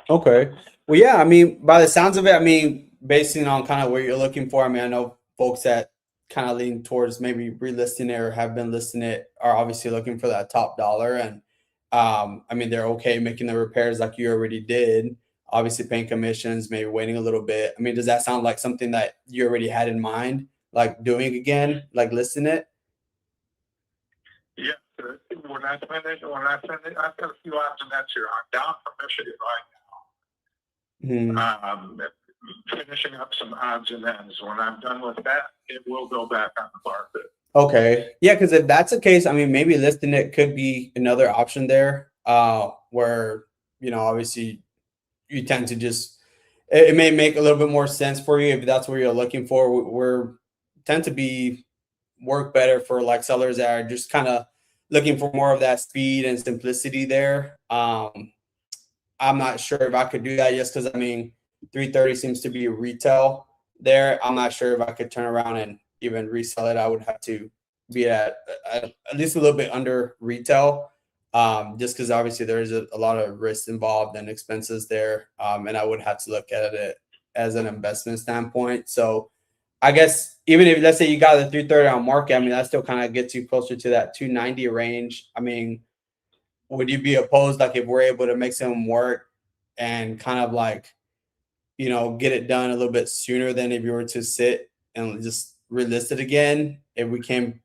Okay. Well, yeah, I mean, by the sounds of it, I mean, basing on kind of what you're looking for, I mean, I know folks that kind of lean towards maybe relisting it or have been listing it are obviously looking for that top dollar. And I mean, they're okay making the repairs like you already did. Obviously, paying commissions, maybe waiting a little bit. I mean, does that sound like something that you already had in mind, like doing again, like listing it? Yeah, when I finish, I've got a few odds and ends here. I'm down from Michigan Hmm. right now. Finishing up some odds and ends. When I'm done with that, it will go back on the market. Okay. Yeah, because if that's the case, I mean, maybe listing it could be another option there, where, obviously you tend to just, it may make a little bit more sense for you if that's what you're looking for. We're tend to be work better for like sellers that are just kind of looking for more of that speed and simplicity there. I'm not sure if I could do that just because I mean 330 seems to be retail there. I'm not sure if I could turn around and even resell it. I would have to be at least a little bit under retail, just because obviously there is a lot of risks involved and expenses there, and I would have to look at it as an investment standpoint. So I guess even if let's say you got the 330 on market, I mean that still kind of gets you closer to that 290 range. I mean, would you be opposed like if we're able to make some work and kind of like get it done a little bit sooner than if you were to sit and just relist it again if we came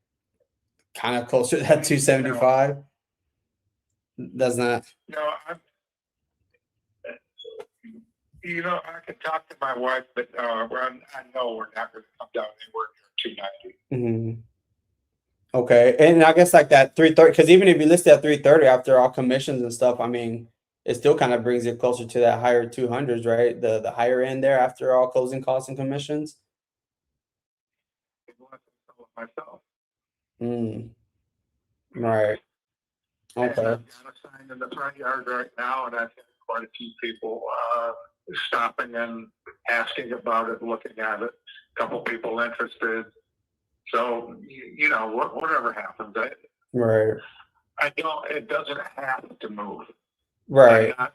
kind of closer to that 275? Does not. No, I could talk to my wife, but I know we're not going to come down anywhere near 290. Mhm. Okay, and I guess like that 330, because even if you list it at 330 after all commissions and stuff, I mean, it still kind of brings it closer to that higher 200s, right? The higher end there after all closing costs and commissions. I want to sell it myself. Mm, right. And Okay. I've got a sign in the front yard right now, and I've had quite a few people stopping and asking about it, looking at it. A couple people interested. So whatever happens, Right. I don't. It doesn't have to move. Right. I'm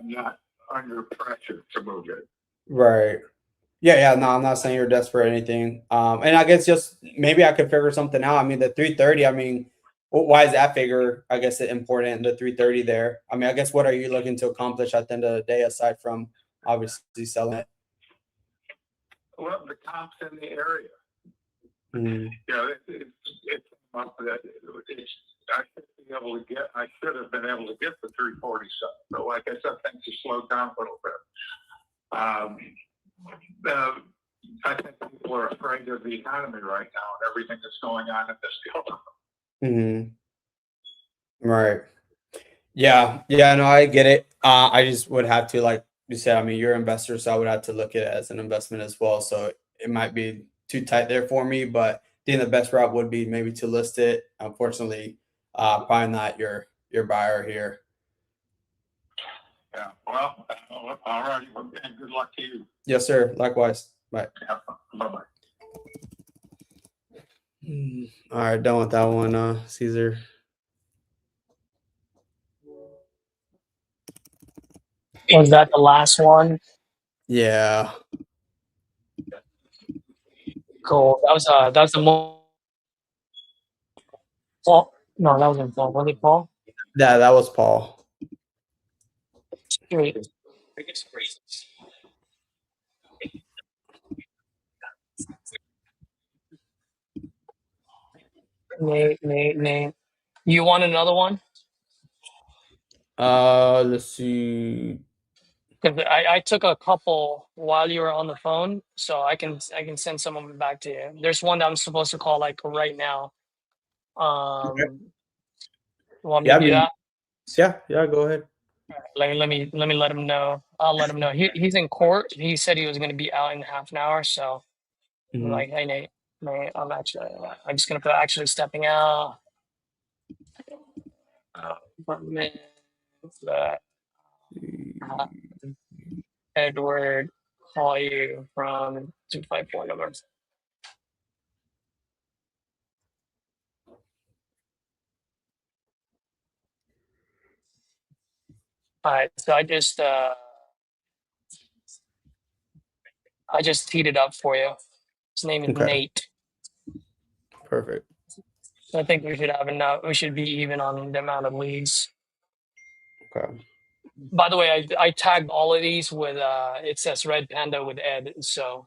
not under pressure to move it. Right. Yeah, yeah. No, I'm not saying you're desperate or anything. And I guess just maybe I could figure something out. I mean, the 330, I mean, why is that figure, I guess, important, the 330 there? I mean, I guess what are you looking to accomplish at the end of the day aside from obviously selling it? Well, the comps in the area. Mm, It's up that I should have been able to get the 347. But like I said, things have slowed down a little bit. I think people are afraid of the economy right now and everything that's going on in this government. right. Yeah. Yeah. No, I get it. I just would have to, like you said, I mean, you're an investor, so I would have to look at it as an investment as well. So it might be too tight there for me, but I think the best route would be maybe to list it. Unfortunately, probably not your buyer here. Yeah. Well, all right. Well, and good luck to you. Yes, sir. Likewise. Bye. Yeah. Bye-bye. All right, done with that one, Caesar. Was that the last one? Yeah. Cool. That was the most. Paul? No, that wasn't Paul. Was it Paul? That was Paul. Wait. Nate. You want another one? Let's see. Because I took a couple while you were on the phone, so I can send some of them back to you. There's one that I'm supposed to call like right now. Okay. You want me Yeah, to do that? yeah, go ahead. Let me let him know. I'll let him know. He's in court. He said he was going to be out in half an hour. So I'm Mhm. like, hey Nate, I'm just going to put actually stepping out. Apartment. Edward call you from 254 number. All right, so I just teed it up for you. His name is Okay, Nate. perfect. So I think we should have enough. We should be even on the amount of leads. Okay. By the way, I tagged all of these with it says Red Panda with Ed. So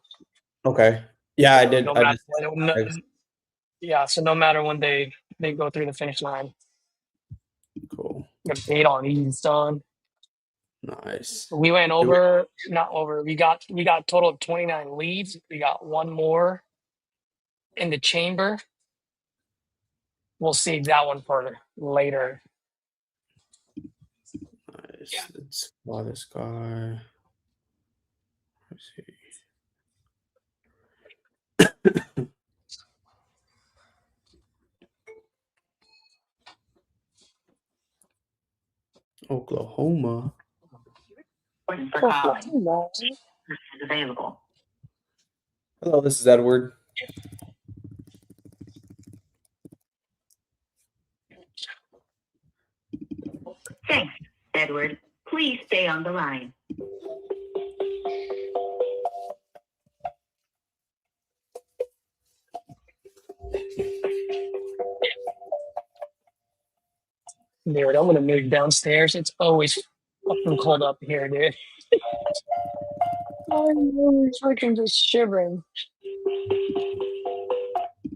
Okay. Yeah, I did. no I matter just so no matter when they go through the finish line, cool. get paid on these done. Nice. We went Do over, not over. We got a total of 29 leads. We got one more in the chamber. We'll see that one further later. Nice. Let's call this guy. Let's see. Oklahoma. Thanks for calling. Hello. This is available. Hello, this is Edward. Thanks, Edward. Please stay on the line. Dude, I'm gonna move downstairs. It's always fucking cold up here, dude. I'm freaking just shivering.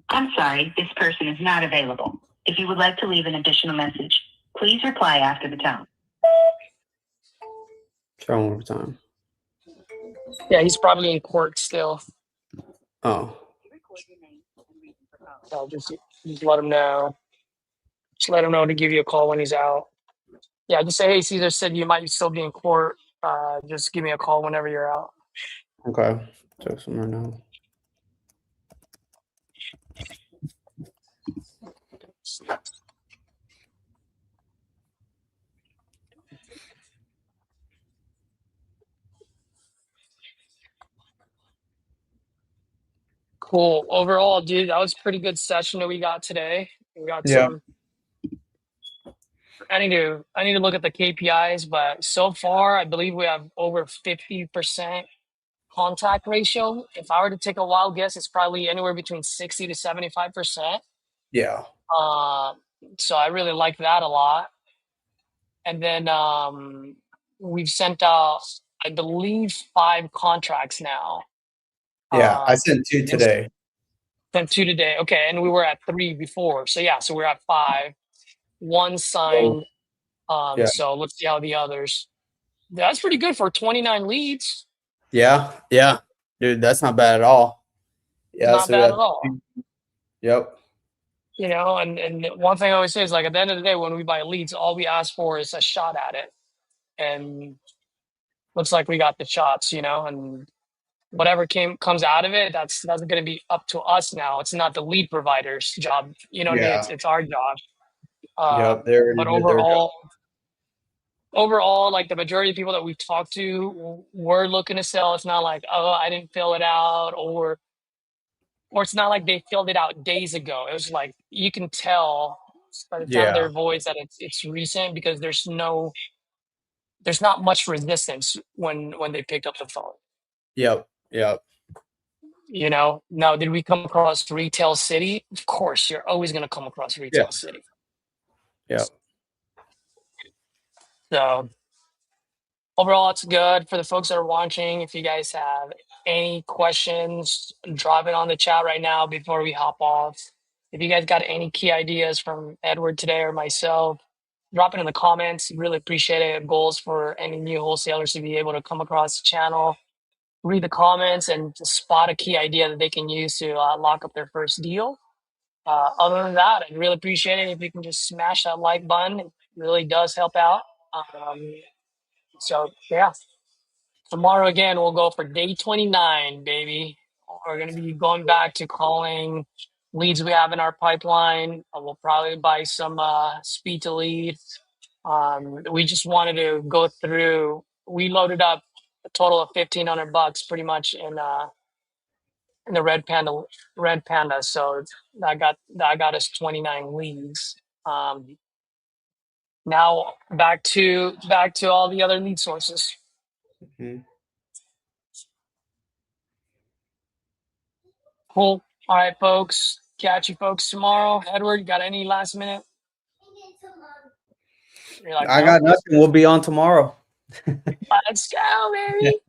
I'm sorry, this person is not available. If you would like to leave an additional message, please reply after the tone. Try one more time. Yeah, he's probably in court still. Oh. I'll just let him know. Just let him know to give you a call when he's out. Yeah, just say, hey, Caesar said you might still be in court. Just give me a call whenever you're out. Okay. Text him right now. Cool. Overall, dude, that was a pretty good session that we got today. We got Yeah. some. I need to look at the KPIs, but so far I believe we have over 50% contact ratio. If I were to take a wild guess, it's probably anywhere between 60 to 75%. Yeah. So I really like that a lot. And then we've sent out, I believe, 5 contracts now. Yeah. I sent 2 and today. sent 2 today. Okay, and we were at 3 before. So yeah, so we're at 5. 1 Oh, signed. yeah. So let's see how the others. That's pretty good for 29 leads. Yeah. Yeah. Dude, that's not bad at all. Yeah. Not So bad that. at all. Yep. You know, and one thing I always say is like at the end of the day, when we buy leads, all we ask for is a shot at it. And looks like we got the shots, you know, and whatever comes out of it, that's going to be up to us now. It's not the lead provider's job. You know what I mean? Yeah. It's our job. Yep. They already But did their job. overall, like the majority of people that we've talked to were looking to sell. It's not like, oh, I didn't fill it out, or it's not like they filled it out days ago. It was like you can tell by the tone of their Yeah. voice that it's recent because there's not much resistance when they picked up the phone. Yep. Yep. You know, now did we come across Retail City? Of course, you're always going to come across Yeah. Retail City. Yep. So overall, it's good for the folks that are watching. If you guys have any questions, drop it on the chat right now before we hop off. If you guys got any key ideas from Edward today or myself, drop it in the comments. Really appreciate it. Goals for any new wholesalers to be able to come across the channel, read the comments, and to spot a key idea that they can use to lock up their first deal. Other than that, I'd really appreciate it if you can just smash that like button. It really does help out. So yeah, tomorrow again we'll go for day 29, baby. We're gonna be going back to calling leads we have in our pipeline. We'll probably buy some speed to lead. We just wanted to go through. We loaded up a total of $1,500 pretty much in the red panda. So that got us 29 leads. Now back to all the other lead sources. Mhm. Cool. All right, folks. Catch you folks tomorrow. Edward, got any last minute? You're like, I no, got nothing. We'll be on tomorrow. let's go, baby.